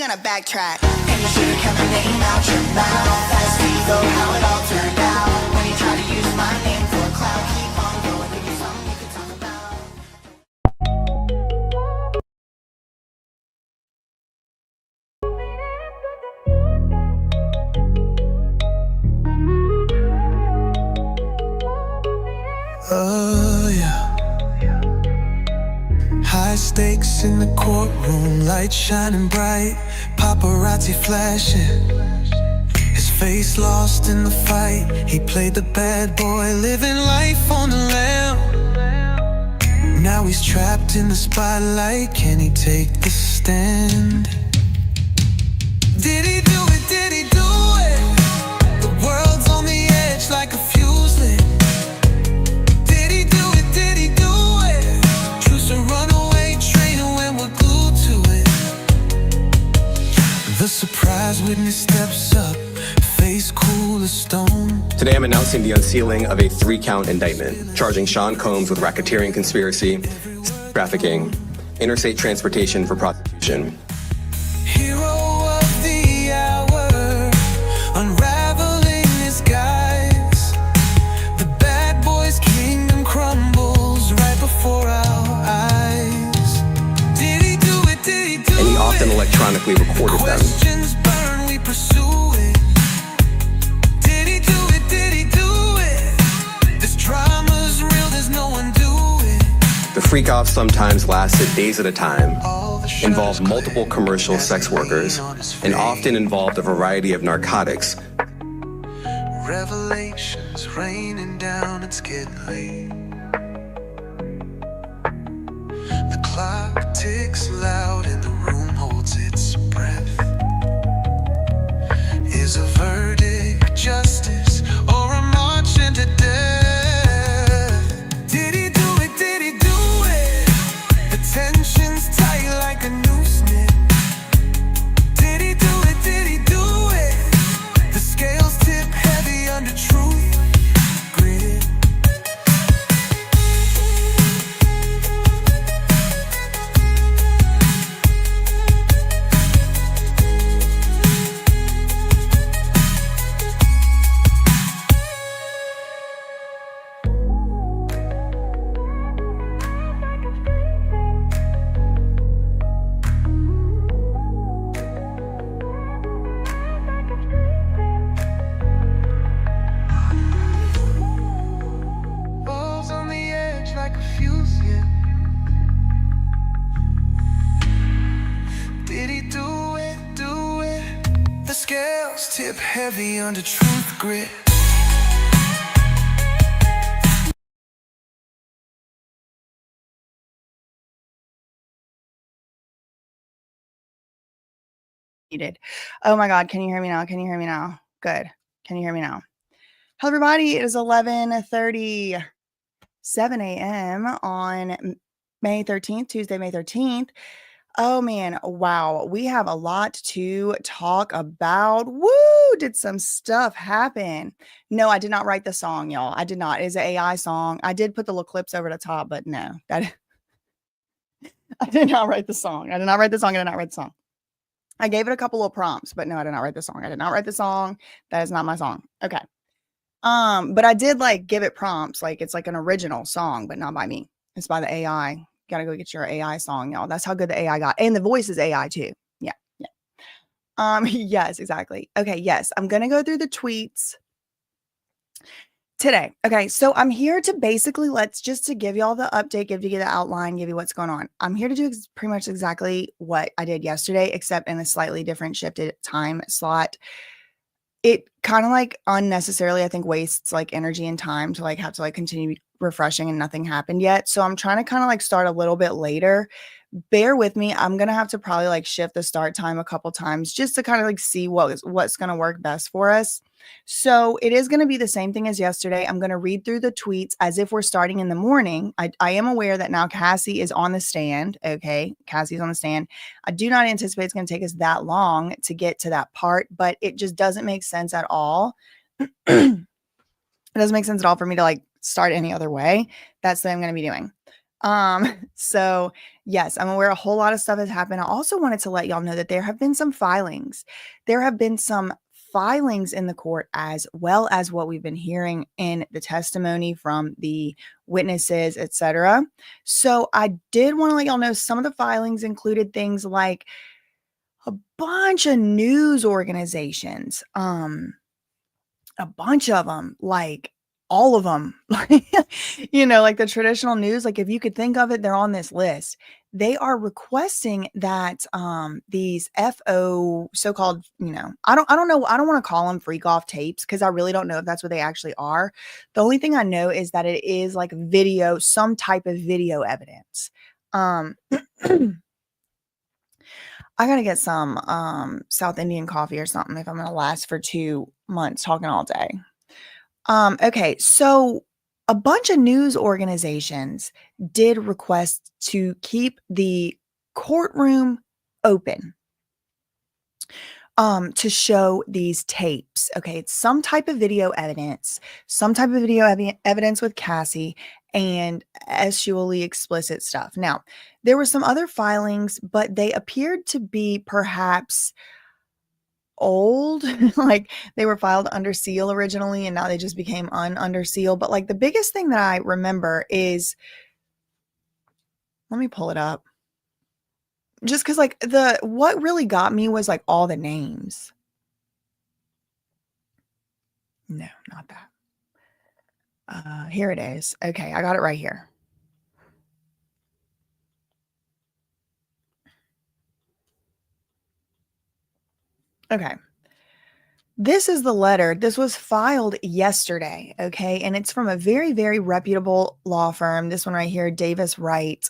gonna backtrack. And you should've kept my name out your mouth. As we go, how it all turned out. When you try to use my name for clout, keep on going, give you something you could talk about. Oh yeah. High stakes in the courtroom, lights shining bright, paparazzi flashing. His face lost in the fight. He played the bad boy, living life on the lam. Now he's trapped in the spotlight. Can he take the stand? Did he do it? Did he do it? The world's on the edge like a fuse lit. Did he do it? Did he do it? Choose a runaway train when we're glued to it. The surprise witness steps up, face cool as stone. Today I'm announcing the unsealing of a 3-count indictment, charging Sean Combs with racketeering conspiracy, trafficking, interstate transportation for prostitution. Hero of the hour, unraveling his guise. The bad boy's kingdom crumbles right before our eyes. Did he do it? Did he do it? And he often electronically recorded them. Questions burn, we pursue it. Did he do it? Did he do it? This drama's real, there's no one do it. The freakoffs sometimes lasted days at a time, involved multiple commercial sex workers, and often involved a variety of narcotics. Revelations raining down, it's getting late. The clock ticks loud and the room holds its breath. Is a verdict justice or a march into death? Did he do it? Did he do it? The tension's tight like a noose knit. Did he do it? Did he do it? The scales tip heavy under truth grit. Balls on the edge like a fuse, yeah. Did he do it? Do it? The scales tip heavy under truth grit. Muted. Oh my God. Can you hear me now? Can you hear me now? Good. Can you hear me now? Hello, everybody. It is 11:37 a.m. on May 13th, Tuesday, May 13th. Oh man. Wow. We have a lot to talk about. Woo! Did some stuff happen? No, I did not write the song, y'all. I did not. It is an AI song. I did put the little clips over the top, but no, I did not write the song. I did not write the song. I did not write the song. I gave it a couple of prompts, but no, I did not write the song. I did not write the song. That is not my song. Okay. But I did like give it prompts. Like it's like an original song, but not by me. It's by the AI. Gotta go get your AI song, y'all. That's how good the AI got. And the voice is AI too. Yeah. Yeah. Yes, exactly. Okay. Yes. I'm going to go through the tweets today. Okay. So I'm here to basically to give y'all the update, give you the outline, give you what's going on. I'm here to do pretty much exactly what I did yesterday, except in a slightly different shifted time slot. It kind of like unnecessarily, I think, wastes like energy and time to like have to like continue refreshing and nothing happened yet. So I'm trying to kind of like start a little bit later. Bear with me. I'm going to have to probably like shift the start time a couple times just to kind of like see what's going to work best for us. So it is going to be the same thing as yesterday. I'm going to read through the tweets as if we're starting in the morning. I am aware that now Cassie is on the stand. Okay. Cassie's on the stand. I do not anticipate it's going to take us that long to get to that part, but it just doesn't make sense at all. It doesn't make sense at all for me to like start any other way. That's what I'm going to be doing. So Yes, I'm aware a whole lot of stuff has happened. I also wanted to let y'all know that there have been some filings. There have been some filings in the court, as well as what we've been hearing in the testimony from the witnesses, etc. So I did want to let y'all know some of the filings included things like a bunch of news organizations, a bunch of them, like all of them, like the traditional news, like if you could think of it, they're on this list. They are requesting that these so-called, I don't know, I don't want to call them freak-off tapes because I really don't know if that's what they actually are. The only thing I know is that it is like video, some type of video evidence. I gotta get some South Indian coffee or something if I'm gonna last for 2 months talking all day. Okay, so a bunch of news organizations did request to keep the courtroom open to show these tapes. Okay, it's some type of video evidence, some type of video evidence with Cassie and sexually explicit stuff. Now, there were some other filings, but they appeared to be perhaps old. Like they were filed under seal originally and now they just became under seal. But like the biggest thing that I remember is, let me pull it up. Just because like what really got me was like all the names. No, not that. Here it is. Okay, I got it right here. Okay. This is the letter. This was filed yesterday, okay? And it's from a very, very reputable law firm. This one right here, Davis Wright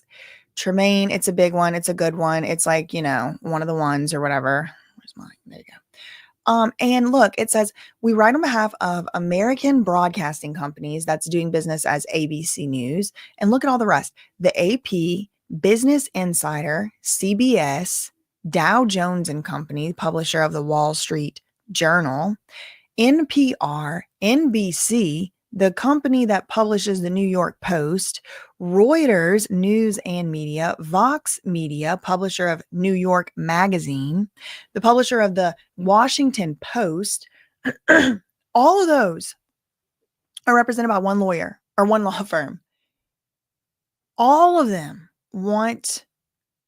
Tremaine. It's a big one. It's a good one. It's like, one of the ones or whatever. Where's mine? There you go. And look, it says, we write on behalf of American broadcasting companies that's doing business as ABC News. And look at all the rest. The AP, Business Insider, CBS, Dow Jones and Company, publisher of the Wall Street Journal, NPR, NBC, the company that publishes the New York Post, Reuters News and Media, Vox Media, publisher of New York Magazine, the publisher of the Washington Post. All of those are represented by one lawyer or one law firm. All of them want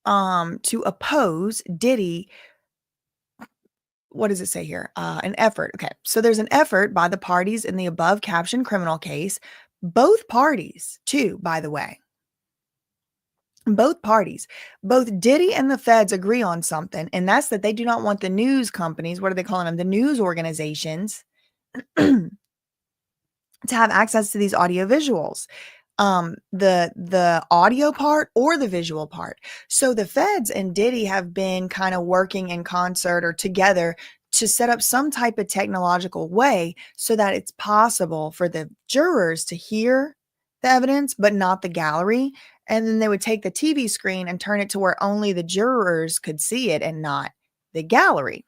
to oppose Diddy. What does it say here? An effort. Okay. So there's an effort by the parties in the above captioned criminal case. Both parties, too, by the way. Both parties, both Diddy and the feds agree on something, and that's that they do not want the news companies, what are they calling them? The news organizations to have access to these audio visuals. The audio part or the visual part. So the feds and Diddy have been kind of working in concert or together to set up some type of technological way so that it's possible for the jurors to hear the evidence, but not the gallery. And then they would take the TV screen and turn it to where only the jurors could see it and not the gallery.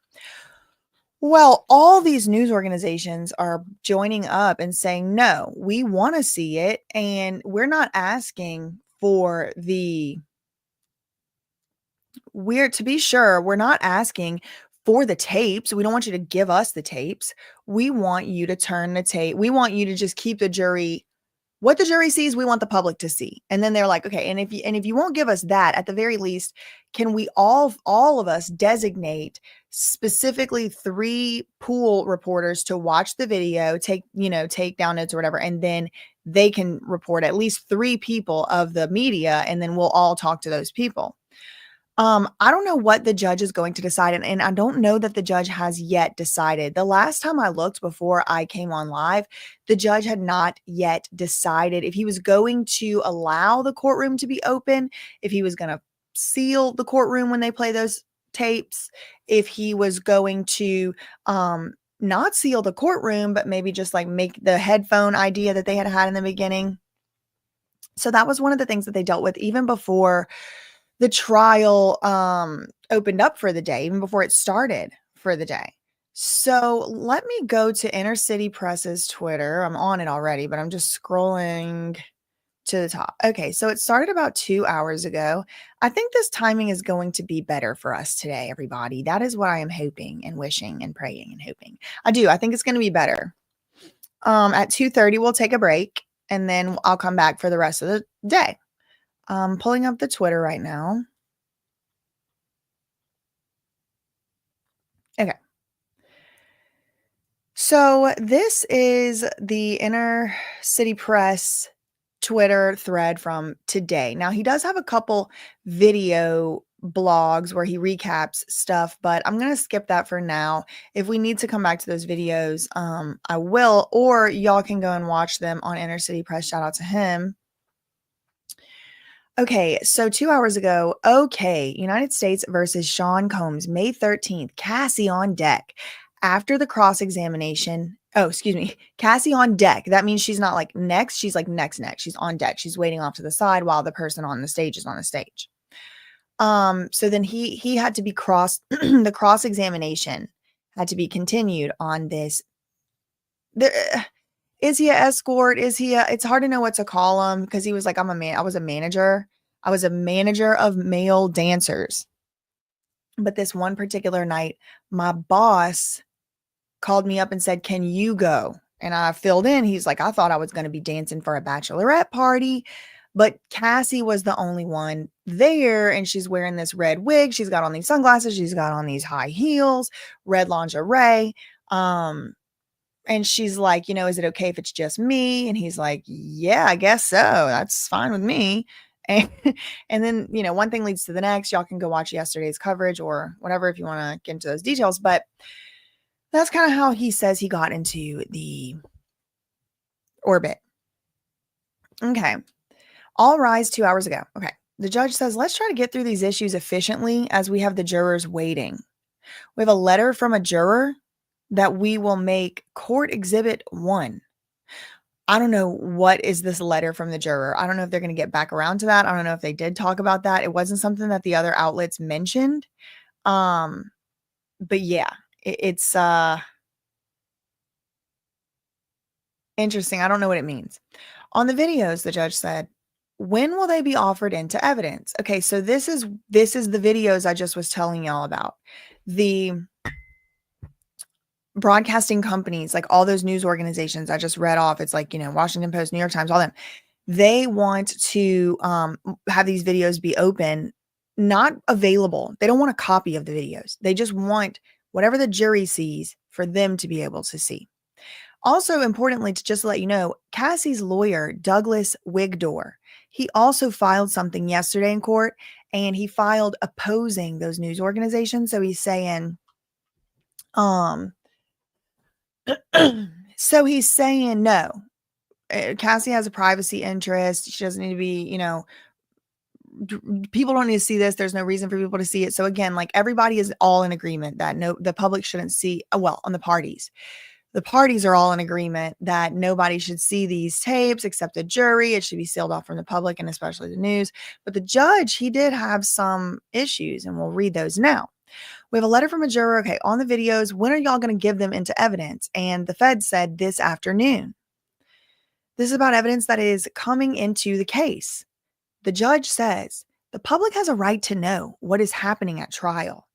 Well, all these news organizations are joining up and saying, no, we want to see it. And we're not asking for to be sure, we're not asking for the tapes. We don't want you to give us the tapes. We want you to turn the tape. We want you to just keep the jury. What the jury sees, we want the public to see. And then they're like, okay, and if you won't give us that, at the very least, can we all of us designate specifically 3 pool reporters to watch the video, take down notes or whatever, and then they can report at least 3 people of the media, and then we'll all talk to those people. I don't know what the judge is going to decide, and I don't know that the judge has yet decided. The last time I looked before I came on live, the judge had not yet decided if he was going to allow the courtroom to be open, if he was going to seal the courtroom when they play those tapes, if he was going to not seal the courtroom, but maybe just like make the headphone idea that they had in the beginning. So that was one of the things that they dealt with even before the trial opened up for the day, even before it started for the day. So let me go to Inner City Press's Twitter. I'm on it already, but I'm just scrolling to the top. Okay, so it started about 2 hours ago. I think this timing is going to be better for us today, everybody. That is what I am hoping and wishing and praying and hoping. I do. I think it's going to be better. At 2:30, we'll take a break, and then I'll come back for the rest of the day. Pulling up the Twitter right now. Okay. So this is the Inner City Press Twitter thread from today. Now, he does have a couple video blogs where he recaps stuff, but I'm going to skip that for now. If we need to come back to those videos, I will, or y'all can go and watch them on Inner City Press. Shout out to him. Okay, so 2 hours ago, United States versus Sean Combs, May 13th, Cassie on deck. After the cross-examination, Cassie on deck. That means she's not like next, she's like next. She's on deck. She's waiting off to the side while the person on the stage is on the stage. So then he had to be the cross-examination had to be continued on this. Is he an escort? It's hard to know what to call him because he was like, I was a manager. I was a manager of male dancers. But this one particular night, my boss called me up and said, can you go? And I filled in. He's like, I thought I was going to be dancing for a bachelorette party. But Cassie was the only one there. And she's wearing this red wig. She's got on these sunglasses. She's got on these high heels, red lingerie. And she's like, is it okay if it's just me? And he's like, yeah, I guess so. That's fine with me. And, and then, one thing leads to the next. Y'all can go watch yesterday's coverage or whatever if you want to get into those details. But that's kind of how he says he got into the orbit. Okay. All rise 2 hours ago. Okay. The judge says, let's try to get through these issues efficiently as we have the jurors waiting. We have a letter from a juror that we will make court exhibit 1. I don't know what is this letter from the juror. I don't know if they're going to get back around to that. I don't know if they did talk about that. It wasn't something that the other outlets mentioned. But yeah, it's interesting. I don't know what it means. On the videos, the judge said, when will they be offered into evidence? Okay, so this is the videos I just was telling y'all about. The broadcasting companies, like all those news organizations I just read off, it's like, Washington Post, New York Times, all them, they want to have these videos be open, not available. They don't want a copy of the videos. They just want whatever the jury sees for them to be able to see. Also, importantly, to just let you know, Cassie's lawyer, Douglas Wigdor, he also filed something yesterday in court, and he filed opposing those news organizations. So he's saying, so he's saying no. Cassie has a privacy interest. She doesn't need to be, people don't need to see this. There's no reason for people to see it. So again, like everybody is all in agreement that the public shouldn't see, on the parties. The parties are all in agreement that nobody should see these tapes except the jury. It should be sealed off from the public and especially the news. But the judge, he did have some issues, and we'll read those now. We have a letter from a juror. Okay, on the videos, when are y'all going to give them into evidence? And the Fed said this afternoon. This is about evidence that is coming into the case. The judge says the public has a right to know what is happening at trial.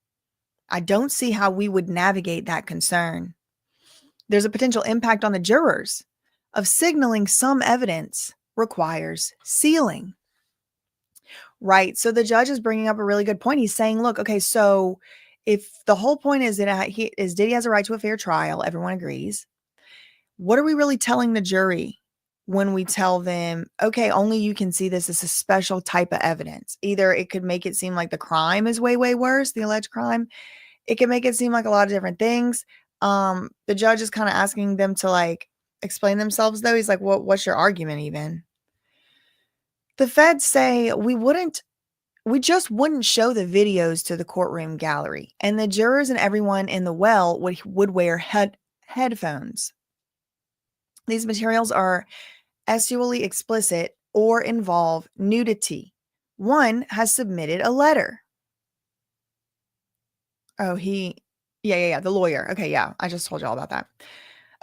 I don't see how we would navigate that concern. There's a potential impact on the jurors of signaling some evidence requires sealing. Right. So the judge is bringing up a really good point. He's saying, look, okay, so if the whole point is that Diddy has a right to a fair trial, everyone agrees. What are we really telling the jury when we tell them, okay, only you can see this as a special type of evidence? Either it could make it seem like the crime is way, way worse, the alleged crime. It can make it seem like a lot of different things. The judge is kind of asking them to like explain themselves though. He's like, what's your argument even? The feds say we just wouldn't show the videos to the courtroom gallery, and the jurors and everyone in the well would wear headphones. These materials are sexually explicit or involve nudity. One has submitted a letter. Oh, the lawyer. Okay, yeah, I just told you all about that.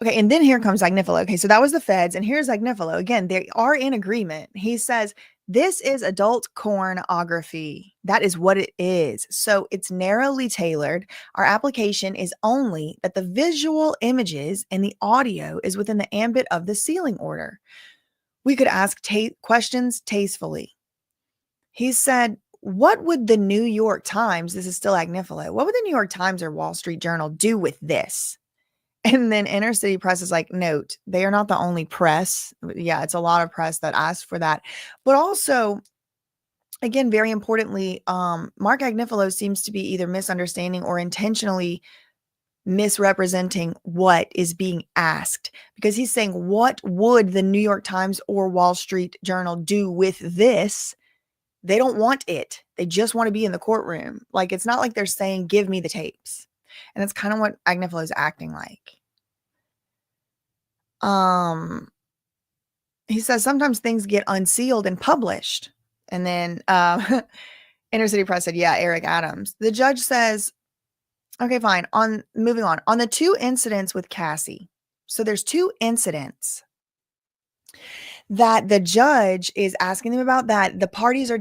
Okay, and then here comes Agnifilo. Okay, so that was the feds, and here's Agnifilo. Again, they are in agreement. He says, this is adult pornography. That is what it is. So it's narrowly tailored. Our application is only that the visual images and the audio is within the ambit of the sealing order. We could ask questions tastefully. He said, what would the New York Times, this is still Agnifilo, what would the New York Times or Wall Street Journal do with this? And then Inner City Press is like, note, they are not the only press. Yeah, it's a lot of press that asked for that. But also, again, very importantly, Mark Agnifilo seems to be either misunderstanding or intentionally misrepresenting what is being asked, because he's saying, what would the New York Times or Wall Street Journal do with this? They don't want it. They just want to be in the courtroom. Like, it's not like they're saying, give me the tapes. And that's kind of what Agnifilo is acting like. He says sometimes things get unsealed and published. And then Inner City Press said, yeah, Eric Adams. The judge says, okay, fine. Moving on. On the 2 incidents with Cassie. So there's 2 incidents that the judge is asking them about, that the parties are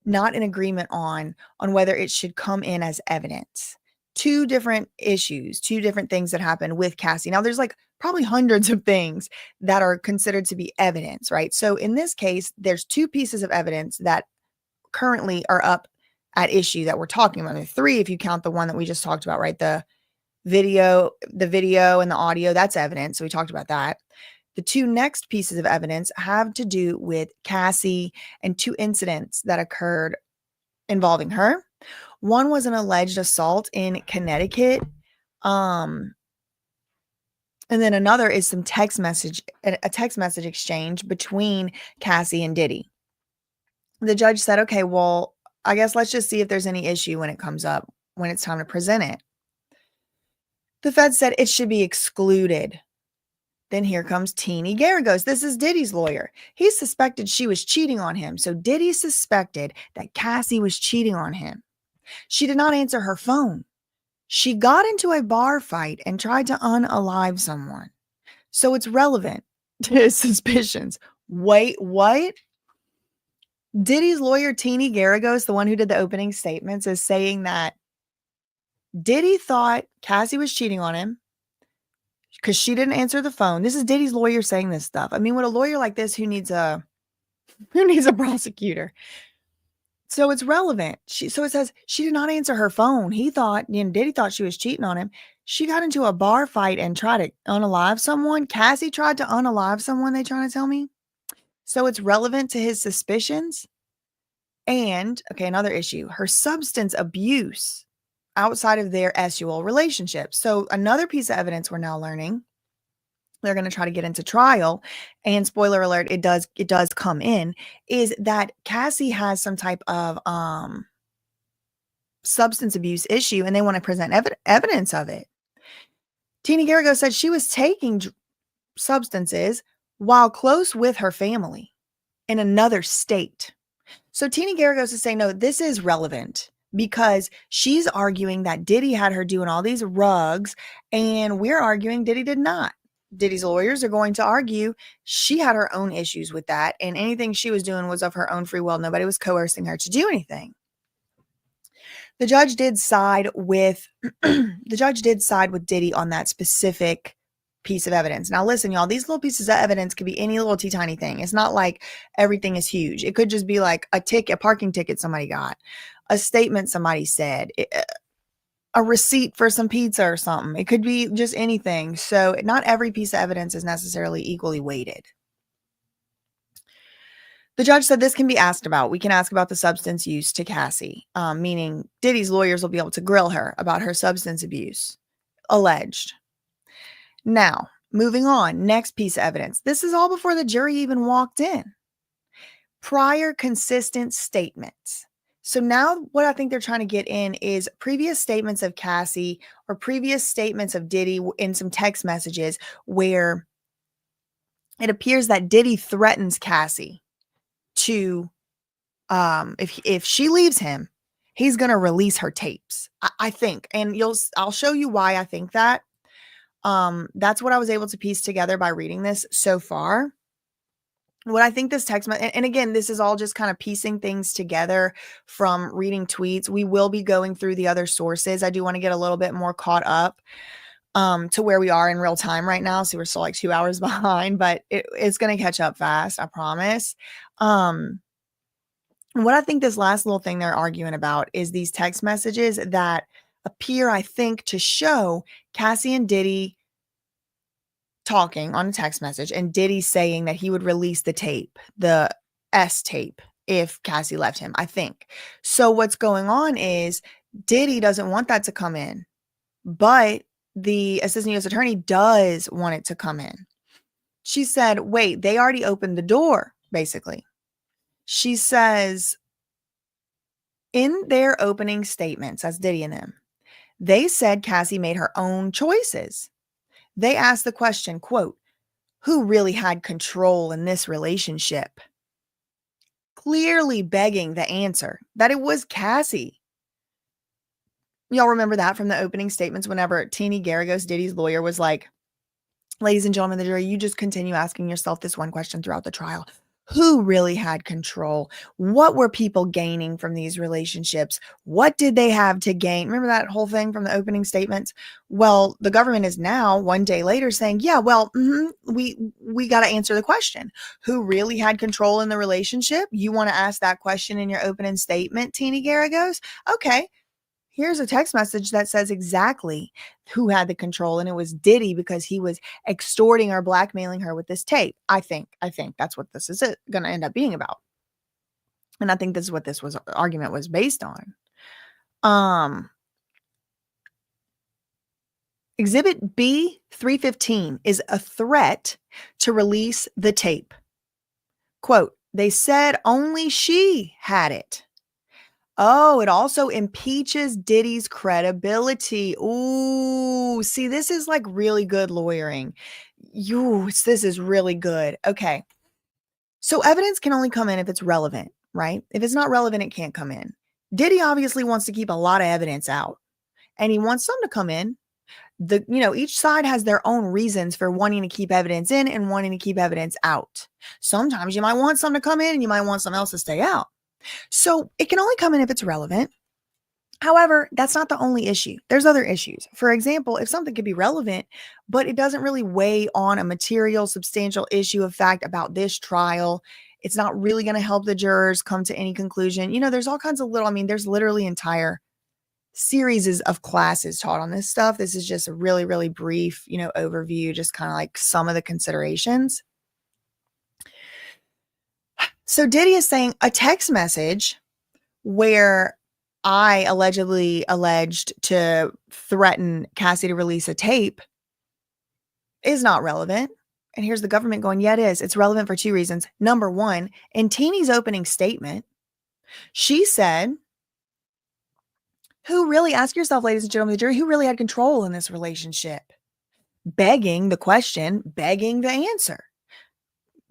not in agreement on whether it should come in as evidence. 2 different issues, 2 different things that happen with Cassie. Now there's like probably hundreds of things that are considered to be evidence, right? So in this case, there's 2 pieces of evidence that currently are up at issue that we're talking about. 3 if you count the one that we just talked about, right? The video and the audio, that's evidence. So we talked about that. The 2 next pieces of evidence have to do with Cassie and 2 incidents that occurred involving her. One was an alleged assault in Connecticut. And then another is a text message exchange between Cassie and Diddy. The judge said, okay, well, I guess let's just see if there's any issue when it comes up, when it's time to present it. The Fed said it should be excluded. Then here comes Teeny Garagos. This is Diddy's lawyer. He suspected she was cheating on him. So Diddy suspected that Cassie was cheating on him. She did not answer her phone. She got into a bar fight and tried to unalive someone. So it's relevant to his suspicions. Wait, what? Diddy's lawyer, Teeny Garagos, the one who did the opening statements, is saying that Diddy thought Cassie was cheating on him because she didn't answer the phone. This is Diddy's lawyer saying this stuff. I mean, with a lawyer like this, who needs a prosecutor? So it's relevant. So it says she did not answer her phone. Diddy thought she was cheating on him. She got into a bar fight and tried to unalive someone. Cassie tried to unalive someone, they trying to tell me. So it's relevant to his suspicions. And, okay, another issue, her substance abuse outside of their sexual relationship. So another piece of evidence we're now learning, they're going to try to get into trial, and spoiler alert, it does come in, is that Cassie has some type of substance abuse issue, and they want to present evidence of it. Teeny Garagos said she was taking substances while close with her family in another state. So Teeny Garagos is saying, no, this is relevant, because she's arguing that Diddy had her doing all these rugs, and we're arguing Diddy did not. Diddy's lawyers are going to argue she had her own issues with that, and anything she was doing was of her own free will. Nobody was coercing her to do anything. The judge did side with Diddy on that specific piece of evidence. Now listen, y'all, these little pieces of evidence could be any little tiny thing. It's not like everything is huge. It could just be like a parking ticket somebody got, a statement somebody said, a receipt for some pizza or something. It could be just anything. So not every piece of evidence is necessarily equally weighted. The judge said this can be asked about. We can ask about the substance use to Cassie, meaning Diddy's lawyers will be able to grill her about her substance abuse, alleged. Now, moving on, next piece of evidence. This is all before the jury even walked in. Prior consistent statements. So now what I think they're trying to get in is previous statements of Cassie or previous statements of Diddy in some text messages where it appears that Diddy threatens Cassie to, if she leaves him, he's going to release her tapes. I think, and I'll show you why I think that. That's what I was able to piece together by reading this so far. What I think this text and again, this is all just kind of piecing things together from reading tweets. We will be going through the other sources. I do want to get a little bit more caught up to where we are in real time right now. So we're still like 2 hours behind, but it's going to catch up fast. I promise. What I think this last little thing they're arguing about is these text messages that appear, I think, to show Cassie and Diddy talking on a text message and Diddy saying that he would release the tape, the S tape, if Cassie left him, I think. So what's going on is Diddy doesn't want that to come in, but the assistant U.S. attorney does want it to come in. She said, wait, they already opened the door, basically. She says, in their opening statements, as Diddy and them, they said Cassie made her own choices. They asked the question, quote, who really had control in this relationship? Clearly begging the answer that it was Cassie. Y'all remember that from the opening statements whenever Teeny Garagos, Diddy's lawyer, was like, ladies and gentlemen of the jury, you just continue asking yourself this one question throughout the trial. Who really had control? What were people gaining from these relationships? What did they have to gain? Remember that whole thing from the opening statements? Well, the government is now 1 day later saying, yeah, well, we got to answer the question. Who really had control in the relationship? You want to ask that question in your opening statement, Teeny Garagos? Okay. Here's a text message that says exactly who had the control, and it was Diddy because he was extorting or blackmailing her with this tape. I think that's what this is going to end up being about. And I think this is what this argument was based on. Exhibit B 315 is a threat to release the tape. Quote, they said only she had it. Oh, it also impeaches Diddy's credibility. Ooh, see, this is like really good lawyering. This is really good. Okay. So evidence can only come in if it's relevant, right? If it's not relevant, it can't come in. Diddy obviously wants to keep a lot of evidence out, and he wants some to come in. Each side has their own reasons for wanting to keep evidence in and wanting to keep evidence out. Sometimes you might want some to come in and you might want something else to stay out. So it can only come in if it's relevant. However, that's not the only issue. There's other issues. For example, if something could be relevant, but it doesn't really weigh on a material, substantial issue of fact about this trial, it's not really going to help the jurors come to any conclusion. There's all kinds of there's literally entire series of classes taught on this stuff. This is just a really, really brief, overview, just kind of like some of the considerations. So Diddy is saying a text message where I alleged to threaten Cassie to release a tape is not relevant. And here's the government going, yeah, it is. It's relevant for two reasons. Number one, in Teeny's opening statement, she said, ask yourself, ladies and gentlemen of the jury, who really had control in this relationship? Begging the question, begging the answer.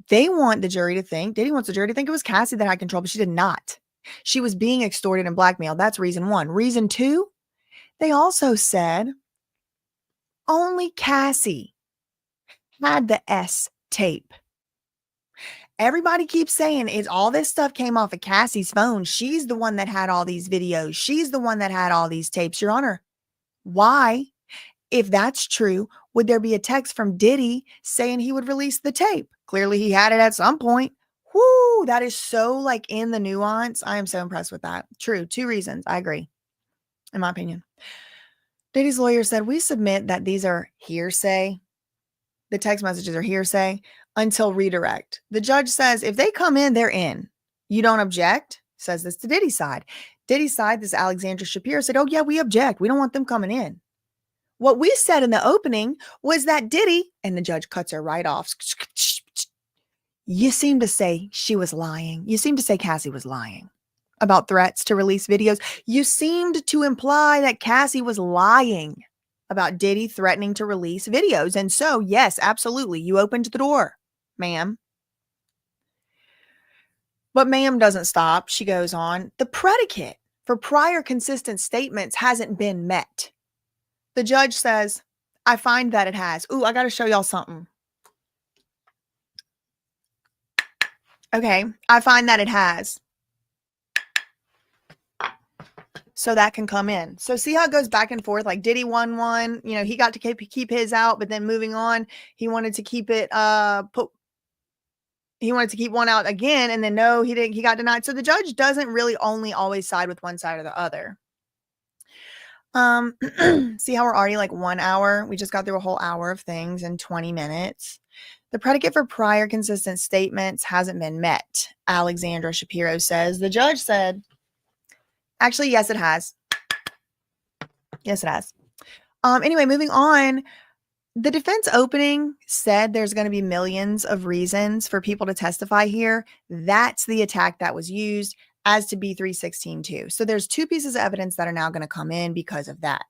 Diddy wants the jury to think it was Cassie that had control, but she did not. She was being extorted and blackmailed. That's reason one. Reason two, they also said only Cassie had the S tape. Everybody keeps saying all this stuff came off of Cassie's phone. She's the one that had all these videos. She's the one that had all these tapes. Your Honor, why, if that's true, would there be a text from Diddy saying he would release the tape? Clearly he had it at some point. Whoo, that is so in the nuance. I am so impressed with that. True. 2 reasons. I agree. In my opinion. Diddy's lawyer said, we submit that these are hearsay. The text messages are hearsay until redirect. The judge says, if they come in, they're in. You don't object? Says this to Diddy's side. Diddy's side, this Alexandra Shapiro said, oh yeah, we object. We don't want them coming in. What we said in the opening was that Diddy, and the judge cuts her right off. You seem to say she was lying. You seem to say Cassie was lying about threats to release videos. You seemed to imply that Cassie was lying about Diddy threatening to release videos. And so, yes, absolutely. You opened the door, ma'am. But ma'am doesn't stop. She goes on. The predicate for prior consistent statements hasn't been met. The judge says, I find that it has. Ooh, I got to show y'all something. Okay, I find that it has. So that can come in. So see how it goes back and forth, like Diddy won one, you know, he got to keep his out, but then moving on, he wanted to keep it he wanted to keep one out again, and then no, he didn't, he got denied. So the judge doesn't really only always side with one side or the other. See how we're already like 1 hour? We just got through a whole hour of things in 20 minutes. The predicate for prior consistent statements hasn't been met, Alexandra Shapiro says. The judge said, actually, yes, it has. Yes, it has. Anyway, moving on. The defense opening said there's going to be millions of reasons for people to testify here. That's the attack that was used as to B316 too. So there's 2 pieces of evidence that are now going to come in because of that.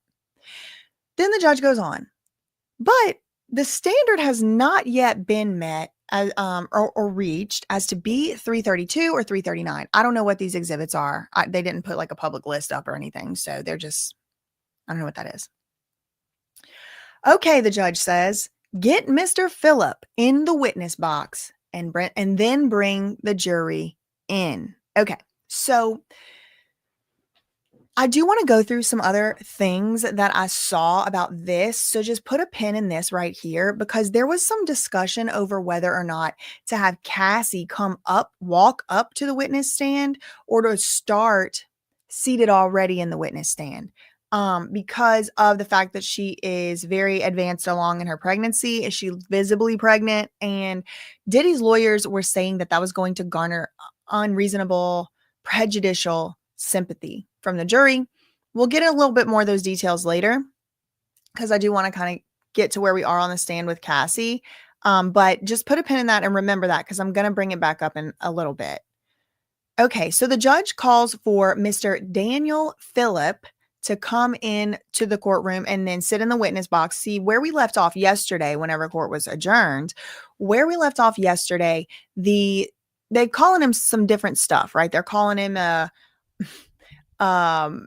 Then the judge goes on, but the standard has not yet been met as, or reached as to B332 or 339. I don't know what these exhibits are. They didn't put like a public list up or anything. So they're just, I don't know what that is. Okay, the judge says, get Mr. Phillip in the witness box and then bring the jury in. Okay, so I do want to go through some other things that I saw about this. So just put a pin in this right here, because there was some discussion over whether or not to have Cassie walk up to the witness stand, or to start seated already in the witness stand. Because of the fact that she is very advanced along in her pregnancy. Is she visibly pregnant? And Diddy's lawyers were saying that that was going to garner unreasonable, prejudicial sympathy from the jury. We'll get a little bit more of those details later, because I do want to kind of get to where we are on the stand with Cassie. But just put a pin in that and remember that, because I'm going to bring it back up in a little bit. Okay, so the judge calls for Mr. Daniel Phillip to come in to the courtroom and then sit in the witness box. See where we left off yesterday, whenever court was adjourned, where we left off yesterday, they're calling him some different stuff, right? They're calling him a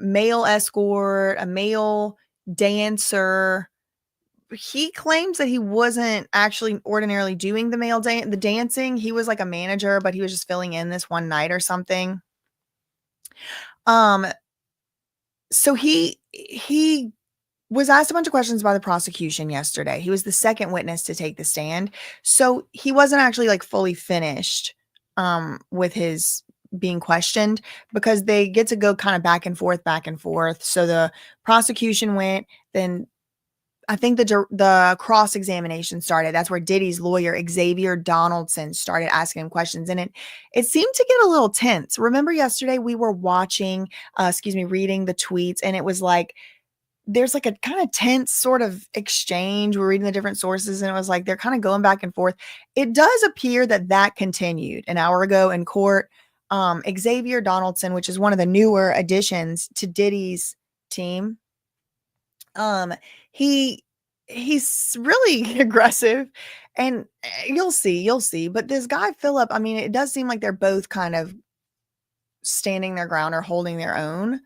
male escort, a male dancer. He claims that he wasn't actually ordinarily doing the dancing. He was like a manager, but he was just filling in this one night or something. So he was asked a bunch of questions by the prosecution yesterday. He was the second witness to take the stand. So he wasn't actually like fully finished with his being questioned, because they get to go kind of back and forth. So the prosecution went, then I think the cross-examination started. That's where Diddy's lawyer, Xavier Donaldson, started asking him questions. And it seemed to get a little tense. Remember yesterday we were reading the tweets, and it was like, there's like a kind of tense sort of exchange. We're reading the different sources, and it was like, they're kind of going back and forth. It does appear that continued an hour ago in court. Xavier Donaldson, which is one of the newer additions to Diddy's team, he's really aggressive, and you'll see. But this guy, Phillip, I mean, it does seem like they're both kind of standing their ground or holding their own.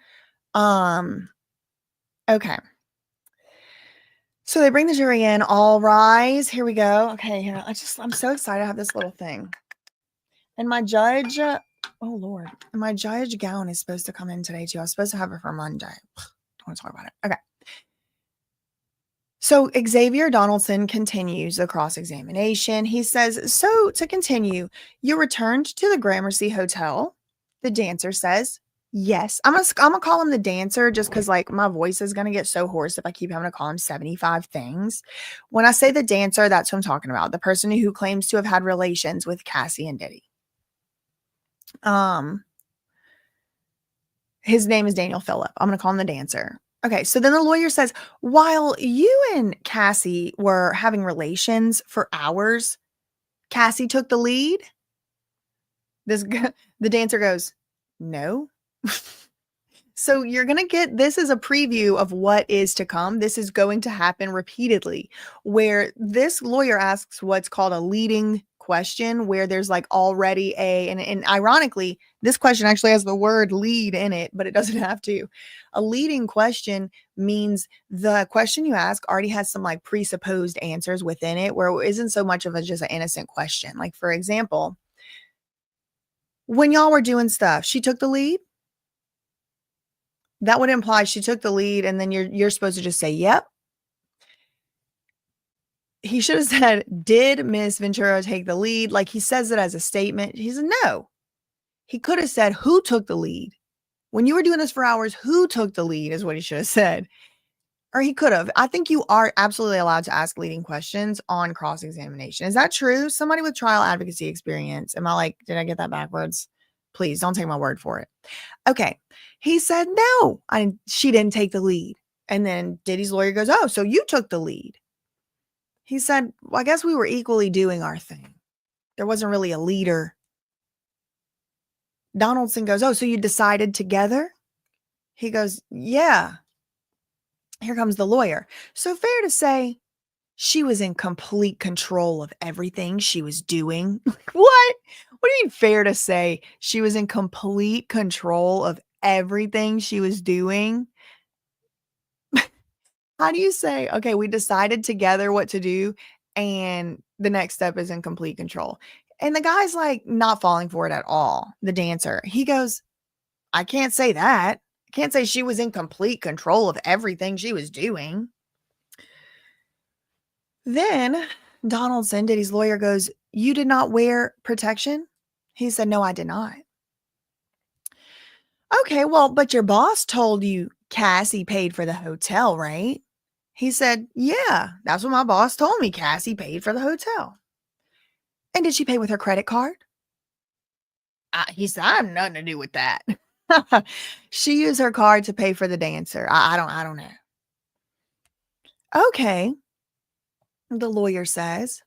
Okay. So they bring the jury in. All rise. Here we go. Okay. Here, I'm so excited to have this little thing. And my judge, oh Lord, my judge gown is supposed to come in today too. I was supposed to have it for Monday. Don't want to talk about it. Okay. So Xavier Donaldson continues the cross-examination. He says, so to continue, you returned to the Gramercy Hotel. The dancer says, yes. I'm gonna call him the dancer, just because like my voice is gonna get so hoarse if I keep having to call him 75 things. When I say the dancer, that's who I'm talking about. The person who claims to have had relations with Cassie and Diddy. His name is Daniel Phillip. I'm gonna call him the dancer. Okay, so then the lawyer says, while you and Cassie were having relations for hours, Cassie took the lead? The dancer goes, no. So you're going to get, this is a preview of what is to come. This is going to happen repeatedly, where this lawyer asks what's called a leading question where there's like already and ironically, this question actually has the word lead in it, but it doesn't have to. A leading question means the question you ask already has some like presupposed answers within it, where it isn't so much of just an innocent question. Like, for example, when y'all were doing stuff, she took the lead. That would imply she took the lead, and then you're supposed to just say, yep. He should have said, did Miss Ventura take the lead? Like, he says it as a statement. He said, no. He could have said, who took the lead? When you were doing this for hours, who took the lead is what he should have said. Or he could have. I think you are absolutely allowed to ask leading questions on cross-examination. Is that true? Somebody with trial advocacy experience. Am I like, did I get that backwards? Please don't take my word for it. Okay. He said, no, she didn't take the lead. And then Diddy's lawyer goes, oh, so you took the lead. He said, well, I guess we were equally doing our thing. There wasn't really a leader. Donaldson goes, oh, so you decided together? He goes, yeah. Here comes the lawyer. So fair to say she was in complete control of everything she was doing. What? What do you mean fair to say she was in complete control of everything she was doing? How do you say, okay, we decided together what to do, and the next step is in complete control? And the guy's like not falling for it at all, the dancer. He goes, I can't say that. I can't say she was in complete control of everything she was doing. Then Donaldson, Diddy's lawyer, goes, you did not wear protection? He said, no, I did not. Okay, well, but your boss told you Cassie paid for the hotel, right? He said, yeah, that's what my boss told me. Cassie paid for the hotel. And did she pay with her credit card? He said, I have nothing to do with that. She used her card to pay for the dancer. I don't know. Okay. The lawyer says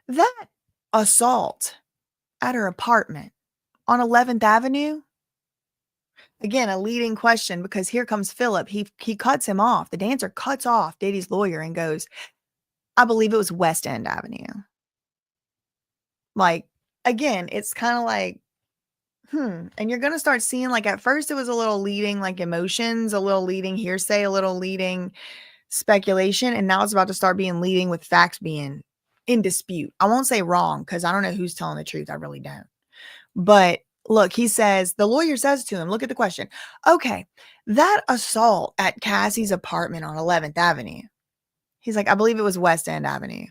that assault at her apartment on 11th Avenue. Again, a leading question, because here comes Philip. He cuts him off. The dancer cuts off Diddy's lawyer and goes, I believe it was West End Avenue. Like, again, it's kind of like, and you're going to start seeing, like, at first it was a little leading, like, emotions, a little leading hearsay, a little leading speculation. And now it's about to start being leading with facts being in dispute. I won't say wrong, because I don't know who's telling the truth. I really don't. But look, he says, the lawyer says to him, look at the question. Okay, that assault at Cassie's apartment on 11th Avenue. He's like, I believe it was West End Avenue.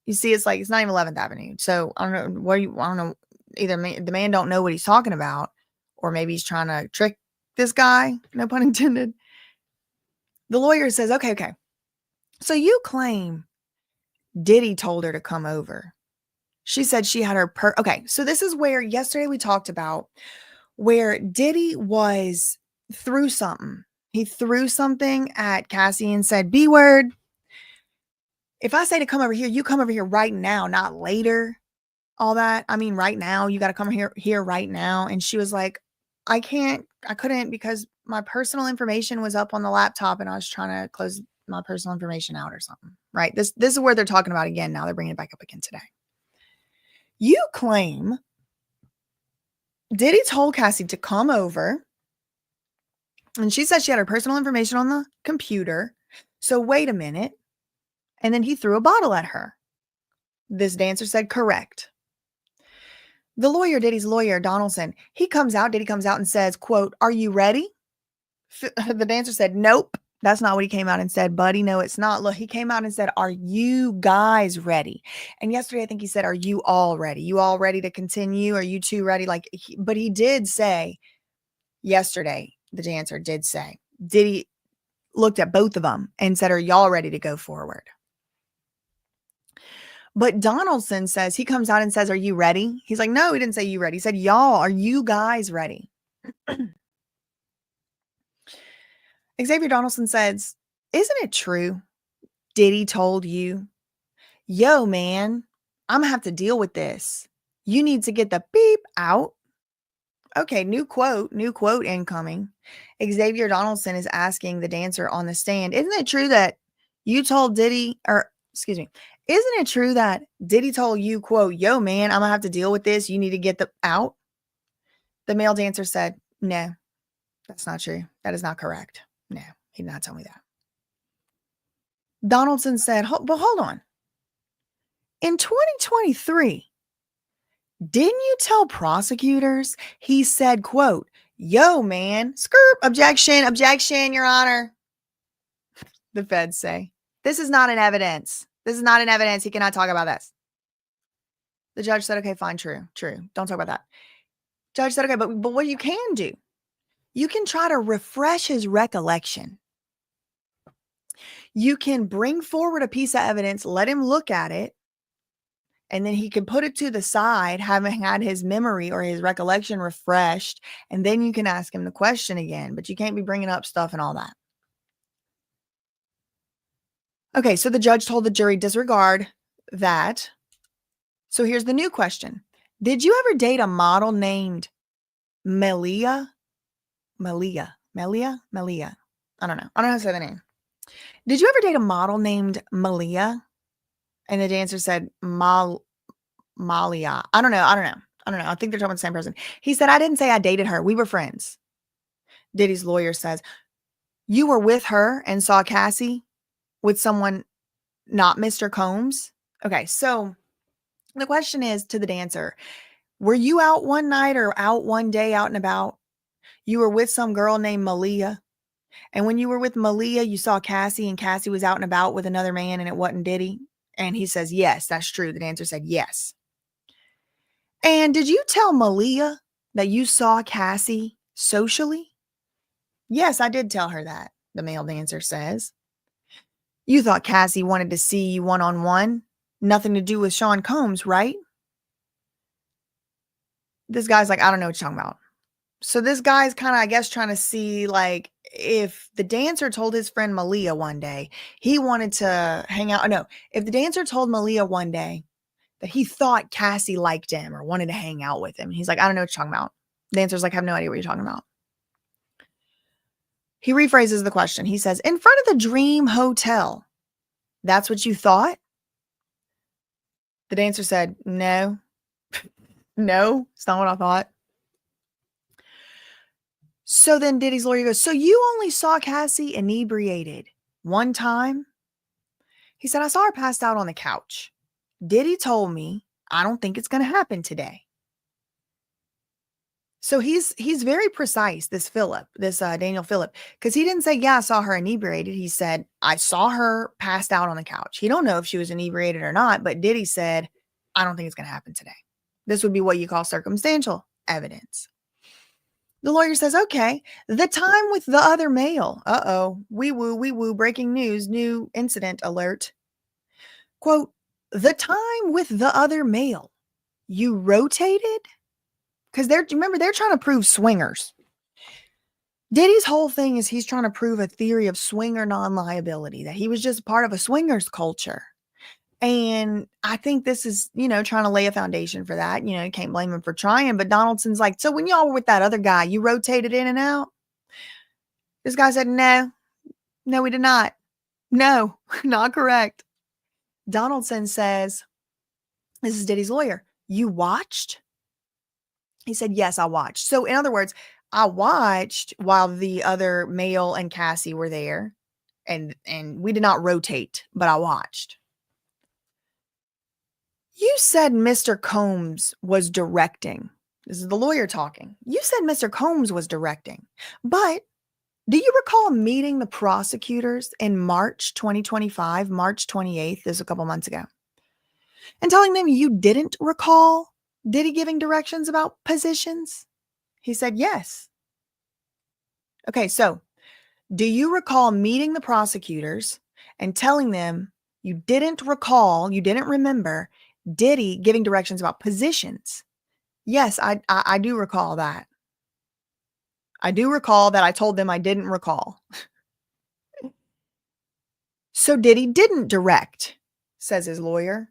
You see, it's like, it's not even 11th Avenue. So I don't know I don't know. Either the man don't know what he's talking about, or maybe he's trying to trick this guy. No pun intended. The lawyer says, okay. So you claim Diddy told her to come over. She said she had her okay, so this is where yesterday we talked about where Diddy was threw something. He threw something at Cassie and said, B word. If I say to come over here, you come over here right now, not later. All that. I mean, right now, you got to come here right now. And she was like, I couldn't because my personal information was up on the laptop and I was trying to close my personal information out or something. Right. This is where they're talking about again. Now they're bringing it back up again today. You claim Diddy told Cassie to come over, and she said she had her personal information on the computer. So wait a minute. And then he threw a bottle at her. This dancer said correct. The lawyer, Diddy's lawyer, Donaldson, Diddy comes out and says, quote, are you ready? The dancer said, nope. That's not what he came out and said, buddy. No, it's not. Look, he came out and said, are you guys ready? And yesterday, I think he said, are you all ready? You all ready to continue? Are you two ready? But he did say yesterday, the dancer did say, Diddy looked at both of them and said, are y'all ready to go forward? But Donaldson says, he comes out and says, are you ready? He's like, no, he didn't say you ready. He said, y'all, are you guys ready? Xavier Donaldson says, isn't it true? Diddy told you, yo, man, I'm going to have to deal with this. You need to get the beep out. Okay, new quote incoming. Xavier Donaldson is asking the dancer on the stand, isn't it true that you told Diddy, or excuse me, Isn't it true that Diddy told you, quote, yo, man, I'm going to have to deal with this. You need to get out? The male dancer said, no, that's not true. That is not correct. No, he did not tell me that. Donaldson said, but hold on. In 2023, didn't you tell prosecutors he said, quote, yo, man, skirp, objection, Your Honor. The feds say, this is not an evidence. This is not an evidence. He cannot talk about this. The judge said, okay, fine, true. Don't talk about that. Judge said, okay, but what you can do, you can try to refresh his recollection. You can bring forward a piece of evidence, let him look at it, and then he can put it to the side, having had his memory or his recollection refreshed, and then you can ask him the question again, but you can't be bringing up stuff and all that. Okay, so the judge told the jury, disregard that. So here's the new question. Did you ever date a model named Melia? Melia. I don't know how to say the name. Did you ever date a model named Melia? And the dancer said, Malia. I don't know. I think they're talking about the same person. He said, I didn't say I dated her. We were friends. Diddy's lawyer says, you were with her and saw Cassie with someone, not Mr. Combs? Okay, so the question is to the dancer, were you out one night or out one day out and about? You were with some girl named Malia. And when you were with Malia, you saw Cassie and Cassie was out and about with another man and it wasn't Diddy? And he says, yes, that's true. The dancer said, yes. And did you tell Malia that you saw Cassie socially? Yes, I did tell her that, the male dancer says. You thought Cassie wanted to see you one-on-one? Nothing to do with Sean Combs, right? This guy's like, I don't know what you're talking about. So this guy's kind of, I guess, trying to see, like, if the dancer told his friend Malia one day he wanted to hang out. No, if the dancer told Malia one day that he thought Cassie liked him or wanted to hang out with him, he's like, I don't know what you're talking about. The dancer's like, I have no idea what you're talking about. He rephrases the question. He says, in front of the Dream Hotel, that's what you thought? The dancer said, no. No, it's not what I thought. So then Diddy's lawyer goes, so you only saw Cassie inebriated one time? He said, I saw her passed out on the couch. Diddy told me, I don't think it's going to happen today. So he's very precise, this Daniel Phillip, because he didn't say, yeah, I saw her inebriated. He said, I saw her passed out on the couch. He don't know if she was inebriated or not, but Diddy said, I don't think it's going to happen today. This would be what you call circumstantial evidence. The lawyer says, okay, the time with the other male. Uh-oh, wee woo, breaking news, new incident alert. Quote, the time with the other male, you rotated? Because they're trying to prove swingers. Diddy's whole thing is he's trying to prove a theory of swinger non-liability, that he was just part of a swingers culture. And I think this is, trying to lay a foundation for that. You can't blame him for trying. But Donaldson's like, so when y'all were with that other guy, you rotated in and out? This guy said, no, we did not. No, not correct. Donaldson says, this is Diddy's lawyer, you watched? He said, yes, I watched. So in other words, I watched while the other male and Cassie were there. And we did not rotate, but I watched. You said Mr. Combs was directing. This is the lawyer talking. You said Mr. Combs was directing, but do you recall meeting the prosecutors in March 2025, March 28th, this is a couple months ago, and telling them you didn't recall Diddy giving directions about positions? He said, yes. Okay, so do you recall meeting the prosecutors and telling them you didn't remember Diddy giving directions about positions? Yes, I do recall that. I do recall that I told them I didn't recall. So Diddy didn't direct, says his lawyer.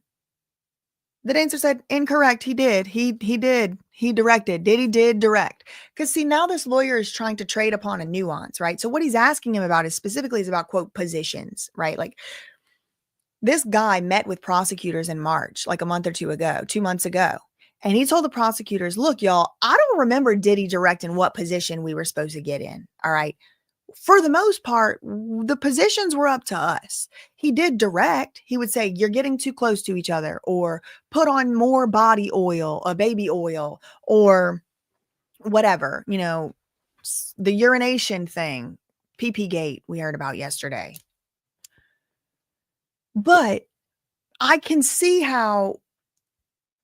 The dancer said, incorrect. He did. He did. He directed. Diddy did direct. Because see, now this lawyer is trying to trade upon a nuance, right? So what he's asking him about is specifically about, quote, positions, right? Like, This guy met with prosecutors in March, like a month or 2 months ago. And he told the prosecutors, look, y'all, I don't remember Diddy directing what position we were supposed to get in. All right. For the most part, the positions were up to us. He did direct. He would say, you're getting too close to each other, or put on more body oil, baby oil, or whatever, the urination thing, PP gate we heard about yesterday. But I can see how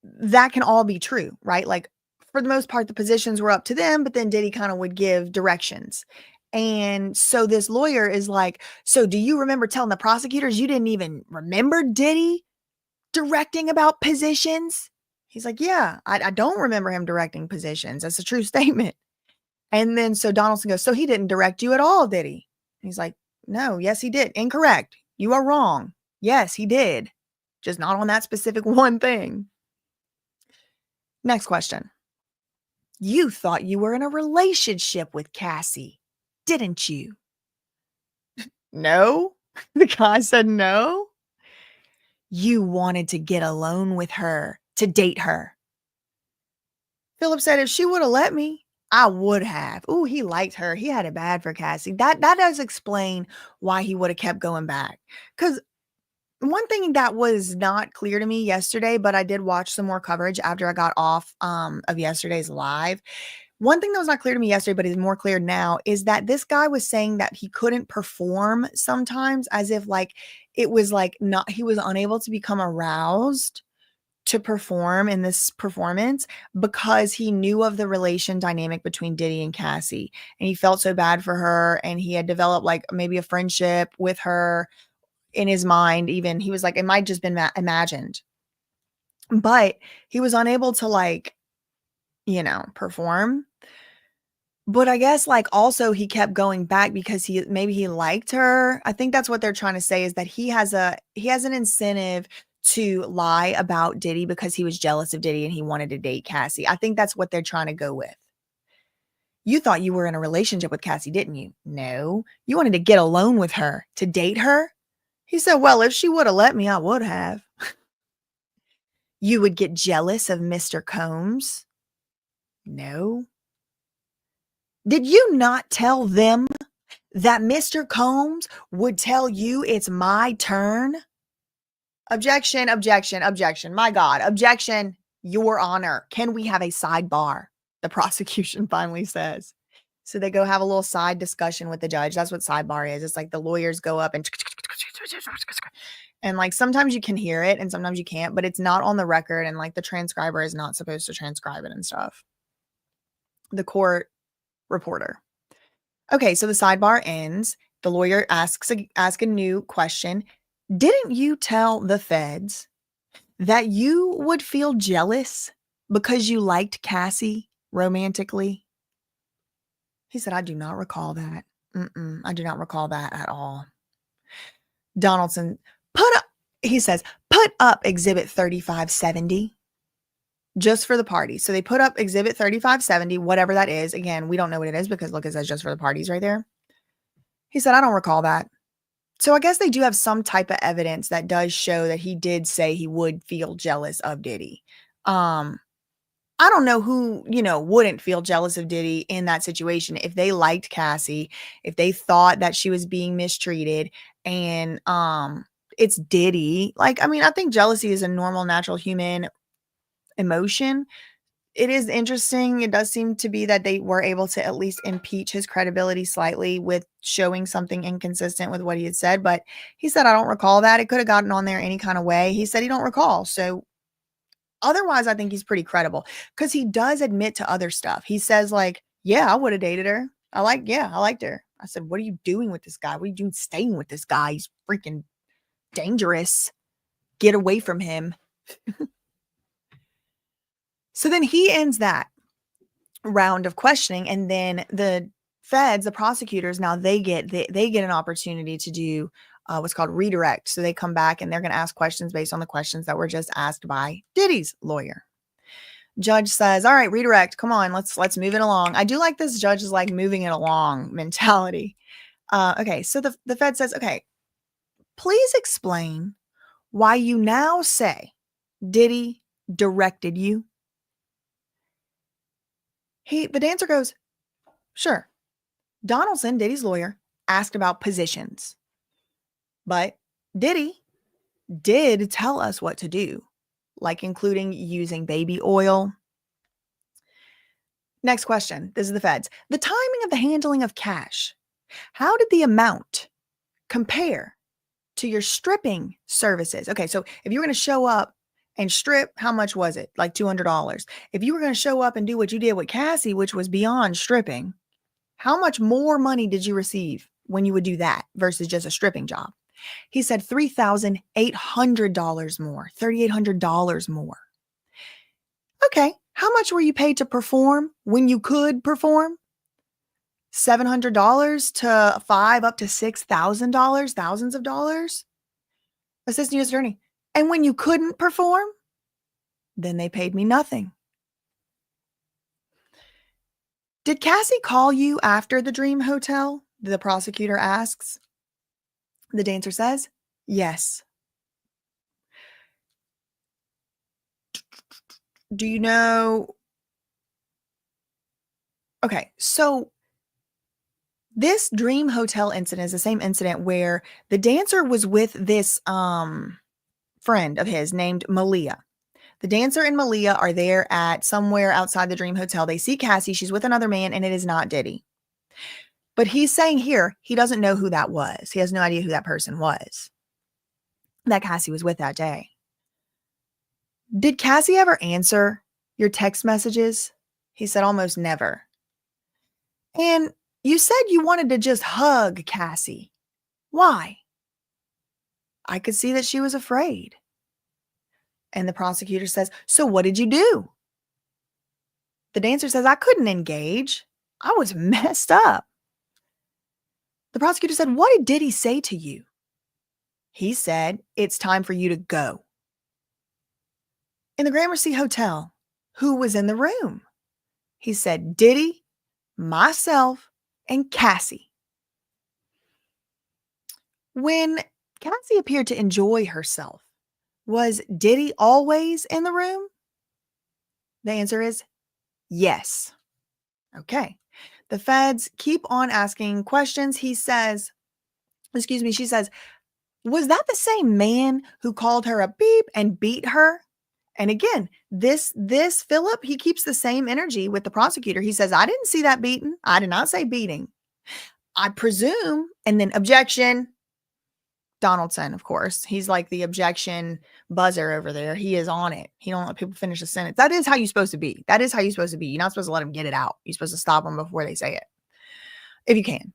that can all be true, right? Like, for the most part, the positions were up to them, but then Diddy kind of would give directions. And so this lawyer is like, so do you remember telling the prosecutors you didn't even remember Diddy directing about positions? He's like, yeah, I don't remember him directing positions. That's a true statement. And then so Donaldson goes, so he didn't direct you at all, did he? He's like, no, yes, he did. Incorrect. You are wrong. Yes, he did. Just not on that specific one thing. Next question. You thought you were in a relationship with Cassie, didn't you? No. The guy said no. You wanted to get alone with her, to date her. Philip said, if she would have let me, I would have. Ooh, he liked her. He had it bad for Cassie. That does explain why he would have kept going back. Because one thing that was not clear to me yesterday, but I did watch some more coverage after I got off of yesterday's live. One thing that was not clear to me yesterday, but is more clear now, is that this guy was saying that he couldn't perform sometimes, as if like it was like not, he was unable to become aroused to perform in this performance because he knew of the relation dynamic between Diddy and Cassie, and he felt so bad for her, and he had developed like maybe a friendship with her in his mind. Even he was like, it might just been imagined, but he was unable to like, perform. But I guess like also he kept going back because maybe he liked her. I think that's what they're trying to say, is that he has an incentive to lie about Diddy because he was jealous of Diddy and he wanted to date Cassie. I think that's what they're trying to go with. You thought you were in a relationship with Cassie, didn't you? No. You wanted to get alone with her, to date her? He said, well, if she would have let me, I would have. You would get jealous of Mr. Combs? No. Did you not tell them that Mr. Combs would tell you it's my turn? Objection, objection, objection. My God, objection, Your Honor. Can we have a sidebar? The prosecution finally says. So they go have a little side discussion with the judge. That's what sidebar is. It's like the lawyers go up and like sometimes you can hear it and sometimes you can't, but it's not on the record, and like the transcriber is not supposed to transcribe it and stuff. The court reporter. Okay, so the sidebar ends. The lawyer asks a new question. Didn't you tell the feds that you would feel jealous because you liked Cassie romantically? He said, I do not recall that. I do not recall that at all. Donaldson, he says, put up Exhibit 3570 just for the party. So they put up Exhibit 3570, whatever that is. Again, we don't know what it is because look, it says just for the parties right there. He said, I don't recall that. So I guess they do have some type of evidence that does show that he did say he would feel jealous of Diddy. I don't know who, wouldn't feel jealous of Diddy in that situation. If they liked Cassie, if they thought that she was being mistreated, and it's Diddy. Like, I mean, I think jealousy is a normal, natural human emotion. It is interesting. It does seem to be that they were able to at least impeach his credibility slightly with showing something inconsistent with what he had said. But he said, I don't recall that. It could have gotten on there any kind of way. He said he don't recall. So otherwise, I think he's pretty credible because he does admit to other stuff. He says like, yeah, I would have dated her. I liked her. I said, what are you doing with this guy? What are you doing staying with this guy? He's freaking dangerous. Get away from him. So then he ends that round of questioning, and then the feds, the prosecutors, now they get an opportunity to do what's called redirect. So they come back and they're going to ask questions based on the questions that were just asked by Diddy's lawyer. Judge says, all right, redirect. Come on, let's move it along. I do like this judge is like moving it along mentality. Okay, so the Fed says, okay, please explain why you now say Diddy directed you? The dancer goes, sure. Donaldson, Diddy's lawyer, asked about positions. But Diddy did tell us what to do, like including using baby oil. Next question. This is the feds. The timing of the handling of cash. How did the amount compare to your stripping services? Okay, so if you were going to show up and strip, how much was it? Like $200. If you were going to show up and do what you did with Cassie, which was beyond stripping, how much more money did you receive when you would do that versus just a stripping job? He said $3,800 more, $3,800 more. Okay, how much were you paid to perform when you could perform? $700 to $5,000 up to $6,000, thousands of dollars? Assistant U.S. Attorney. And when you couldn't perform, then they paid me nothing. Did Cassie call you after the Dream Hotel? The prosecutor asks. The dancer says, yes. Do you know? Okay, so this Dream Hotel incident is the same incident where the dancer was with this friend of his named Malia. The dancer and Malia are there at somewhere outside the Dream Hotel. They see Cassie. She's with another man, and it is not Diddy. But he's saying here he doesn't know who that was. He has no idea who that person was that Cassie was with that day. Did Cassie ever answer your text messages? He said almost never. And you said you wanted to just hug Cassie. Why? I could see that she was afraid. And the prosecutor says, so what did you do? The dancer says, I couldn't engage. I was messed up. The prosecutor said, what did Diddy say to you? He said, it's time for you to go. In the Gramercy Hotel, who was in the room? He said, Diddy, myself, and Cassie. When Cassie appeared to enjoy herself, was Diddy always in the room? The answer is yes. Okay. The feds keep on asking questions. She says, was that the same man who called her a beep and beat her? And again, this Philip, he keeps the same energy with the prosecutor. He says, I didn't see that beating. I did not say beating. I presume, and then objection. Donaldson, of course. He's like the objection buzzer over there. He is on it. He don't let people finish a sentence. That is how you're supposed to be. That is how you're supposed to be. You're not supposed to let them get it out. You're supposed to stop them before they say it, if you can.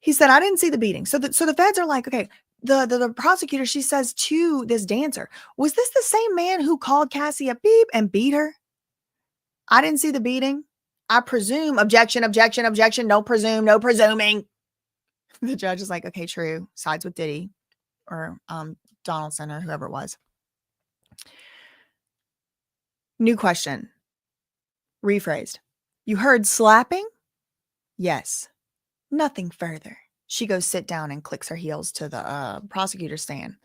He said, I didn't see the beating. So the feds are like, okay, the prosecutor, she says to this dancer, was this the same man who called Cassie a beep and beat her? I didn't see the beating. I presume, objection, no presume, no presuming. The judge is like, okay, true. Sides with Diddy or Donaldson or whoever it was. New question. Rephrased. You heard slapping? Yes. Nothing further. She goes sit down and clicks her heels to the prosecutor's stand.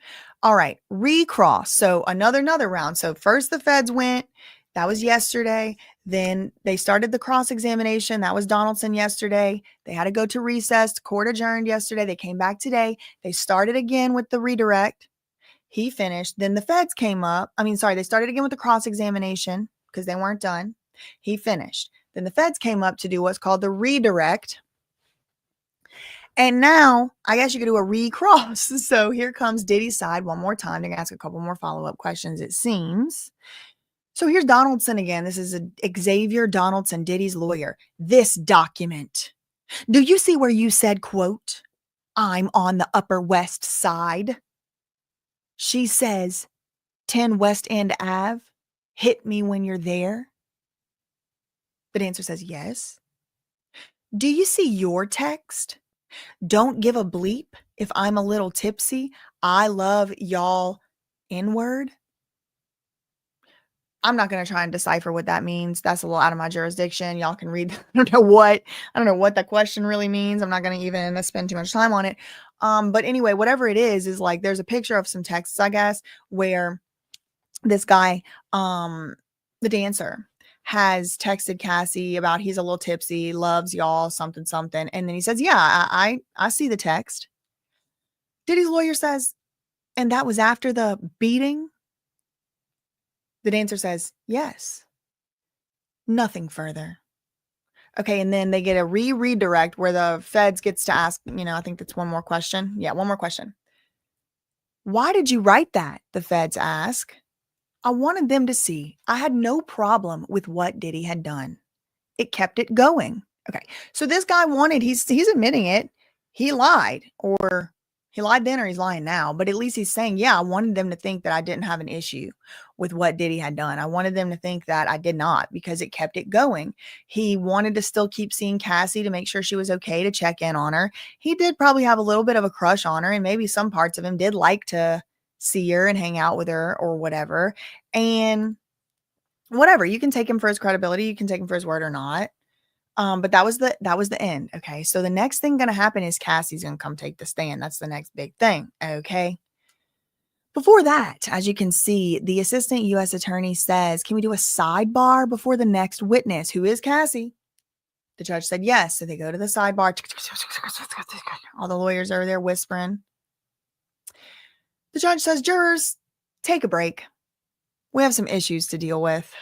All right. Recross. So another round. So first the feds went. That was yesterday. Then they started the cross-examination. That was Donaldson yesterday. They had to go to recess. Court adjourned yesterday. They came back today. They started again with the redirect. He finished. Then the feds came up. They started again with the cross-examination because they weren't done. He finished. Then the feds came up to do what's called the redirect. And now I guess you could do a recross. So here comes Diddy's side one more time. They're going to ask a couple more follow-up questions, it seems. So here's Donaldson again. This is Xavier Donaldson, Diddy's lawyer. This document. Do you see where you said, quote, I'm on the Upper West Side? She says, 10 West End Ave. Hit me when you're there. The dancer says, yes. Do you see your text? Don't give a bleep if I'm a little tipsy. I love y'all N-word. I'm not going to try and decipher what that means. That's a little out of my jurisdiction. Y'all can read. I don't know what that question really means. I'm not going to even spend too much time on it. But anyway, whatever it is like there's a picture of some texts, I guess, where this guy, the dancer, has texted Cassie about he's a little tipsy, loves y'all, something, something. And then he says, yeah, I see the text. Diddy's lawyer says, and that was after the beating? The dancer says, yes. Nothing further. Okay, and then they get a redirect where the feds gets to ask, I think that's one more question. Yeah, one more question. Why did you write that? The feds ask. I wanted them to see I had no problem with what Diddy had done. It kept it going. Okay, so this guy he's admitting it. He lied, or he lied then or he's lying now, but at least he's saying, yeah, I wanted them to think that I didn't have an issue with what Diddy had done. I wanted them to think that I did not because it kept it going. He wanted to still keep seeing Cassie to make sure she was okay, to check in on her. He did probably have a little bit of a crush on her, and maybe some parts of him did like to see her and hang out with her or whatever. And whatever, you can take him for his credibility, you can take him for his word or not. But that was the end. Okay. So the next thing going to happen is Cassie's going to come take the stand. That's the next big thing. Okay. Before that, as you can see, the assistant U.S. attorney says, can we do a sidebar before the next witness, who is Cassie? The judge said yes. So they go to the sidebar. All the lawyers are there whispering. The judge says, jurors, take a break. We have some issues to deal with.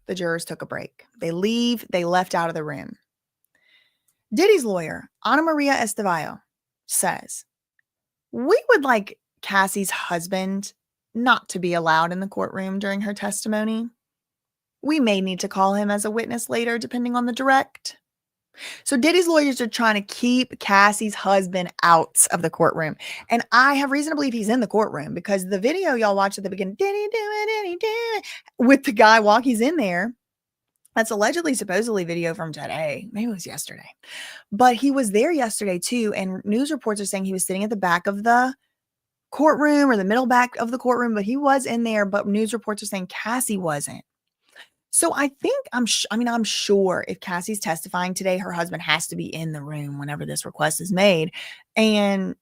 The jurors took a break. They left out of the room. Diddy's lawyer, Ana Maria Estevallo, says, we would like Cassie's husband not to be allowed in the courtroom during her testimony. We may need to call him as a witness later, depending on the direct. So Diddy's lawyers are trying to keep Cassie's husband out of the courtroom. And I have reason to believe he's in the courtroom because the video y'all watch at the beginning, Diddy do it, Diddy do it, with the guy while he's in there. That's supposedly video from today. Maybe it was yesterday. But he was there yesterday too. And news reports are saying he was sitting at the back of the courtroom or the middle back of the courtroom, but he was in there. But news reports are saying Cassie wasn't. So I think I'm sure if Cassie's testifying today, her husband has to be in the room whenever this request is made. And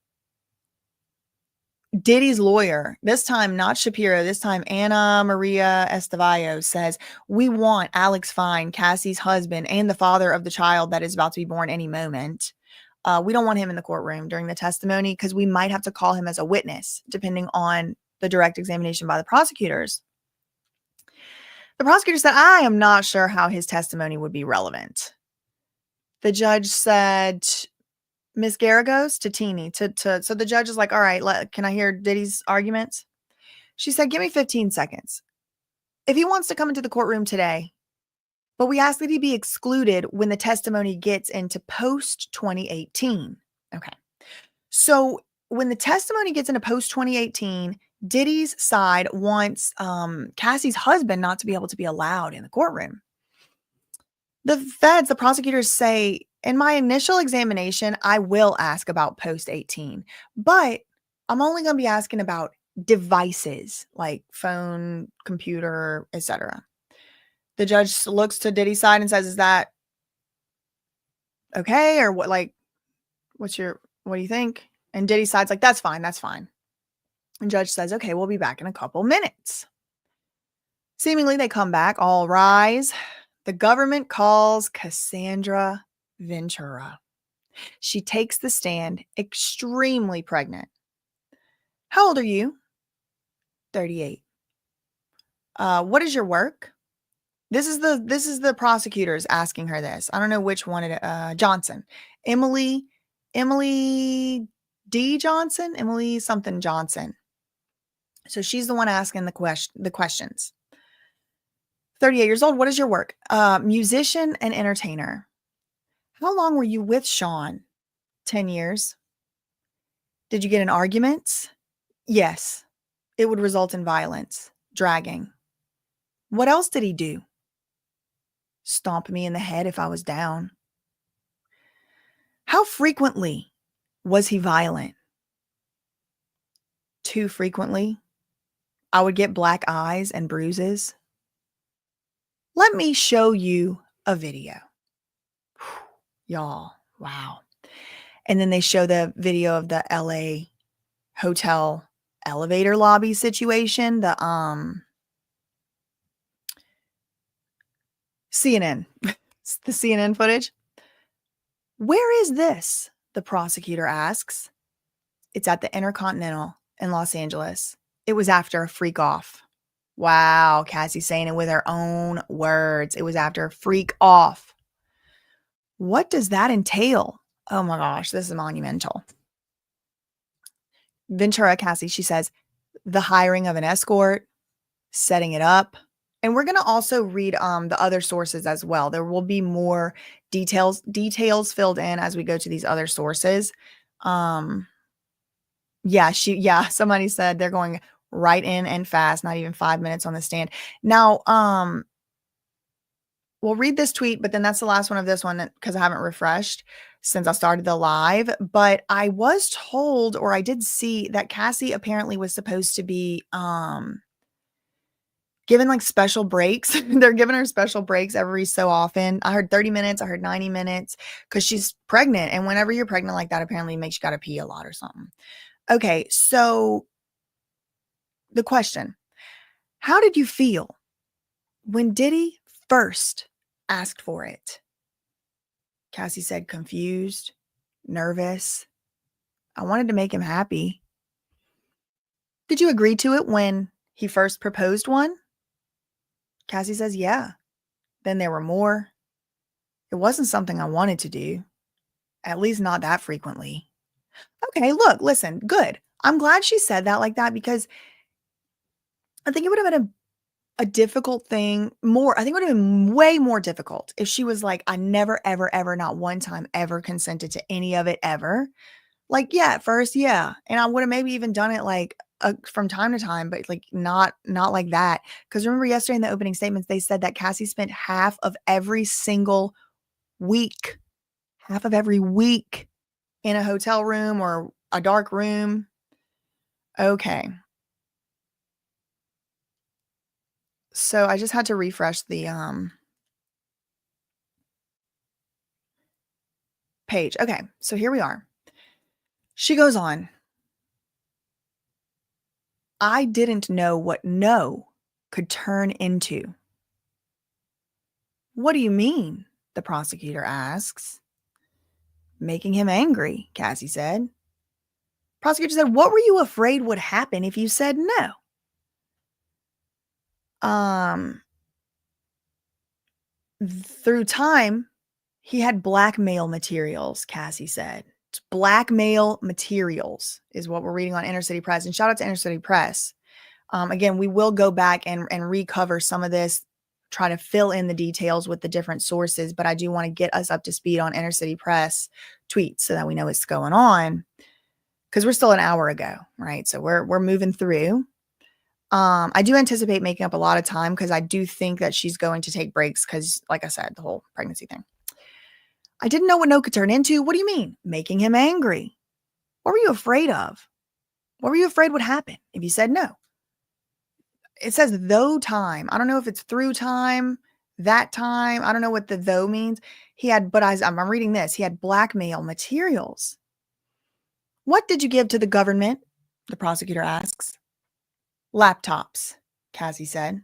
Diddy's lawyer, this time not Shapiro, this time Ana Maria Estevallo, says, we want Alex Fine, Cassie's husband, and the father of the child that is about to be born any moment. We don't want him in the courtroom during the testimony because we might have to call him as a witness, depending on the direct examination by the prosecutors. The prosecutor said, I am not sure how his testimony would be relevant. The judge said, Miss Garagos to Teeny. So the judge is like, all right, can I hear Diddy's arguments? She said, give me 15 seconds. If he wants to come into the courtroom today, but we ask that he be excluded when the testimony gets into post 2018. Okay. So when the testimony gets into post 2018, Diddy's side wants Cassie's husband not to be able to be allowed in the courtroom. The prosecutors say, in my initial examination, I will ask about post 18, but I'm only going to be asking about devices like phone, computer, etc. The judge looks to Diddy's side and says, is that okay? Or what do you think? And Diddy's side's like, that's fine. And judge says, okay, we'll be back in a couple minutes. Seemingly they come back, all rise. The government calls Cassandra Ventura. She takes the stand, extremely pregnant. How old are you? 38. What is your work? This is the prosecutors asking her this. I don't know which one Johnson. Emily D. Johnson? Emily something Johnson. So she's the one asking the questions. 38 years old. What is your work? Musician and entertainer. How long were you with Sean? 10 years. Did you get in arguments? Yes. It would result in violence, dragging. What else did he do? Stomp me in the head if I was down. How frequently was he violent? Too frequently. I would get black eyes and bruises. Let me show you a video. Y'all, wow. And then they show the video of the LA hotel elevator lobby situation, the CNN, the CNN footage. Where is this? The prosecutor asks. It's at the Intercontinental in Los Angeles. It was after a freak off. Wow, Cassie's saying it with her own words. It was after a freak off. What does that entail? Oh my gosh, this is monumental. Ventura, Cassie, she says, the hiring of an escort, setting it up. And we're going to also read the other sources as well. There will be more details filled in as we go to these other sources. Somebody said they're going right in and fast, not even 5 minutes on the stand. Now, we'll read this tweet, but then that's the last one of this one because I haven't refreshed since I started the live. But I was told, or I did see, that Cassie apparently was supposed to be given like special breaks. They're giving her special breaks every so often. I heard 30 minutes. I heard 90 minutes because she's pregnant. And whenever you're pregnant like that, apparently it makes you got to pee a lot or something. Okay, so the question, how did you feel when Diddy first asked for it? Cassie said confused, nervous. I wanted to make him happy. Did you agree to it when he first proposed one? Cassie says, yeah. Then there were more. It wasn't something I wanted to do, at least not that frequently. Okay, look, listen, good. I'm glad she said that like that because I think it would have been a difficult thing more. I think it would have been way more difficult if she was like, I never, ever, ever, not one time ever consented to any of it ever. Like, yeah, at first, yeah. And I would have maybe even done it like from time to time, but like not like that. Because remember yesterday in the opening statements, they said that Cassie spent half of every week in a hotel room or a dark room. Okay. So I just had to refresh the page. Okay, so here we are. She goes on. I didn't know what no could turn into. What do you mean? The prosecutor asks. Making him angry, Cassie said. Prosecutor said, what were you afraid would happen if you said no? Through time, he had blackmail materials, Cassie said. It's blackmail materials is what we're reading on Inner City Press. And shout out to Inner City Press. Again, we will go back and recover some of this, try to fill in the details with the different sources, but I do want to get us up to speed on Inner City Press tweets so that we know what's going on because we're still an hour ago, right? So we're moving through. I do anticipate making up a lot of time because I do think that she's going to take breaks because, like I said, the whole pregnancy thing. I didn't know what no could turn into. What do you mean? Making him angry. What were you afraid of? What were you afraid would happen if you said no? It says though time. I don't know if it's through time, that time. I don't know what the though means. I'm reading this. He had blackmail materials. What did you give to the government? The prosecutor asks. Laptops, Cassie said.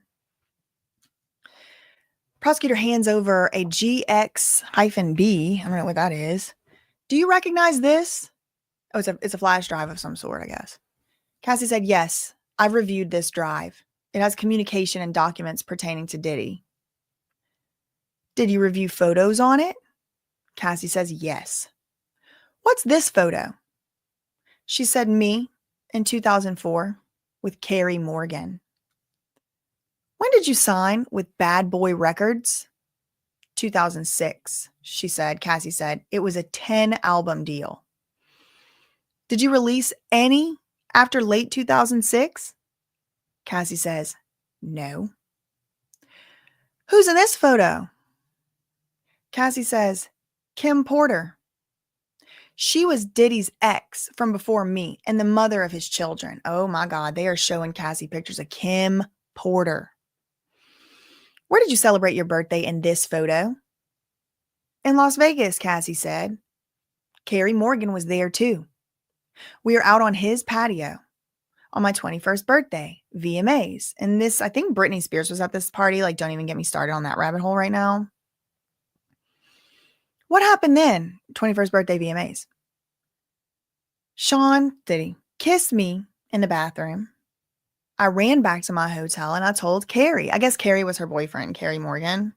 Prosecutor hands over a GX-B. I don't know what that is. Do you recognize this? Oh, it's a flash drive of some sort, I guess. Cassie said, yes, I've reviewed this drive. It has communication and documents pertaining to Diddy. Did you review photos on it? Cassie says, yes. What's this photo? She said, me in 2004 with Carrie Morgan. When did you sign with Bad Boy Records? 2006, she said. Cassie said, it was a 10-album deal. Did you release any after late 2006? Cassie says, no. Who's in this photo? Cassie says, Kim Porter. She was Diddy's ex from before me and the mother of his children. Oh my God, they are showing Cassie pictures of Kim Porter. Where did you celebrate your birthday in this photo? In Las Vegas, Cassie said. Carrie Morgan was there too. We are out on his patio on my 21st birthday, VMAs. And this, I think Britney Spears was at this party. Like, don't even get me started on that rabbit hole right now. What happened then? 21st birthday VMAs. Sean Diddy kissed me in the bathroom. I ran back to my hotel and I told Carrie. I guess Carrie was her boyfriend, Carrie Morgan.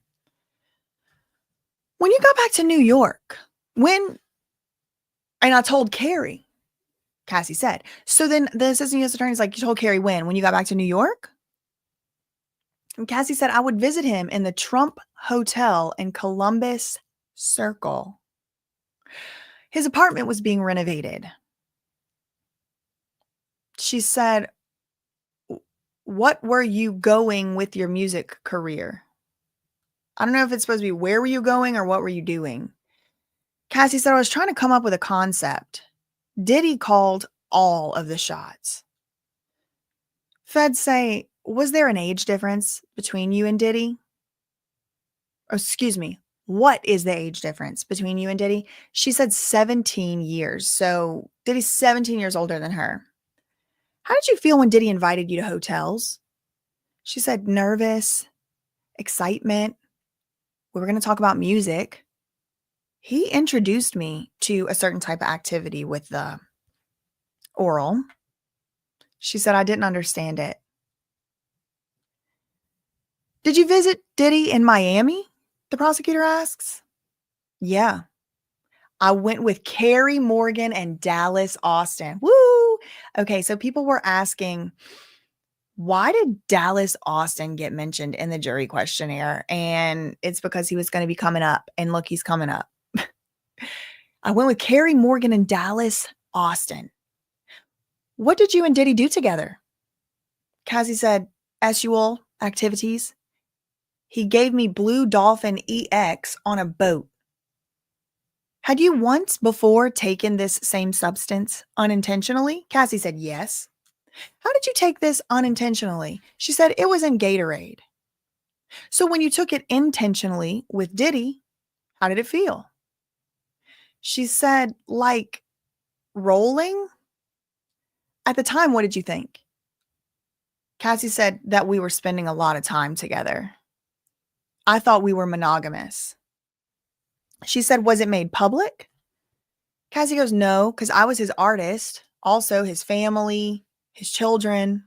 When you got back to New York, and I told Carrie, Cassie said. So then the assistant U.S. attorney's like, you told Carrie when you got back to New York? And Cassie said, I would visit him in the Trump Hotel in Columbus Circle. His apartment was being renovated. She said, what were you going with your music career? I don't know if it's supposed to be where were you going or what were you doing? Cassie said, I was trying to come up with a concept. Diddy called all of the shots. Feds say, was there an age difference between you and Diddy? Oh, excuse me. What is the age difference between you and Diddy? She said 17 years. So Diddy's 17 years older than her. How did you feel when Diddy invited you to hotels? She said nervous, excitement. We were going to talk about music. He introduced me to a certain type of activity with the oral. She said, I didn't understand it. Did you visit Diddy in Miami? The prosecutor asks. Yeah. I went with Carrie Morgan and Dallas Austin. Woo! Okay, so people were asking, why did Dallas Austin get mentioned in the jury questionnaire? And it's because he was going to be coming up. And look, he's coming up. I went with Carrie Morgan and Dallas Austin. What did you and Diddy do together? Cassie said, SUL activities. He gave me Blue Dolphin EX on a boat. Had you once before taken this same substance unintentionally? Cassie said, yes. How did you take this unintentionally? She said, it was in Gatorade. So when you took it intentionally with Diddy, how did it feel? She said, like rolling? At the time, what did you think? Cassie said that we were spending a lot of time together. I thought we were monogamous. She said, was it made public? Cassie goes, no, because I was his artist, also his family, his children.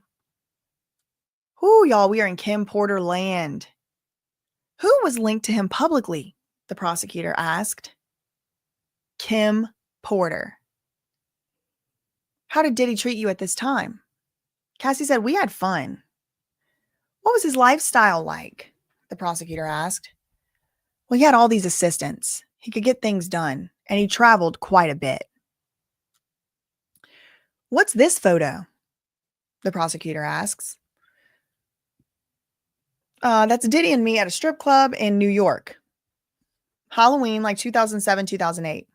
Whoo, y'all, we are in Kim Porter land. Who was linked to him publicly? The prosecutor asked. Kim Porter. How did Diddy treat you at this time? Cassie said, we had fun. What was his lifestyle like? The prosecutor asked. Well, he had all these assistants. He could get things done, and he traveled quite a bit. What's this photo? The prosecutor asks. That's Diddy and me at a strip club in New York. Halloween, like 2007, 2008.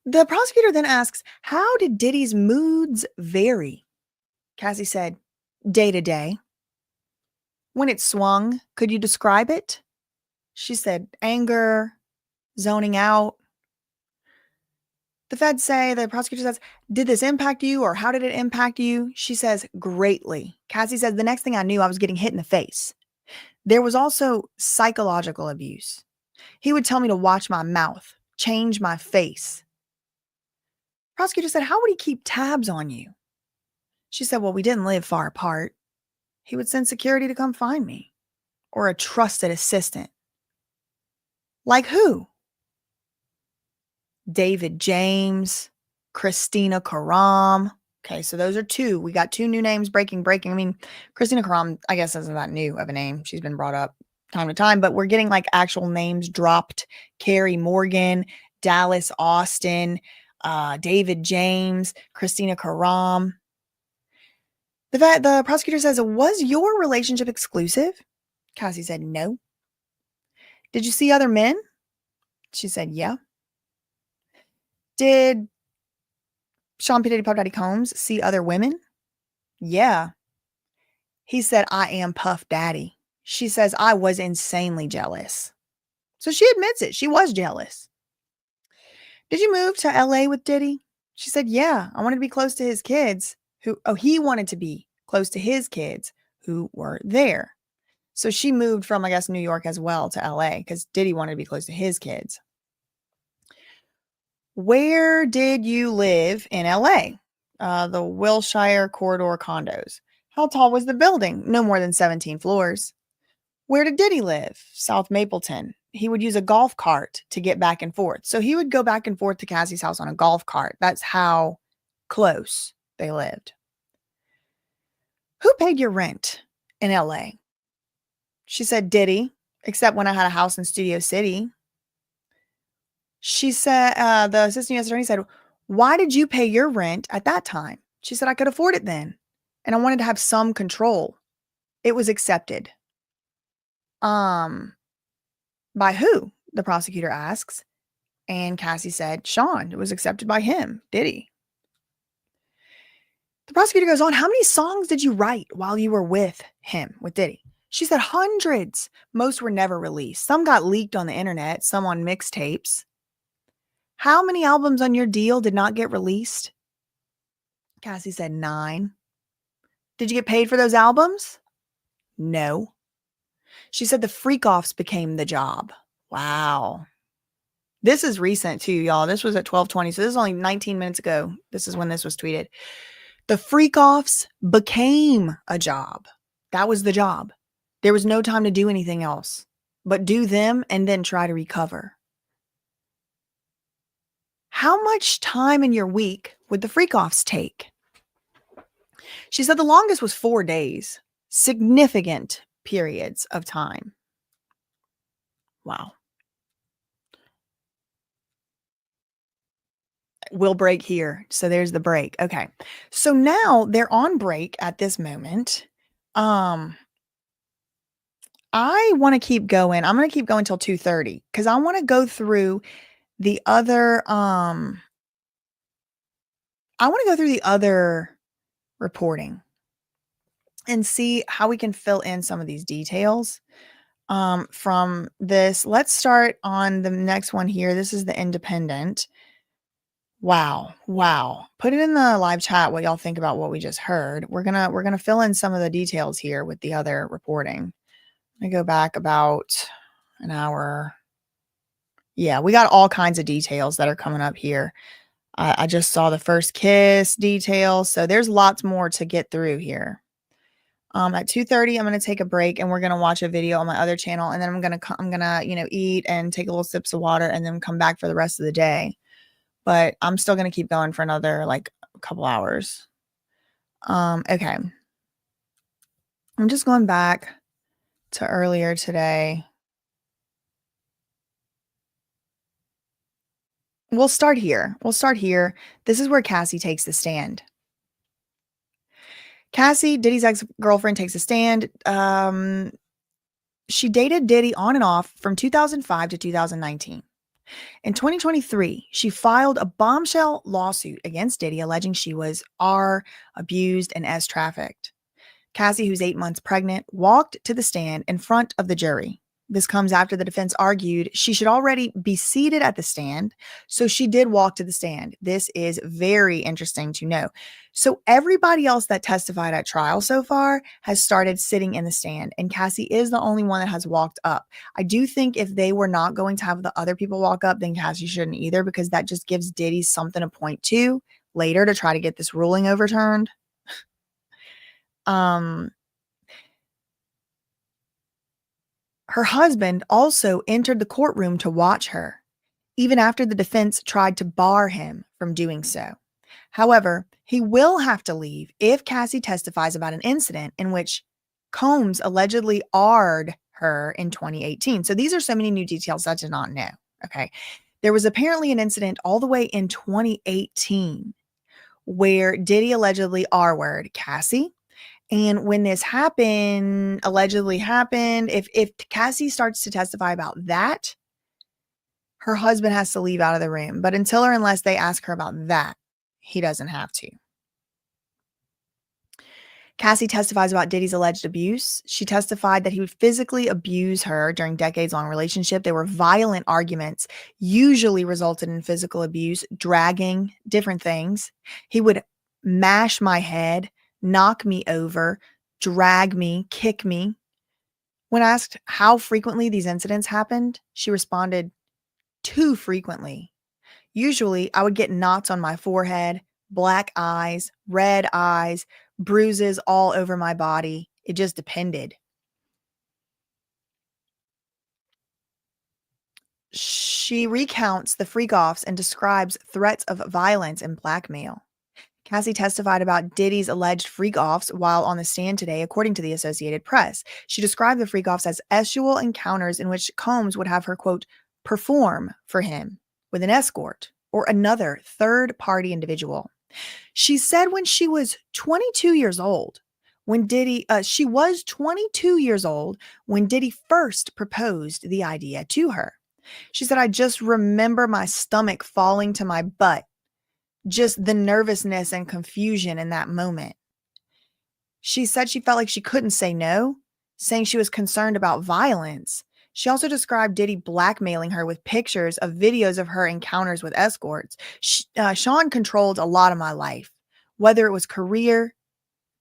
The prosecutor then asks, how did Diddy's moods vary? Cassie said, day to day. When it swung, could you describe it? She said, anger, zoning out. The prosecutor says, did this impact you or how did it impact you? She says, greatly. Cassie says, the next thing I knew, I was getting hit in the face. There was also psychological abuse. He would tell me to watch my mouth, change my face. Prosecutor said, how would he keep tabs on you? She said, well, we didn't live far apart. He would send security to come find me or a trusted assistant. Like who? David James, Christina Karam. Okay, so those are two. We got two new names breaking. I mean, Christina Karam, I guess isn't that new of a name. She's been brought up time to time, but we're getting like actual names dropped. Carrie Morgan, Dallas Austin, David James, Christina Karam. The prosecutor says, was your relationship exclusive? Cassie said, no. Did you see other men? She said, yeah. Did Sean P. Diddy Puff Daddy Combs see other women? Yeah. He said, I am Puff Daddy. She says, I was insanely jealous. So she admits it. She was jealous. Did you move to LA with Diddy? She said, yeah, I wanted to be close to his kids he wanted to be close to his kids who were there. So she moved from, I guess, New York as well to LA because Diddy wanted to be close to his kids. Where did you live in LA? The Wilshire Corridor condos. How tall was the building? No more than 17 floors. Where did Diddy live? South Mapleton. He would use a golf cart to get back and forth. So he would go back and forth to Cassie's house on a golf cart. That's how close they lived. Who paid your rent in LA? She said, Diddy, except when I had a house in Studio City. She said, the assistant U.S. attorney said, why did you pay your rent at that time? She said, I could afford it then. And I wanted to have some control. It was accepted. By who? The prosecutor asks. And Cassie said, Sean. It was accepted by him. Diddy. The prosecutor goes on, how many songs did you write while you were with him, with Diddy? She said hundreds. Most were never released. Some got leaked on the internet, some on mixtapes. How many albums on your deal did not get released? Cassie said 9. Did you get paid for those albums? No. She said the freakoffs became the job. Wow. This is recent too, y'all. This was at 12:20. So this is only 19 minutes ago. This is when this was tweeted. The freakoffs became a job. That was the job. There was no time to do anything else but do them and then try to recover. How much time in your week would the freakoffs take? She said the longest was 4 days. Significant periods of time. Wow. We'll break here. So there's the break. Okay. So now they're on break at this moment. I want to keep going. I'm going to keep going till 2:30 because I want to go through the other reporting and see how we can fill in some of these details from this. Let's start on the next one here. This is the Independent. Wow. Put it in the live chat what y'all think about what we just heard. We're gonna fill in some of the details here with the other reporting. I go back about an hour. Yeah, we got all kinds of details that are coming up here. I just saw the first kiss details, so there's lots more to get through here. At 2:30, I'm going to take a break and we're going to watch a video on my other channel, and then I'm going to eat and take a little sips of water and then come back for the rest of the day. But I'm still going to keep going for another like a couple hours. Okay. I'm just going back to earlier today. We'll start here. This is where Cassie takes the stand. Cassie, Diddy's ex-girlfriend, takes a stand. She dated Diddy on and off from 2005 to 2019. In 2023, she filed a bombshell lawsuit against Diddy alleging she was R, abused, and S trafficked. Cassie, who's 8 months pregnant, walked to the stand in front of the jury. This comes after the defense argued she should already be seated at the stand, so she did walk to the stand. This is very interesting to know. So everybody else that testified at trial so far has started sitting in the stand, and Cassie is the only one that has walked up. I do think if they were not going to have the other people walk up, then Cassie shouldn't either, because that just gives Diddy something to point to later to try to get this ruling overturned. Her husband also entered the courtroom to watch her, even after the defense tried to bar him from doing so. However, he will have to leave if Cassie testifies about an incident in which Combs allegedly R'd her in 2018. So these are so many new details I did not know. Okay. There was apparently an incident all the way in 2018 where Diddy allegedly R-word Cassie. And when this allegedly happened, if Cassie starts to testify about that, her husband has to leave out of the room. But until or unless they ask her about that, he doesn't have to. Cassie testifies about Diddy's alleged abuse. She testified that he would physically abuse her during decades-long relationship. They were violent arguments, usually resulted in physical abuse, dragging, different things. He would mash my head, knock me over, drag me, kick me. When asked how frequently these incidents happened, she responded, too frequently. Usually, I would get knots on my forehead, black eyes, red eyes, bruises all over my body. It just depended. She recounts the freakoffs and describes threats of violence and blackmail. Cassie testified about Diddy's alleged freakoffs while on the stand today, according to the Associated Press. She described the freakoffs as sexual encounters in which Combs would have her, quote, perform for him with an escort or another third-party individual. She said when she was 22 years old, she was 22 years old when Diddy first proposed the idea to her. She said, I just remember my stomach falling to my butt. Just the nervousness and confusion in that moment. She said she felt like she couldn't say no, saying she was concerned about violence. She also described Diddy blackmailing her with pictures of videos of her encounters with escorts. Sean controlled a lot of my life, whether it was career.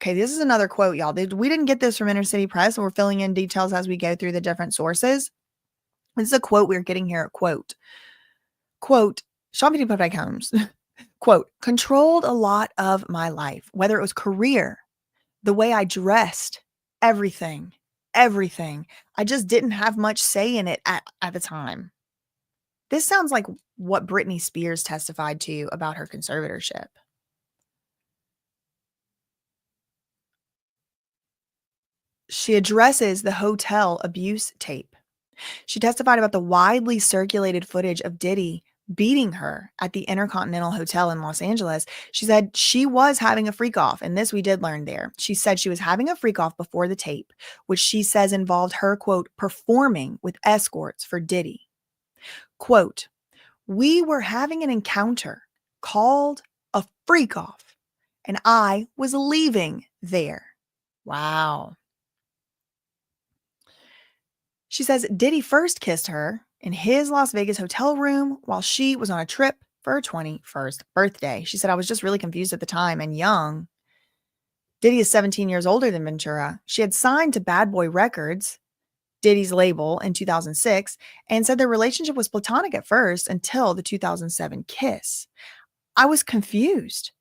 Okay, this is another quote, y'all. We didn't get this from Inner City Press, and we're filling in details as we go through the different sources. This is a quote we're getting here. Quote, Sean P. Puffy Combs. Quote, controlled a lot of my life, whether it was career, the way I dressed, everything. I just didn't have much say in it at the time. This sounds like what Britney Spears testified to about her conservatorship. She addresses the hotel abuse tape. She testified about the widely circulated footage of Diddy beating her at the Intercontinental Hotel in Los Angeles. She said she was having a freak off, and this we did learn there. She said she was having a freak off before the tape, which she says involved her, quote, performing with escorts for Diddy. Quote, we were having an encounter called a freak off, and I was leaving there. Wow. She says Diddy first kissed her in his Las Vegas hotel room while she was on a trip for her 21st birthday. She said, I was just really confused at the time and young. Diddy is 17 years older than Ventura. She had signed to Bad Boy Records, Diddy's label, in 2006, and said their relationship was platonic at first until the 2007 kiss. I was confused.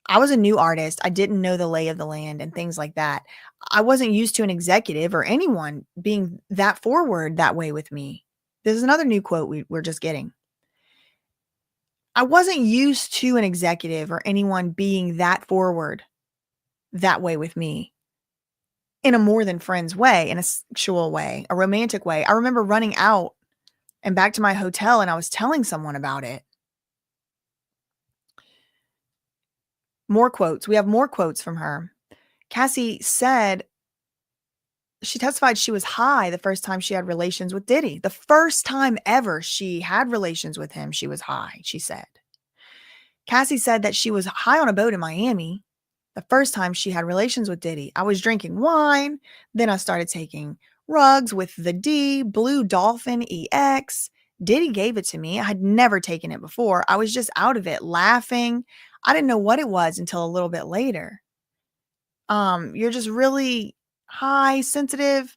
I was a new artist. I didn't know the lay of the land and things like that. I wasn't used to an executive or anyone being that forward that way with me. This is another new quote we're just getting. I wasn't used to an executive or anyone being that forward that way with me in a more than friends way, in a sexual way, a romantic way. I remember running out and back to my hotel and I was telling someone about it. More quotes. We have more quotes from her. Cassie said she testified she was high the first time she had relations with Diddy. The first time ever she had relations with him, she was high, she said. Cassie said that she was high on a boat in Miami the first time she had relations with Diddy. I was drinking wine. Then I started taking rugs with the D, Blue Dolphin EX. Diddy gave it to me. I had never taken it before. I was just out of it, laughing. I didn't know what it was until a little bit later. You're just really high, sensitive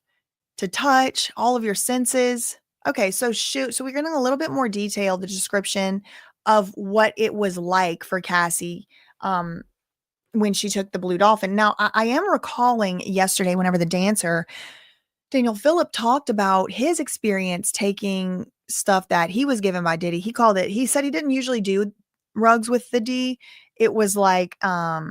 to touch, all of your senses. Okay, so we're getting a little bit more detailed, the description of what it was like for Cassie when she took the Blue Dolphin. Now, I am recalling yesterday whenever the dancer, Daniel Phillip, talked about his experience taking stuff that he was given by Diddy. He said he didn't usually do rugs with the D. It was like MDHA,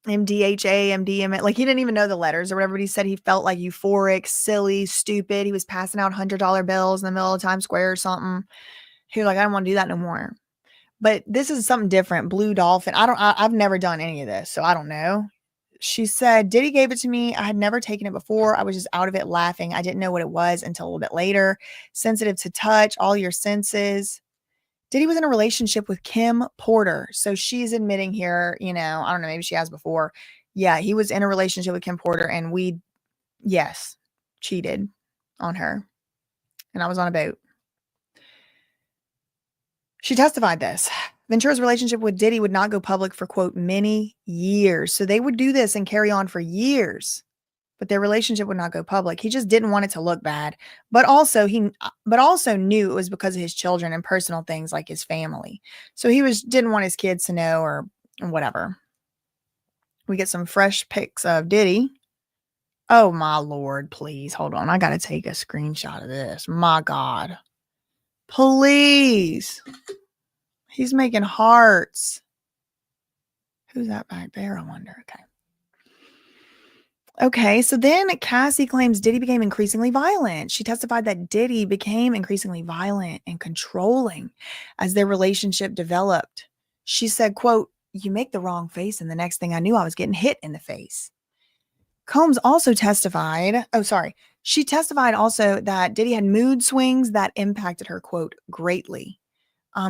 MDMA, like he didn't even know the letters or whatever, but he said he felt like euphoric, silly, stupid. He was passing out $100 bills in the middle of Times Square or something. He was like, I don't want to do that no more. But this is something different. Blue Dolphin. I've never done any of this, so I don't know. She said, Diddy gave it to me. I had never taken it before. I was just out of it laughing. I didn't know what it was until a little bit later. Sensitive to touch, all your senses. Diddy was in a relationship with Kim Porter. So she's admitting here, I don't know, maybe she has before. Yeah, he was in a relationship with Kim Porter, and yes, cheated on her. And I was on a boat. She testified this. Ventura's relationship with Diddy would not go public for, quote, many years. So they would do this and carry on for years, but their relationship would not go public. He just didn't want it to look bad. But also knew it was because of his children and personal things like his family. So he didn't want his kids to know or whatever. We get some fresh pics of Diddy. Oh my Lord, please. Hold on. I got to take a screenshot of this. My God. Please. He's making hearts. Who's that back there? I wonder. Okay. Okay, so then Cassie claims Diddy became increasingly violent. She testified that Diddy became increasingly violent and controlling as their relationship developed. She said, quote, "You make the wrong face, and the next thing I knew, I was getting hit in the face." Combs also testified, she testified also that Diddy had mood swings that impacted her, quote, greatly.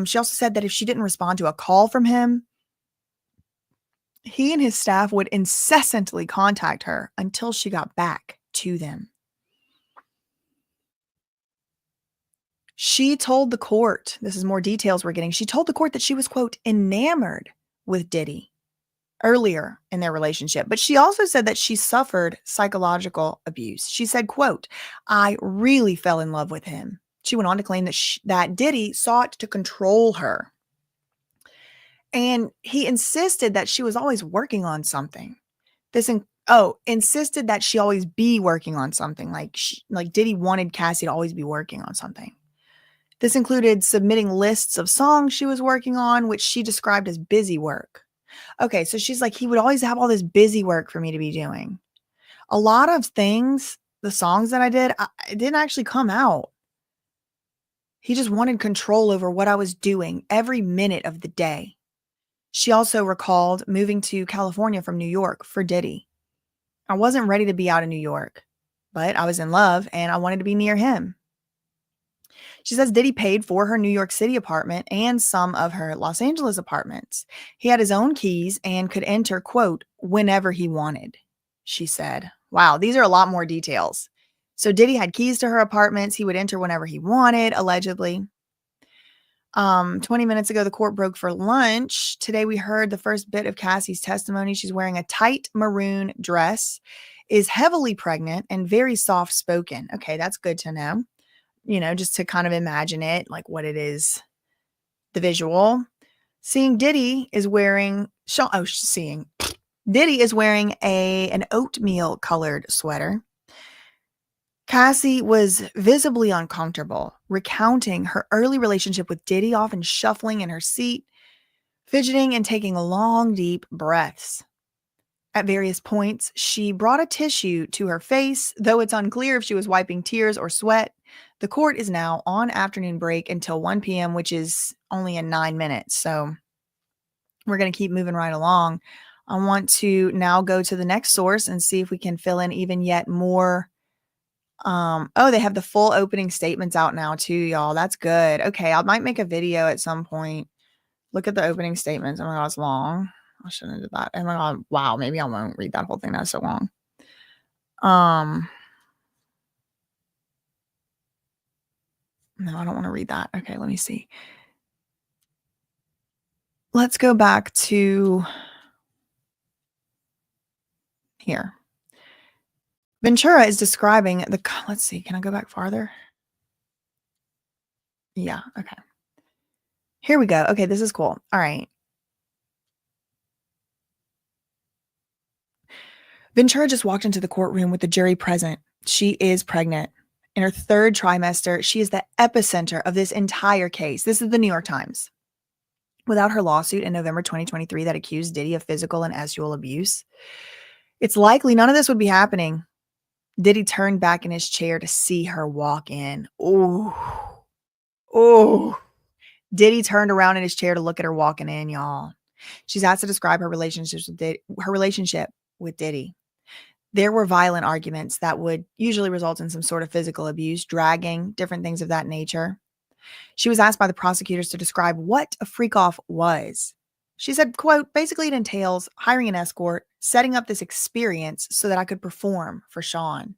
She also said that if she didn't respond to a call from him, he and his staff would incessantly contact her until she got back to them. She told the court, this is more details we're getting, she told the court that she was, quote, enamored with Diddy earlier in their relationship. But she also said that she suffered psychological abuse. She said, quote, "I really fell in love with him." She went on to claim that Diddy sought to control her. And he insisted that she was always working on something. Insisted that she always be working on something. Like Diddy wanted Cassie to always be working on something. This included submitting lists of songs she was working on, which she described as busy work. Okay, so she's like, he would always have all this busy work for me to be doing. A lot of things, the songs that I did, it didn't actually come out. He just wanted control over what I was doing every minute of the day. She also recalled moving to California from New York for Diddy. I wasn't ready to be out of New York, but I was in love and I wanted to be near him. She says Diddy paid for her New York City apartment and some of her Los Angeles apartments. He had his own keys and could enter, quote, whenever he wanted, she said. Wow, these are a lot more details. So Diddy had keys to her apartments. He would enter whenever he wanted, allegedly. 20 minutes ago, the court broke for lunch. Today, we heard the first bit of Cassie's testimony. She's wearing a tight maroon dress, is heavily pregnant, and very soft-spoken. Okay, that's good to know. Just to kind of imagine it, like what it is, the visual. Diddy is wearing an oatmeal colored sweater. Cassie was visibly uncomfortable, recounting her early relationship with Diddy, often shuffling in her seat, fidgeting and taking long, deep breaths. At various points, she brought a tissue to her face, though it's unclear if she was wiping tears or sweat. The court is now on afternoon break until 1 p.m., which is only in 9 minutes. So we're going to keep moving right along. I want to now go to the next source and see if we can fill in even yet more. They have the full opening statements out now too, y'all. That's good. Okay, I might make a video at some point. Look at the opening statements. Oh my God, it's long. I shouldn't have did that. Oh my God, wow. Maybe I won't read that whole thing. That's so long. No, I don't want to read that. Okay, let me see. Let's go back to here. Ventura is describing let's see. Can I go back farther? Yeah. Okay. Here we go. Okay, this is cool. All right. Ventura just walked into the courtroom with the jury present. She is pregnant. In her 3rd trimester, she is the epicenter of this entire case. This is the New York Times. Without her lawsuit in November 2023 that accused Diddy of physical and sexual abuse, it's likely none of this would be happening. Diddy turned back in his chair to see her walk in. Oh. Diddy turned around in his chair to look at her walking in, y'all. She's asked to describe her relationship with Diddy. There were violent arguments that would usually result in some sort of physical abuse, dragging, different things of that nature. She was asked by the prosecutors to describe what a freakoff was. She said, quote, basically it entails hiring an escort, setting up this experience so that I could perform for Sean.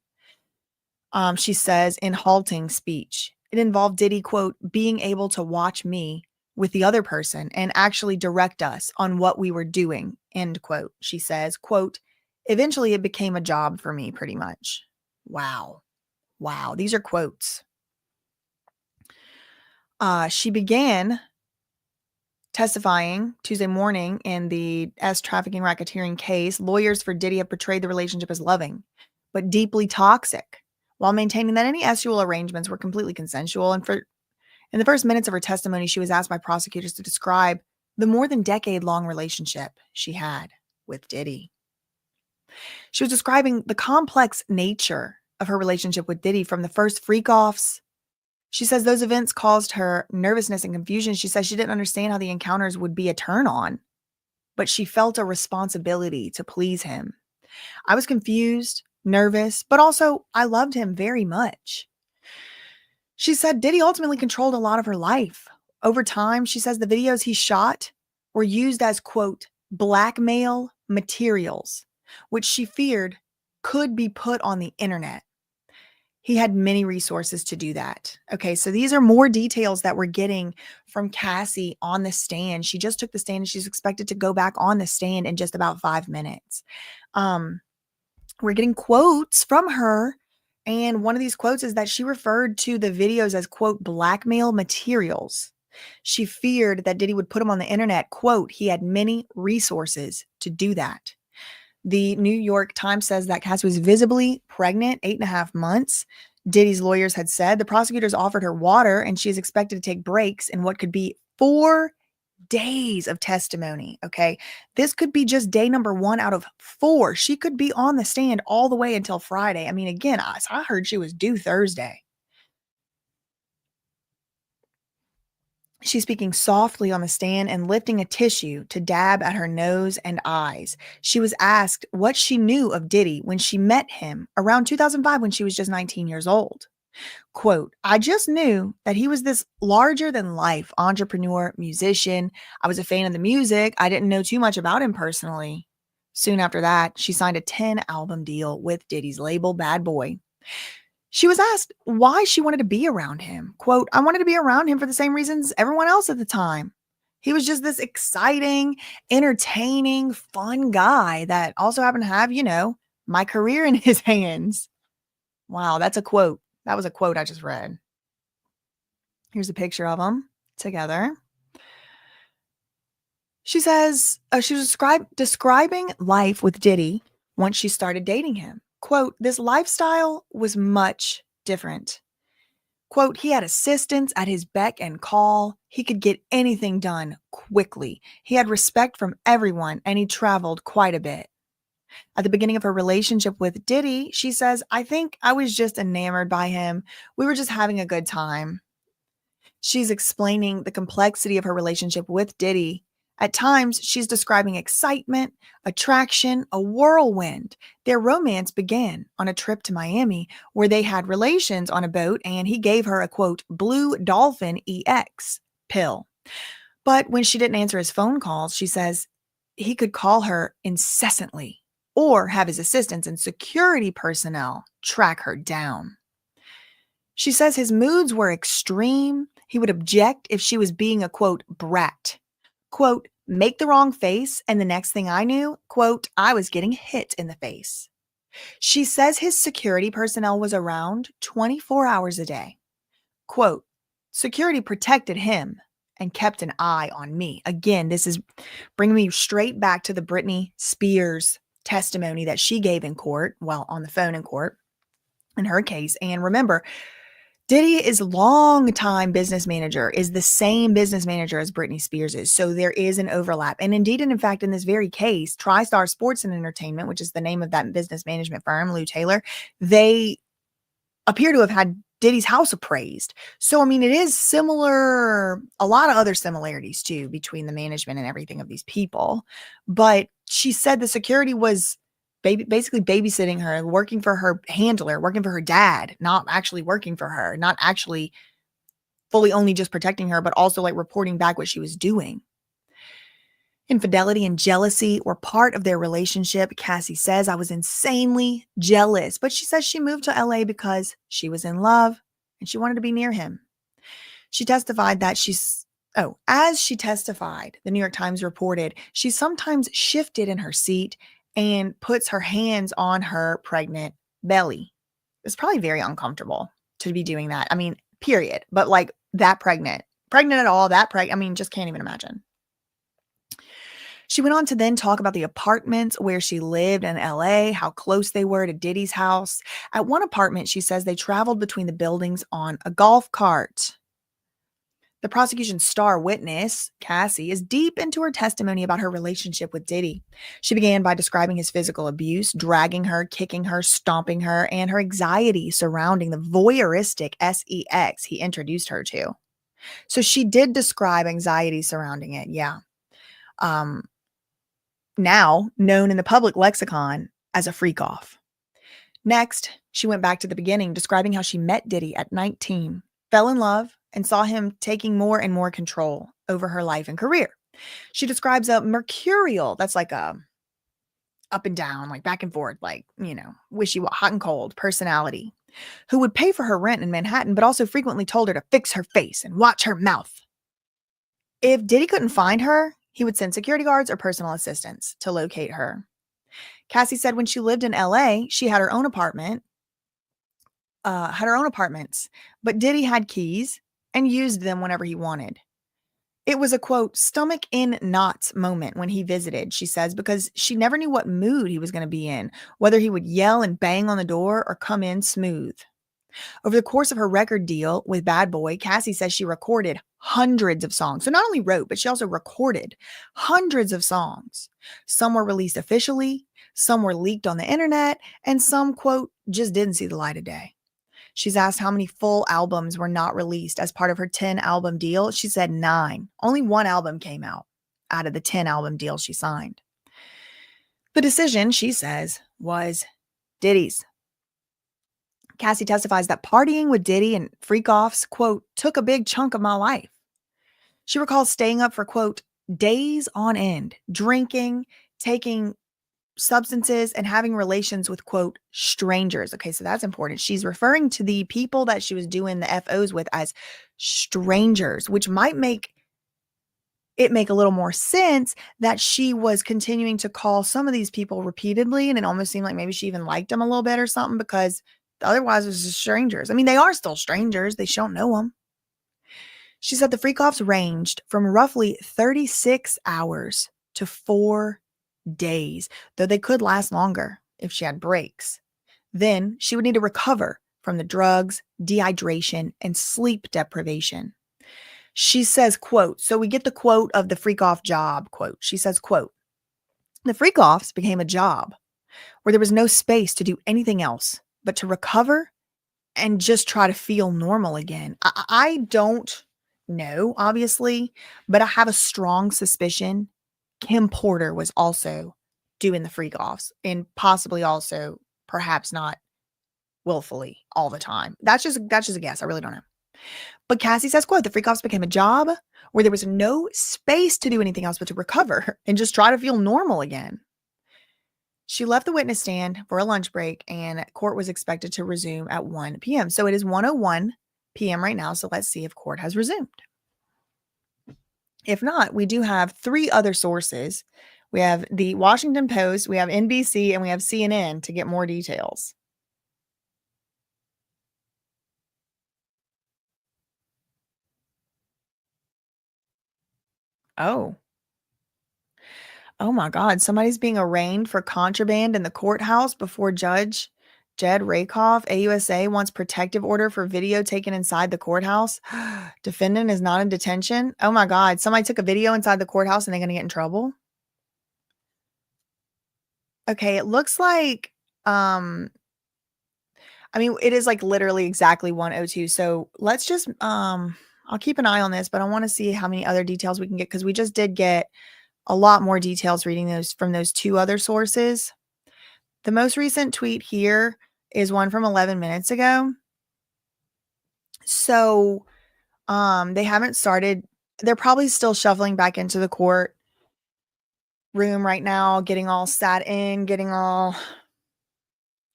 She says in halting speech, it involved Diddy, quote, being able to watch me with the other person and actually direct us on what we were doing, end quote. She says, quote, eventually it became a job for me pretty much. Wow. Wow. These are quotes. She began testifying Tuesday morning in the S trafficking racketeering case. Lawyers for Diddy have portrayed the relationship as loving, but deeply toxic, while maintaining that any sexual arrangements were completely consensual. And in the first minutes of her testimony, she was asked by prosecutors to describe the more than decade-long relationship she had with Diddy. She was describing the complex nature of her relationship with Diddy from the first freakoffs. She says those events caused her nervousness and confusion. She says she didn't understand how the encounters would be a turn on, but she felt a responsibility to please him. I was confused, nervous, but also I loved him very much. She said Diddy ultimately controlled a lot of her life. Over time, she says the videos he shot were used as, quote, blackmail materials, which she feared could be put on the internet. He had many resources to do that. Okay, so these are more details that we're getting from Cassie on the stand. She just took the stand and she's expected to go back on the stand in just about 5 minutes. We're getting quotes from her. And one of these quotes is that she referred to the videos as, quote, blackmail materials. She feared that Diddy would put them on the internet. Quote, he had many resources to do that. The New York Times says that Cassie was visibly pregnant, 8.5 months. Diddy's lawyers had said the prosecutors offered her water and she is expected to take breaks in what could be 4 days of testimony. Okay. This could be just day number 1 out of 4. She could be on the stand all the way until Friday. I mean, again, I heard she was due Thursday. She's speaking softly on the stand and lifting a tissue to dab at her nose and eyes. She was asked what she knew of Diddy when she met him around 2005 when she was just 19 years old. Quote, I just knew that he was this larger than life entrepreneur, musician. I was a fan of the music. I didn't know too much about him personally. Soon after that, she signed a 10-album deal with Diddy's label, Bad Boy. She was asked why she wanted to be around him. Quote, I wanted to be around him for the same reasons everyone else at the time. He was just this exciting, entertaining, fun guy that also happened to have, you know, my career in his hands. Wow, that's a quote. That was a quote I just read. Here's a picture of them together. She says she was describing life with Diddy once she started dating him. Quote, this lifestyle was much different. Quote, he had assistants at his beck and call. He could get anything done quickly. He had respect from everyone and he traveled quite a bit. At the beginning of her relationship with Diddy, she says, I think I was just enamored by him. We were just having a good time. She's explaining the complexity of her relationship with Diddy. At times, she's describing excitement, attraction, a whirlwind. Their romance began on a trip to Miami where they had relations on a boat and he gave her a, quote, Blue Dolphin EX pill. But when she didn't answer his phone calls, she says he could call her incessantly or have his assistants and security personnel track her down. She says his moods were extreme. He would object if she was being a, quote, brat. Quote, make the wrong face, and the next thing I knew, quote, I was getting hit in the face. She says his security personnel was around 24 hours a day. Quote, security protected him and kept an eye on me. Again, this is bringing me straight back to the Britney Spears testimony that she gave in court, well, on the phone in court, in her case. And remember, Diddy is longtime business manager, is the same business manager as Britney Spears is. So there is an overlap. And indeed, and in fact, in this very case, TriStar Sports and Entertainment, which is the name of that business management firm, Lou Taylor, they appear to have had Diddy's house appraised. So, I mean, it is similar, a lot of other similarities too, between the management and everything of these people. But she said the security was basically babysitting her, working for her handler, working for her dad, not actually working for her, not actually fully only just protecting her, but also like reporting back what she was doing. Infidelity and jealousy were part of their relationship. Cassie says, I was insanely jealous, but she says she moved to LA because she was in love and she wanted to be near him. She testified that as she testified, the New York Times reported, she sometimes shifted in her seat and puts her hands on her pregnant belly. It's probably very uncomfortable to be doing that. I mean, period. But like that pregnant at all, I mean, just can't even imagine. She went on to then talk about the apartments where she lived in LA, how close they were to Diddy's house. At one apartment, she says they traveled between the buildings on a golf cart. The prosecution's star witness, Cassie, is deep into her testimony about her relationship with Diddy. She began by describing his physical abuse, dragging her, kicking her, stomping her, and her anxiety surrounding the voyeuristic sex he introduced her to. So she did describe anxiety surrounding it, yeah. Now known in the public lexicon as a freakoff. Next, she went back to the beginning, describing how she met Diddy at 19, fell in love, and saw him taking more and more control over her life and career. She describes a mercurial, that's like a up and down, like back and forth, like, wishy-washy, hot and cold personality, who would pay for her rent in Manhattan, but also frequently told her to fix her face and watch her mouth. If Diddy couldn't find her, he would send security guards or personal assistants to locate her. Cassie said when she lived in LA, she had her own apartments, but Diddy had keys and used them whenever he wanted. It was a, quote, stomach in knots moment when he visited, she says, because she never knew what mood he was going to be in, whether he would yell and bang on the door or come in smooth. Over the course of her record deal with Bad Boy, Cassie says she recorded hundreds of songs. So not only wrote, but she also recorded hundreds of songs. Some were released officially, some were leaked on the internet, and some, quote, just didn't see the light of day. She's asked how many full albums were not released as part of her 10-album deal. She said 9. Only 1 album came out of the 10-album deal she signed. The decision, she says, was Diddy's. Cassie testifies that partying with Diddy and freakoffs, quote, took a big chunk of my life. She recalls staying up for, quote, days on end, drinking, taking substances, and having relations with, quote, strangers. Okay, so that's important. She's referring to the people that she was doing the FOs with as strangers, which might make it make a little more sense that she was continuing to call some of these people repeatedly, and it almost seemed like maybe she even liked them a little bit or something, because otherwise it was just strangers. I mean, they are still strangers. They don't know them. She said the freakoffs ranged from roughly 36 hours to 4 days, though they could last longer if she had breaks. Then she would need to recover from the drugs, dehydration, and sleep deprivation. She says, quote, so we get the quote of the freakoff job, quote. She says, quote, the freakoffs became a job where there was no space to do anything else but to recover and just try to feel normal again. I don't know, obviously, but I have a strong suspicion Kim Porter was also doing the freakoffs, and possibly also perhaps not willfully all the time. That's just a guess. I really don't know. But Cassie says, quote, the freakoffs became a job where there was no space to do anything else but to recover and just try to feel normal again. She left the witness stand for a lunch break, and court was expected to resume at 1 p.m. So it is 1:01 p.m. right now. So let's see if court has resumed. If not, we do have 3 other sources. We have the Washington Post, we have NBC, and we have CNN to get more details. Oh. Oh my God. Somebody's being arraigned for contraband in the courthouse before Judge Jed Rakoff. AUSA wants protective order for video taken inside the courthouse. Defendant is not in detention. Oh my God. Somebody took a video inside the courthouse and they're going to get in trouble. Okay. It looks like, I mean, it is like literally exactly 1:02. So let's just, I'll keep an eye on this, but I want to see how many other details we can get, because we just did get a lot more details reading those from those 2 other sources. The most recent tweet here is one from 11 minutes ago. So, they haven't started. They're probably still shuffling back into the court. room right now, getting all sat in, getting all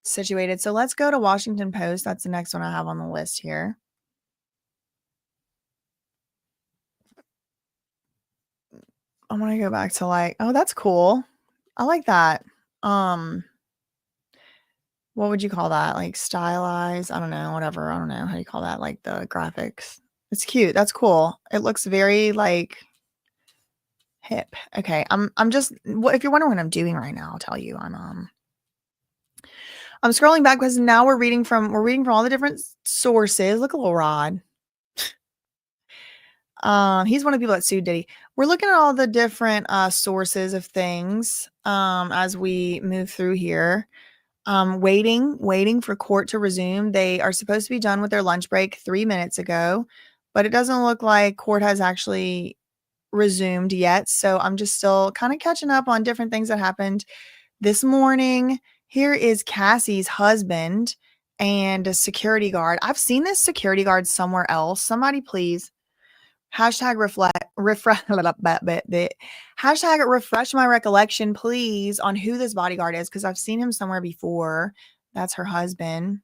situated. So let's go to Washington Post. That's the next one I have on the list here. I want to go back to like, oh, that's cool. I like that. What would you call that? Like stylized? I don't know, whatever. I don't know how you call that, like the graphics. It's cute. That's cool. It looks very like hip. Okay. I'm just if you're wondering what I'm doing right now, I'll tell you. I'm scrolling back because now we're reading from all the different sources. Look, a little Rod. He's one of the people that sued Diddy. We're looking at all the different sources of things as we move through here. Waiting for court to resume. They are supposed to be done with their lunch break 3 minutes ago, but it doesn't look like court has actually resumed yet. So I'm just still kind of catching up on different things that happened this morning. Here is Cassie's husband and a security guard. I've seen this security guard somewhere else. Somebody please hashtag hashtag refresh my recollection, please, on who this bodyguard is, because I've seen him somewhere before. That's her husband.